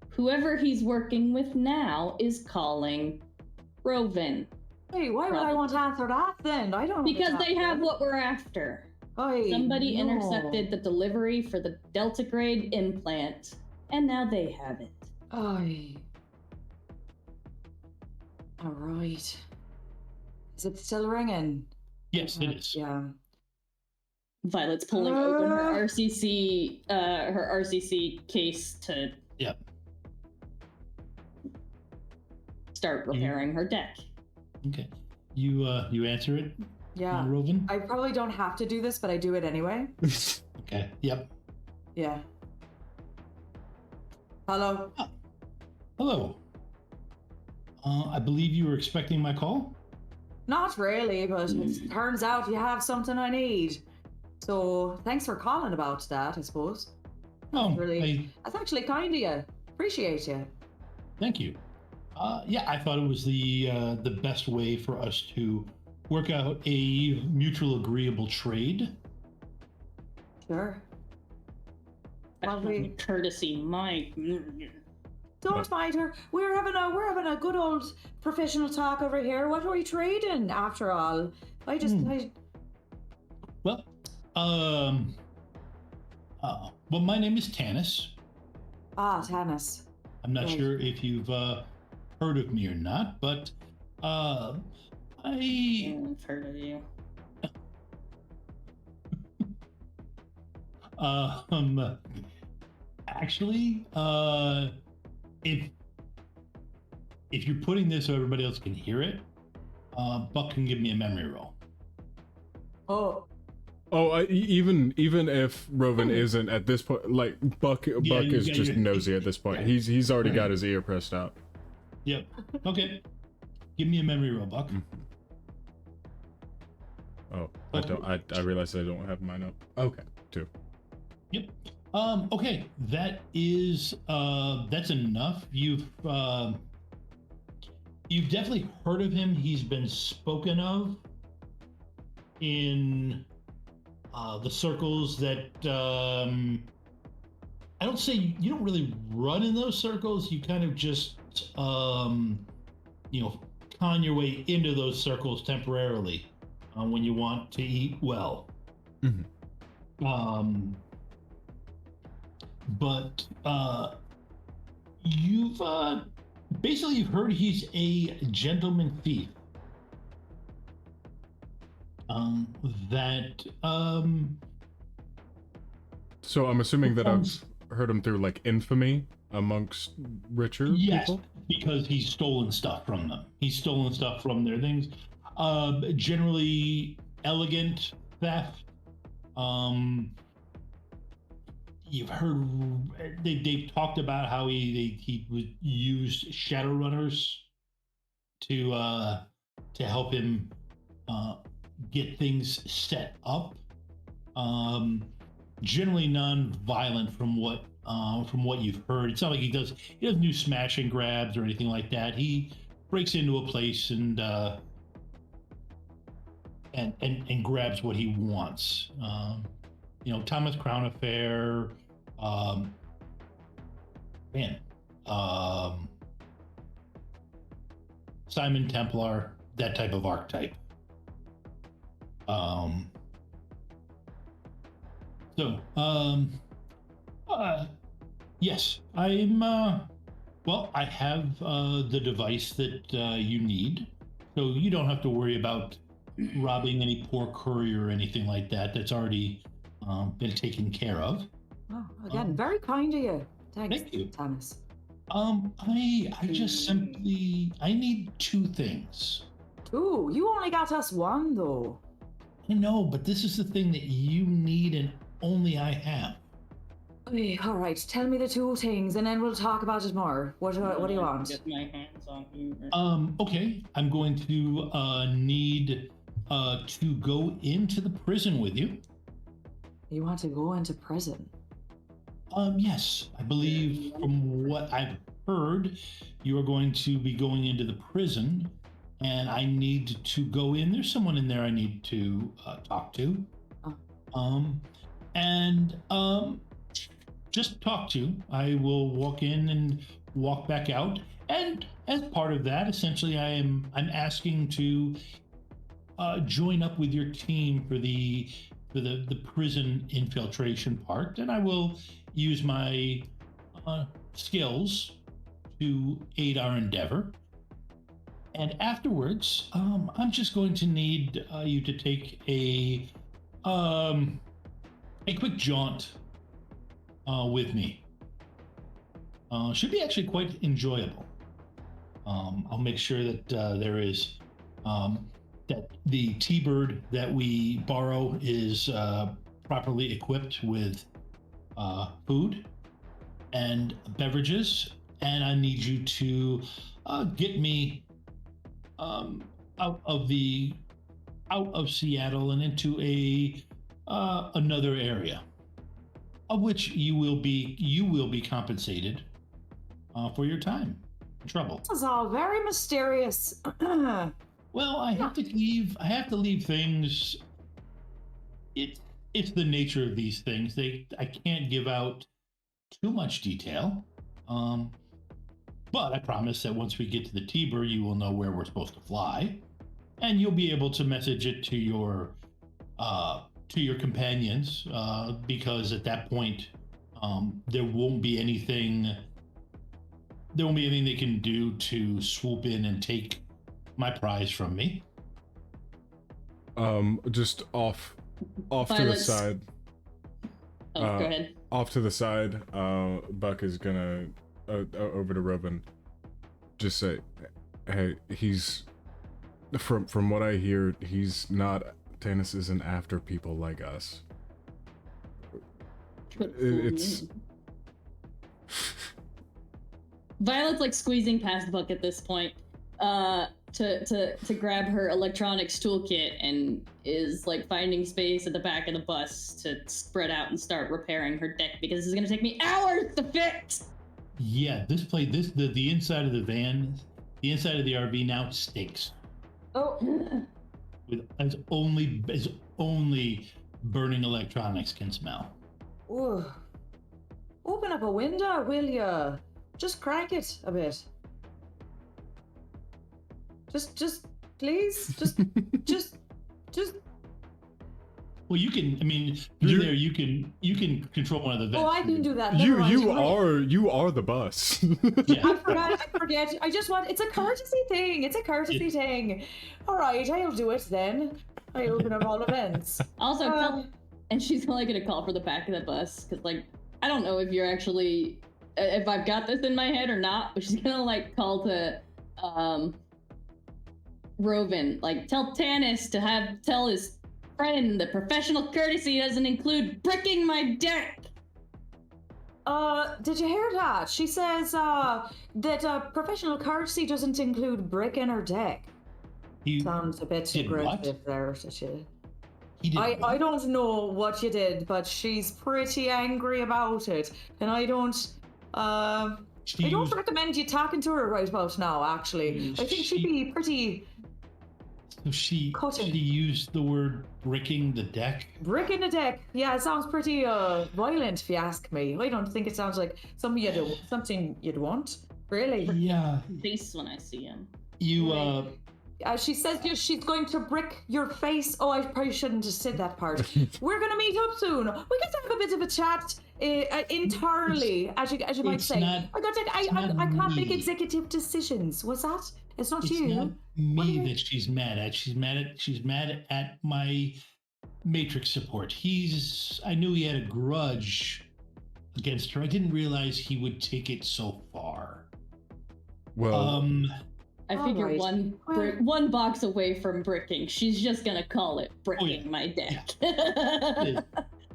whoever he's working with now is calling Roven.
Hey, why would I want to answer that then? I don't know.
Because they have what we're after. Somebody
no.
intercepted the delivery for the Delta grade implant, and now they have it.
Aye. All right. Is it still ringing?
Yes, it is.
Yeah.
Violet's pulling open her RCC case to start repairing her deck.
Okay. You answer it?
Yeah.
Roven?
I probably don't have to do this, but I do it anyway.
Okay. Yep.
Yeah. Hello.
Hello. I believe you were expecting my call?
Not really, but it turns out you have something I need. So thanks for calling about that, I suppose.
Oh,
that's actually kind of you. Appreciate you.
Thank you. Yeah, I thought it was the best way for us to work out a mutual agreeable trade.
Sure.
Courtesy, Mike.
Don't mind her. We're having a good old professional talk over here. What are we trading after all?
Well, my name is Tannis.
Tannis.
I'm not sure if you've heard of me or not, but I've
heard of you.
Actually, if you're putting this so everybody else can hear it, Buck can give me a memory roll.
Even if Roven isn't at this point, like Buck is just nosy at this point. He's already got his ear pressed out.
Yep. Okay. Give me a memory roll, Buck.
Oh, I realized I don't have mine up. Okay, 2.
Yep. Okay, that is that's enough. You've definitely heard of him. He's been spoken of in the circles that I don't say you don't really run in those circles. You kind of just con your way into those circles temporarily when you want to eat well.
Mm-hmm.
But you've basically you've heard he's a gentleman thief.
So I'm assuming that I've heard him through like infamy amongst richer people?
Yes, because he's stolen stuff from them. He's stolen stuff from their things. Generally elegant theft. You've heard they've talked about how he used Shadowrunners to help him get things set up. Generally non-violent from what you've heard. It's not like he doesn't do smash and grabs or anything like that. He breaks into a place and grabs what he wants. Thomas Crown Affair, Simon Templar, that type of archetype. Yes, I'm, I have the device that you need, so you don't have to worry about robbing any poor courier or anything like that. That's already been taken care of.
Oh, again, very kind of you. Thanks,
Thank you,
Thomas.
I just simply, I need 2 things.
2? You only got us 1 though.
I know, but this is the thing that you need and only I have.
Okay, all right, tell me the 2 things and then we'll talk about it more. What do you want?
Get my hands on you.
Okay, I'm going to need to go into the prison with you.
You want to go into prison?
Yes, I believe from what I've heard, you are going to be going into the prison, and I need to go in. There's someone in there I need to talk to. And just talk to. I will walk in and walk back out. And as part of that, essentially, I'm asking to join up with your team for the prison infiltration part, and I will use my skills to aid our endeavor. And afterwards, I'm just going to need you to take a quick jaunt with me. Should be actually quite enjoyable. I'll make sure that there is that the T-Bird that we borrow is properly equipped with food and beverages, and I need you to get me out of Seattle and into another area, of which you will be compensated for your time and trouble.
This is all very mysterious.
Well, I have to leave things. It's the nature of these things. I can't give out too much detail. But I promise that once we get to the Tiber, you will know where we're supposed to fly, and you'll be able to message it to your companions, because at that point, there won't be anything they can do to swoop in and take my prize from me.
Just off to the side.
Go ahead.
Off to the side, Buck is gonna over to Robin. Just say, hey, he's from what I hear, he's not. Tannis isn't after people like us. It's.
Violet's like squeezing past Buck at this point, to grab her electronics toolkit, and is like finding space at the back of the bus to spread out and start repairing her deck, because this is gonna take me hours to fix.
Yeah, the inside of the van, the inside of the RV now stinks.
Oh.
As only burning electronics can smell.
Ooh. Open up a window, will ya? Just crank it a bit. Just, please, just.
Well, you can. I mean, through there, you can control one of the vents.
Oh, I can do that.
You are the bus.
Yeah.
I forget. I just want. It's a courtesy thing. It's a courtesy thing. All right, I'll do it then. I open up all events.
Also, and she's only gonna call for the back of the bus, because like I don't know if you're actually, if I've got this in my head or not, but she's gonna like call to Rovin, like tell Tannis to tell his friend that professional courtesy doesn't include bricking my deck.
Did you hear that? She says that professional courtesy doesn't include bricking her deck. Sounds a bit aggressive there, she. I don't know what you did, but she's pretty angry about it, and I don't recommend you talking to her right about now. Actually, I think she'd be pretty.
So she used the word bricking the deck.
Bricking the deck, yeah, it sounds pretty violent if you ask me. I don't think it sounds like something you'd want, really.
Yeah.
Face when I see him.
She says she's going to brick your face. Oh, I probably shouldn't have said that part. We're gonna meet up soon. We get to have a bit of a chat internally, as you might say. I can't make executive decisions. What's that? It's not you.
It's not me that she's mad at. She's mad at my Matrix support. I knew he had a grudge against her. I didn't realize he would take it so far.
Well,
I figure one box away from bricking. She's just gonna call it bricking my deck.
Yeah.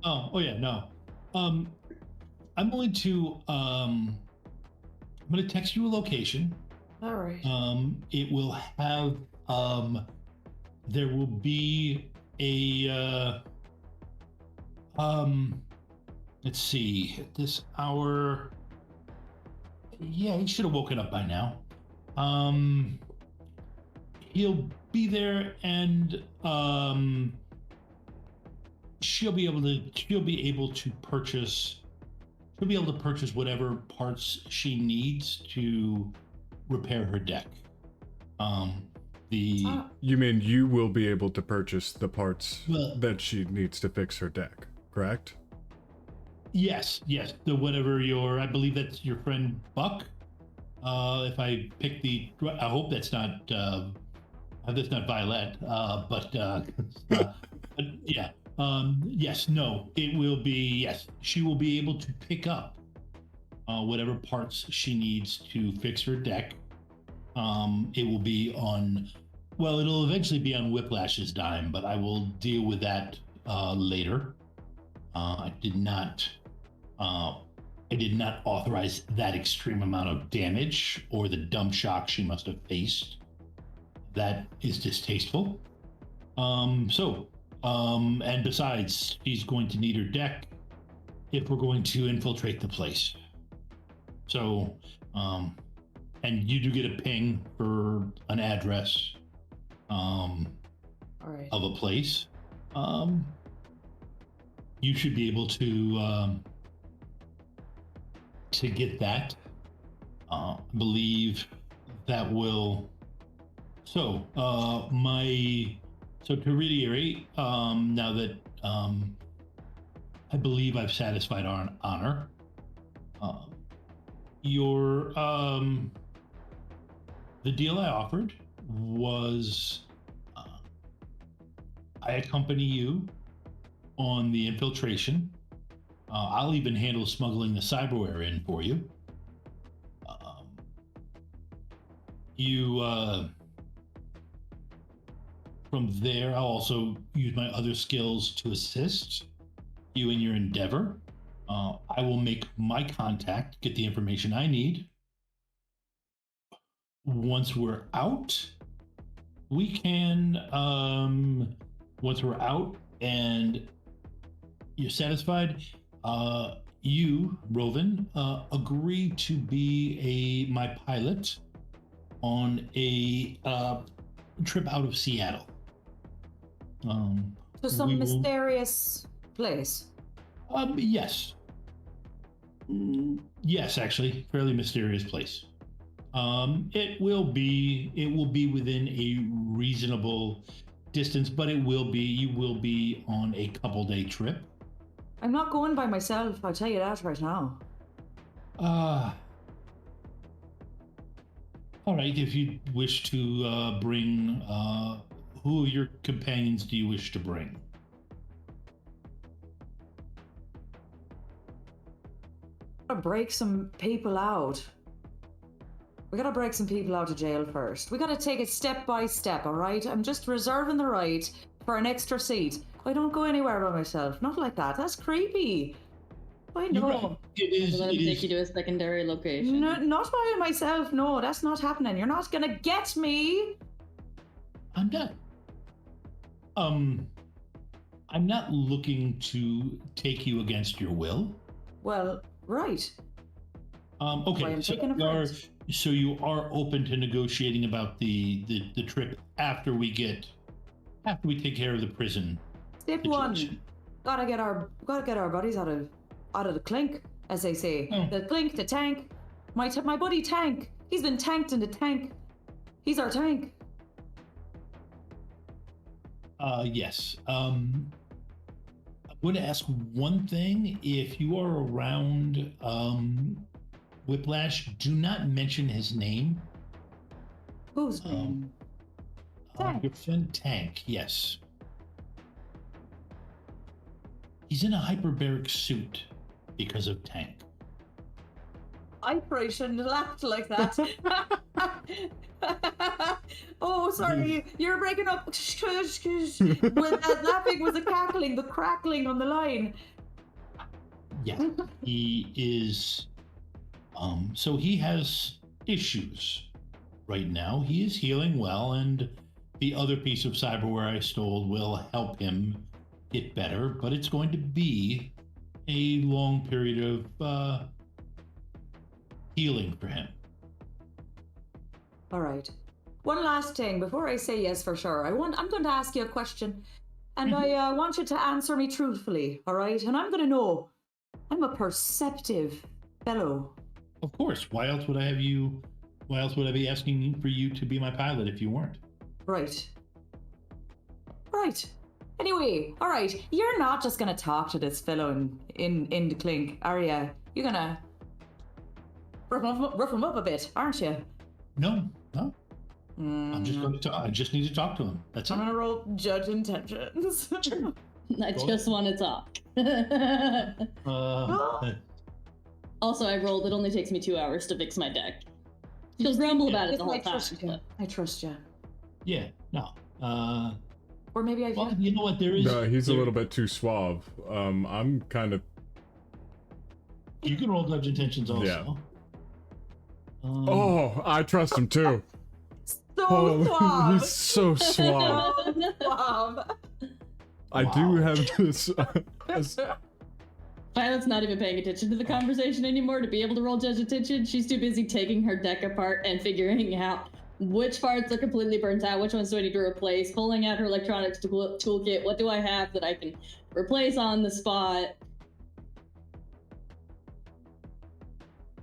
Oh yeah, no. I'm going to text you a location.
All right.
It will have there will be a let's see, at this hour, yeah, he should have woken up by now. He'll be there, and she'll be able to purchase whatever parts she needs to repair her deck.
You mean you will be able to purchase the parts that she needs to fix her deck, correct?
Yes. The whatever I believe that's your friend Buck. If I pick I hope that's not Violet. But yeah. Yes. No. It will be. Yes. She will be able to pick up whatever parts she needs to fix her deck. It will be on. Well, it'll eventually be on Whiplash's dime, but I will deal with that later. I did not authorize that extreme amount of damage or the dumb shock she must have faced. That is distasteful. And besides, she's going to need her deck if we're going to infiltrate the place. So, and you do get a ping for an address of a place. You should be able to get that. I believe that will. So to reiterate, now that I believe I've satisfied our honor, the deal I offered was I accompany you on the infiltration. I'll even handle smuggling the cyberware in for you. From there, I'll also use my other skills to assist you in your endeavor. I will make my contact, get the information I need. Once we're out, once we're out and you're satisfied, you, Rovin, agree to be my pilot on a trip out of Seattle.
To some mysterious place.
Yes. Yes, actually, fairly mysterious place. It will be within a reasonable distance, but you will be on a couple-day trip.
I'm not going by myself, I'll tell you that right now.
All right, if you wish to bring, who of your companions do you wish to bring?
Gotta break some people out. We gotta break some people out of jail first. We gotta take it step by step, alright? I'm just reserving the right for an extra seat. I don't go anywhere by myself. Not like that. That's creepy. I know.
Right. It
Let him take you to a secondary location.
No, not by myself. No, that's not happening. You're not gonna get me.
I'm not. I'm not looking to take you against your will.
Well, right.
Okay. So you are open to negotiating about the trip after we take care of the prison.
Step
situation.
1. Gotta get our buddies out of the clink, as they say.
Oh.
The clink, the tank. My buddy Tank. He's been tanked in the tank. He's our tank.
Yes. I'm going to ask one thing. If you are around Whiplash, do not mention his name.
Whose name?
Your friend Tank, yes. He's in a hyperbaric suit because of Tank.
I probably shouldn't have laughed like that. Oh, sorry, you're breaking up. With that laughing was the crackling on the line.
Yeah, he is. So he has issues right now. He is healing well, and the other piece of cyberware I stole will help him get better, but it's going to be a long period of healing for him.
All right. One last thing before I say yes for sure. I'm going to ask you a question, and I want you to answer me truthfully. All right, and I'm going to know. I'm a perceptive fellow.
Of course. Why else would I be asking for you to be my pilot if you weren't?
Right. Right. Anyway, all right. You're not just gonna talk to this fellow in the clink, are you? You're gonna rough him up a bit, aren't you?
No. I'm just going to talk. I just need to talk to him. That's it.
I'm gonna roll judge intentions.
I just want to talk. Also, I rolled. It only takes me 2 hours to fix my deck. She'll grumble about it the whole time.
I trust you.
Yeah. No.
Or maybe I.
Well, you know what? There is.
No, he's a little bit too suave. I'm kind of.
You can roll judge intentions also.
Yeah. Oh, I trust him too.
So suave.
He's so suave.
Suave.
I do have this.
Violet's not even paying attention to the conversation anymore to be able to roll judge attention. She's too busy taking her deck apart and figuring out which parts are completely burnt out, which ones do I need to replace, pulling out her electronics toolkit. What do I have that I can replace on the spot?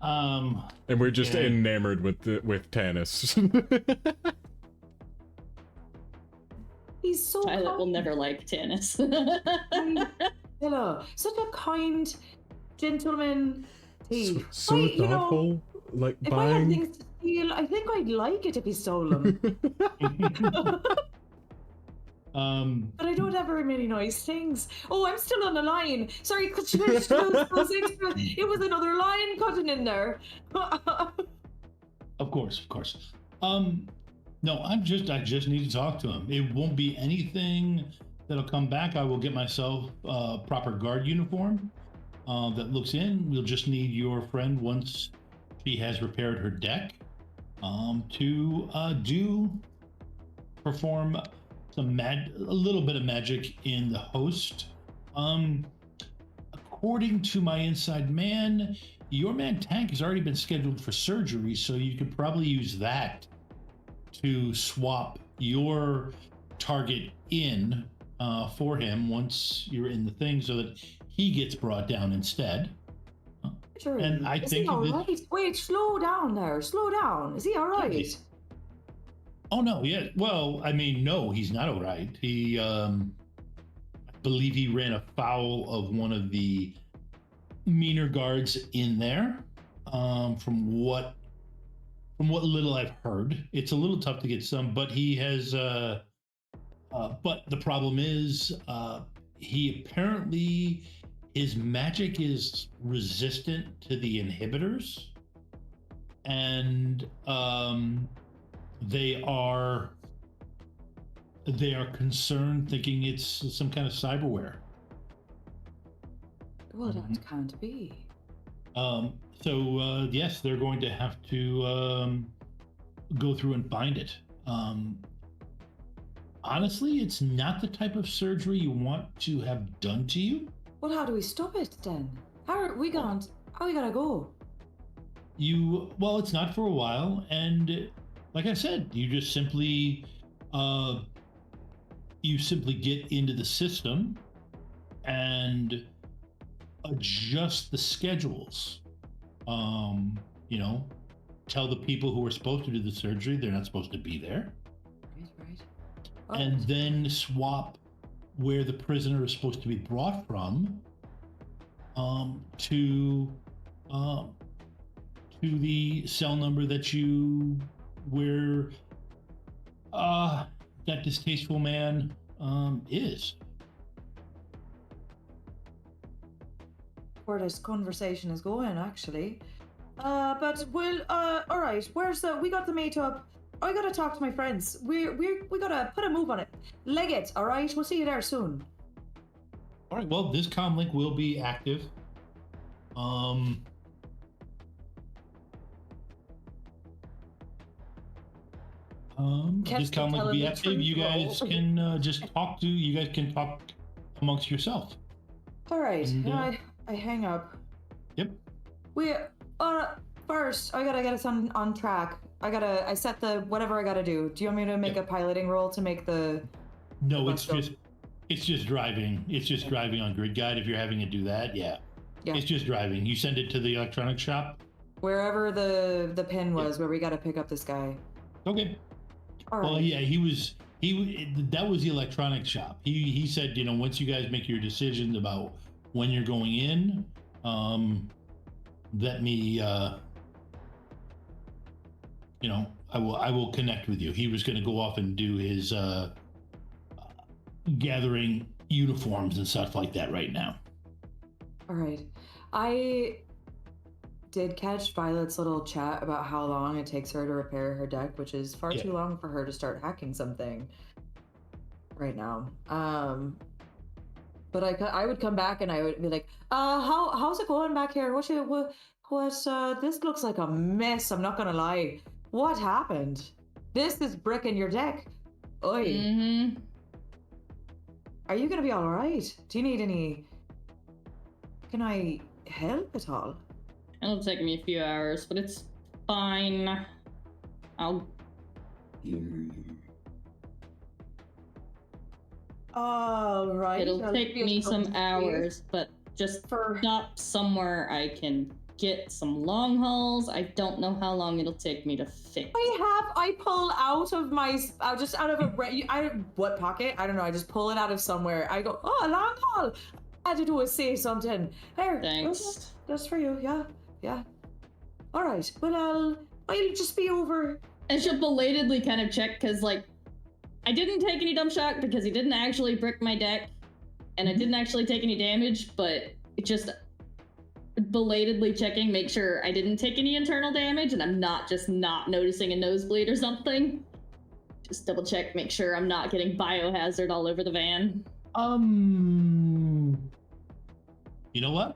And we're just enamored with Tannis.
He's so
Violet
kind.
will never like Tannis.
Hello, such a kind gentleman.
So thoughtful, like
if I had
buying.
things to steal, I think I'd like it if he stole them. But I don't have very many nice things. Oh, I'm still on the line. Sorry, could you those extra? It was another line cutting in there.
Of course. No, I just need to talk to him. It won't be anything that'll come back. I will get myself a proper guard uniform that looks in. We'll just need your friend once she has repaired her deck to perform a little bit of magic in the host. According to my inside man, your man Tank has already been scheduled for surgery, so you could probably use that to swap your target in for him once you're in the thing, so that he gets brought down instead. And I think
all right? Wait, slow down there. Slow down. Is he all right?
Oh no, yeah. Well, I mean, no, he's not all right. He, I believe he ran afoul of one of the meaner guards in there. From what little I've heard, it's a little tough to get some, but he has. But the problem is, he apparently his magic is resistant to the inhibitors, and they are concerned, thinking it's some kind of cyberware.
Well, that can't be.
So yes, they're going to have to go through and find it. Honestly, it's not the type of surgery you want to have done to you.
Well, how do we stop it then? How are we gonna go?
Well, it's not for a while, and like I said, you just simply get into the system and adjust the schedules. Tell the people who are supposed to do the surgery they're not supposed to be there.
Right.
And then swap where the prisoner is supposed to be brought from to the cell number where that distasteful man is.
Where this conversation is going, actually. But we'll all right. We got the mate up. I gotta talk to my friends. We gotta put a move on it. Leg it, all right? We'll see you there soon.
All right. Well, this comm link will be active. This comm link will be active. You guys can just talk amongst yourself.
All right. I hang up.
Yep.
We first I gotta get us on track. I set the whatever I gotta do. Do you want me to make a piloting roll to make the?
No, it's just driving. It's just driving on Grid Guide. If you're having to do that, yeah. It's just driving. You send it to the electronics shop.
Wherever the pin was, where we gotta pick up this guy.
Okay.
All right.
Well, yeah, that was the electronics shop. He said, once you guys make your decisions about when you're going in, let me, I will connect with you. He was going to go off and do his gathering uniforms and stuff like that right now.
All right. I did catch Violet's little chat about how long it takes her to repair her deck, which is far too long for her to start hacking something right now. But I would come back and I would be like, how's it going back here? This looks like a mess. I'm not gonna lie. What happened? This is bricking your deck. Oi.
Mm-hmm.
Are you gonna be all right? Do you need any? Can I help at all?
It'll take me a few hours, but it's fine. I'll.
All right.
It'll take me some hours, but just stop somewhere I can get some long hauls. I don't know how long it'll take me to fix.
I pull out of my, just out of what pocket? I don't know. I just pull it out of somewhere. I go, oh, a long haul. I had to do is say something. Here,
thanks.
That's for you. Yeah. All right. Well, I'll just be over.
And she'll belatedly kind of check because, I didn't take any dumb shock because he didn't actually brick my deck, and I didn't actually take any damage, but it just belatedly checking, make sure I didn't take any internal damage and I'm not just not noticing a nosebleed or something. Just double check, make sure I'm not getting biohazard all over the van.
You know what?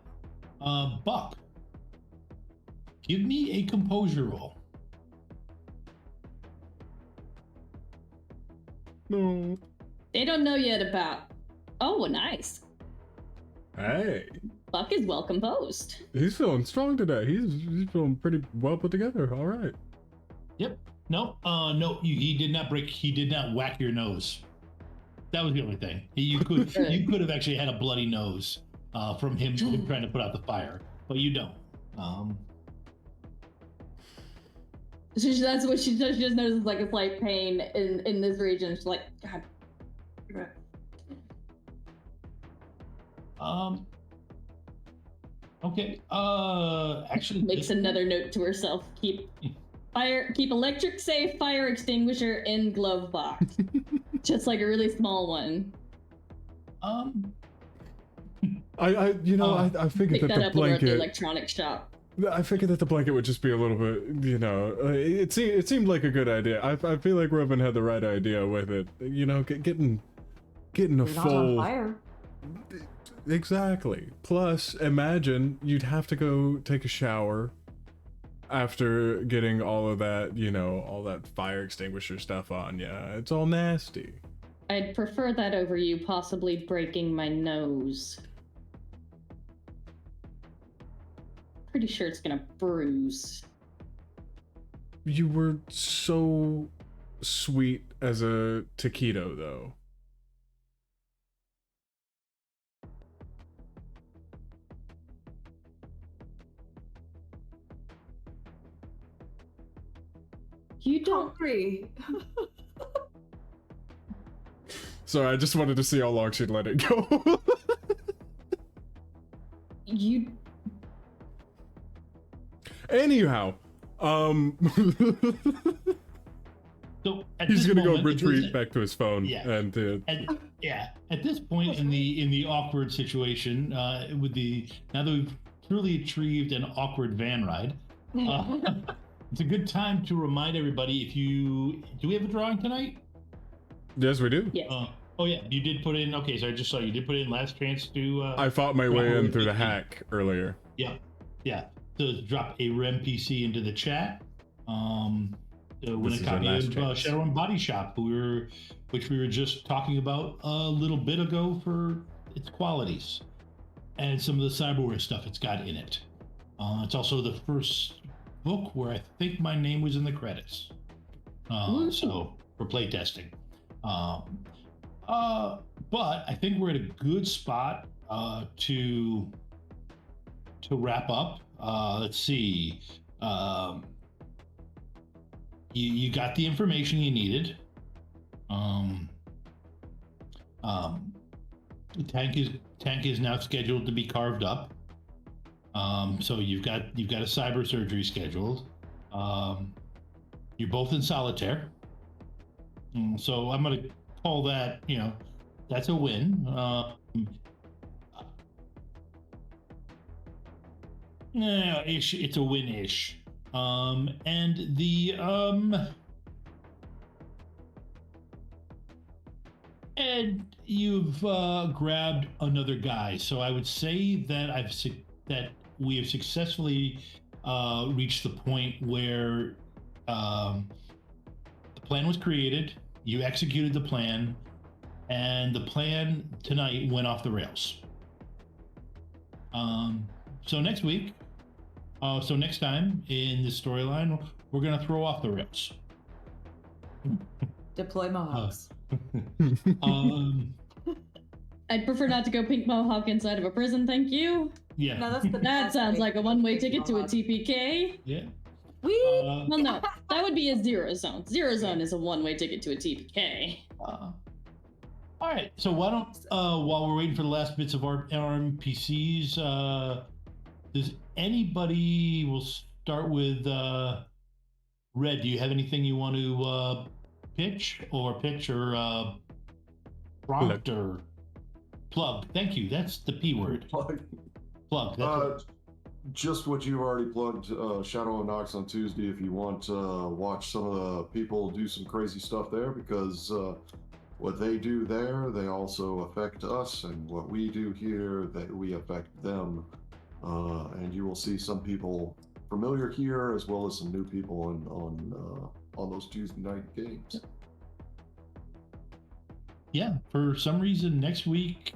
Buck, give me a composure roll.
No.
They don't know yet about. Oh, nice.
Hey.
Buck is well composed.
He's feeling strong today. He's feeling pretty well put together. All right.
Yep. No. No. He did not break. He did not whack your nose. That was the only thing. You could have actually had a bloody nose from him trying to put out the fire, but you don't.
That's what she does. She just notices a slight pain in this region. She's like, God.
Okay. Actually,
makes another note to herself. Keep electric safe fire extinguisher in glove box. Just a really small one.
I figured that the blanket.
At the electronics shop.
I figured that the blanket would just be a little bit, it seemed like a good idea. I feel like Robin had the right idea with it. Getting a full.
On fire.
Exactly. Plus, imagine you'd have to go take a shower after getting all of that, all that fire extinguisher stuff on. Yeah, it's all nasty.
I'd prefer that over you possibly breaking my nose. Pretty sure it's gonna bruise.
You were so sweet as a taquito, though.
You don't
agree.
Sorry, I just wanted to see how long she'd let it go.
You.
Anyhow,
so
he's gonna go retreat back to his phone.
Yeah.
And
at this point in the awkward situation, now that we've truly achieved an awkward van ride, it's a good time to remind everybody. Do we have a drawing tonight?
Yes, we do.
Yeah.
Oh yeah, you did put in. Okay, so I just saw you did put in last chance to.
I fought my way in through the hack earlier.
Yeah. So drop a REM PC into the chat. Win a copy of Shadowrun Body Shop, which we were just talking about a little bit ago for its qualities. and some of the cyberware stuff it's got in it. It's also the first book where I think my name was in the credits. So for playtesting. But I think we're at a good spot to wrap up. Let's see. You got the information you needed. The tank is now scheduled to be carved up. So you've got a cyber surgery scheduled. You're both in solitaire. So I'm gonna call that, that's a win. It's a win-ish. And the and you've grabbed another guy. So I would say that that we have successfully reached the point where the plan was created, you executed the plan, and the plan tonight went off the rails. So next week, next time in this storyline, we're gonna throw off the rails.
Deploy Mohawks.
I'd prefer not to go pink Mohawk inside of a prison, thank you.
Yeah.
No, that's the
That sounds like a one-way ticket to a
Mohawk.
TPK.
Yeah.
Well, no, that would be a zero zone. Zero zone is a one-way ticket to a TPK.
All right. So why don't while we're waiting for the last bits of our NPCs, does anybody? We'll start with Red. Do you have anything you want to pitch or prompt or plug? Thank you. That's the P word. Plug. That's
just what you've already plugged. Shadowrun Nox on Tuesday. If you want to watch some of the people do some crazy stuff there, because what they do there, they also affect us, and what we do here, that we affect them. And you will see some people familiar here, as well as some new people on those Tuesday night games.
Yeah, for some reason next week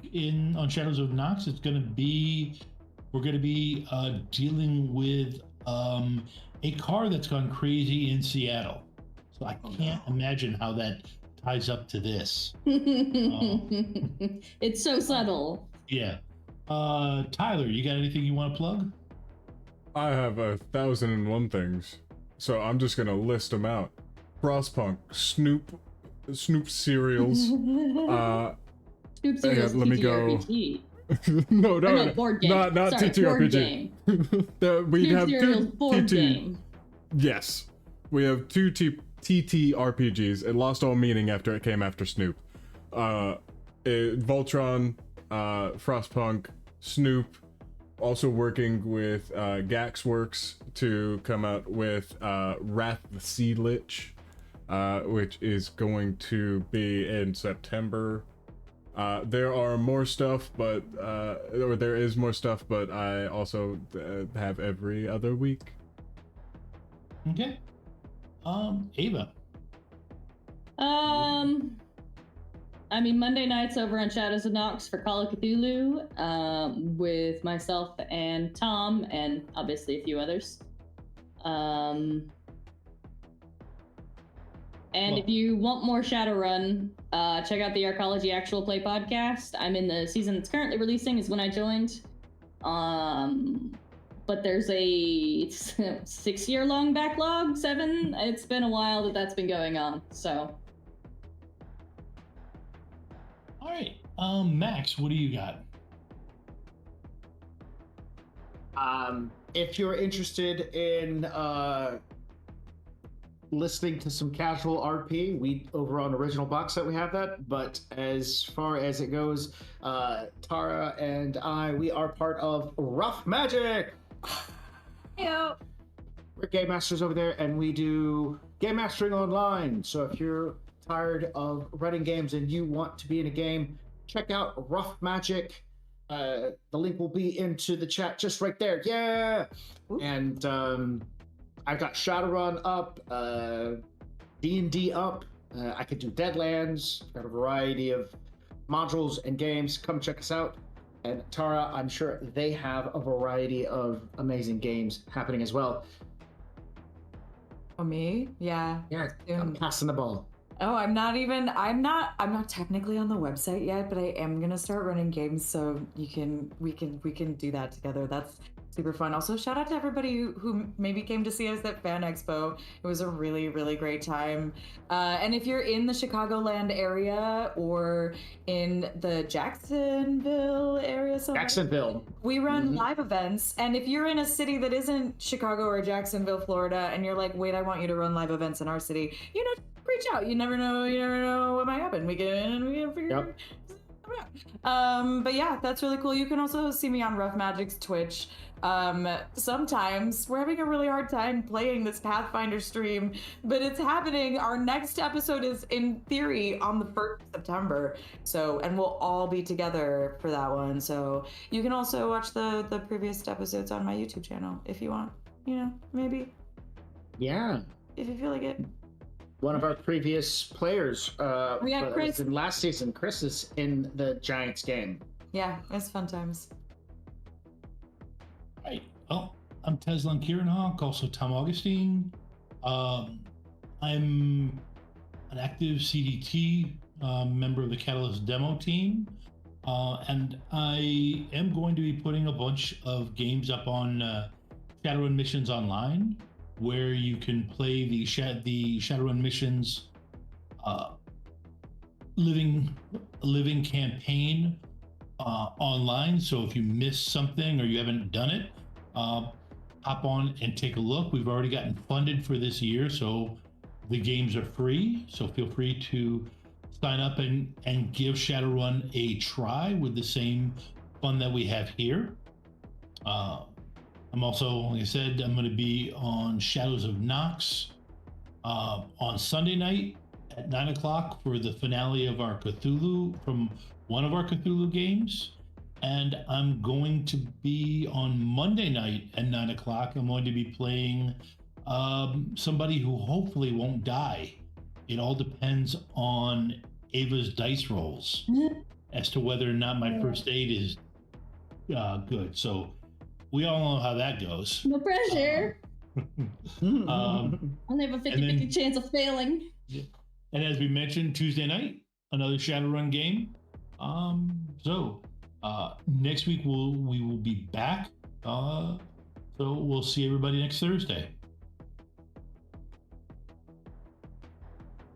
on Shadows of Nox, we're going to be dealing with a car that's gone crazy in Seattle. So I can't imagine how that ties up to this.
It's so subtle.
Yeah. Tyler, you got anything you want to plug?
I have 1,001 things, so I'm just gonna list them out. Frostpunk, Snoop cereals.
Snoop cereals.
Let me go.
TTRPG.
No,
board game.
not
Sorry, board
TTRPG. We
Snoop
have
cereals
two
board
TT.
game.
Yes, we have two TTRPGs. It lost all meaning after it came after Snoop. Voltron, Frostpunk, Snoop. Also working with Gaxworks to come out with Wrath the Sea Lich, which is going to be in September. There are more stuff, or there is more stuff, but I also have every other week.
Okay. Ava.
I mean, Monday nights over on Shadows of Nox for Call of Cthulhu, with myself and Tom, and obviously a few others. And if you want more Shadowrun, check out the Arcology Actual Play podcast. I'm in the season that's currently releasing, is when I joined. But there's a 6-year-long backlog, 7. It's been a while that's been going on, so.
All right. Max, what do you got?
If you're interested in listening to some casual RP, we over on Original Box Set we have that. But as far as it goes, Tara and we are part of Rough Magic.
Yeah.
We're game masters over there, and we do game mastering online. So if you're tired of running games and you want to be in a game, check out Rough Magic. The link will be into the chat just right there. Yeah. Ooh. And I've got Shadowrun up, D&D up. I could do Deadlands. Got a variety of modules and games. Come check us out. And Tara, I'm sure they have a variety of amazing games happening as well.
Oh, me? Yeah.
Yeah, I'm passing the ball.
Oh, I'm not technically on the website yet, but I am gonna start running games, so we can do that together. That's super fun. Also, shout out to everybody who maybe came to see us at Fan Expo. It was a really, really great time. And if you're in the Chicagoland area or in the Jacksonville area, we run live events. And if you're in a city that isn't Chicago or Jacksonville, Florida, and you're like, wait, I want you to run live events in our city, reach out. You never know what might happen. We can figure it out. But yeah, that's really cool. You can also see me on Rough Magic's Twitch. Sometimes we're having a really hard time playing this Pathfinder stream, but it's happening. Our next episode is in theory on the 1st of September. And we'll all be together for that one. So you can also watch the previous episodes on my YouTube channel if you want, maybe.
Yeah.
If you feel like it.
One of our previous players,
Chris.
in last season, Chris is in the Giants game.
Yeah, it's fun times.
Right. Well, I'm Teslan Kieranhawk, also Tom Augustine. I'm an active CDT member of the Catalyst demo team, and I am going to be putting a bunch of games up on Shadowrun Missions Online, where you can play the Shadowrun Missions living campaign online. So if you missed something or you haven't done it, hop on and take a look. We've already gotten funded for this year, so the games are free. So feel free to sign up and give Shadowrun a try with the same fun that we have here. I'm also, like I said, I'm going to be on Shadows of Nox on Sunday night at 9 o'clock for the finale of our Cthulhu, from one of our Cthulhu games. And I'm going to be on Monday night at 9 o'clock. I'm going to be playing somebody who hopefully won't die. It all depends on Ava's dice rolls as to whether or not my first aid is good. So we all know how that goes.
No pressure. Only have a 50-50 chance of failing.
And as we mentioned, Tuesday night, another Shadowrun game. Next week we will be back. So we'll see everybody next Thursday.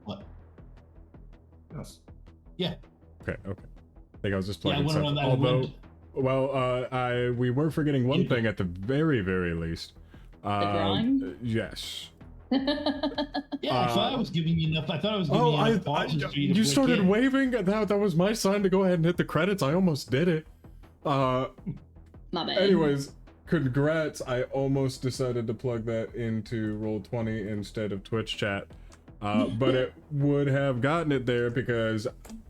What?
Yes.
Yeah.
Okay. I think I was just playing.
Yeah,
we were forgetting one thing at the very, very least.
The drawing?
Yes.
Yeah, I thought I was giving you enough. I thought I was giving you enough pauses for you to
you started
in.
waving. That was my sign to go ahead and hit the credits. I almost did it.
My bad.
Anyways, congrats. I almost decided to plug that into Roll20 instead of Twitch chat. But it would have gotten it there because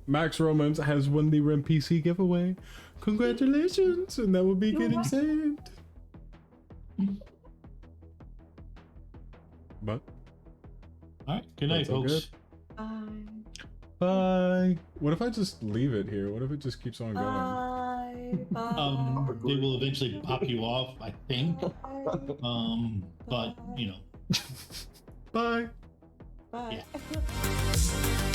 Max Romans has won the REM PC giveaway. Congratulations, and that will be getting saved. But
all right, good night, folks.
Bye. What if I just leave it here? What if it just keeps on going?
Bye.
They will eventually pop you off, I think. But
Bye.
Bye.
Yeah.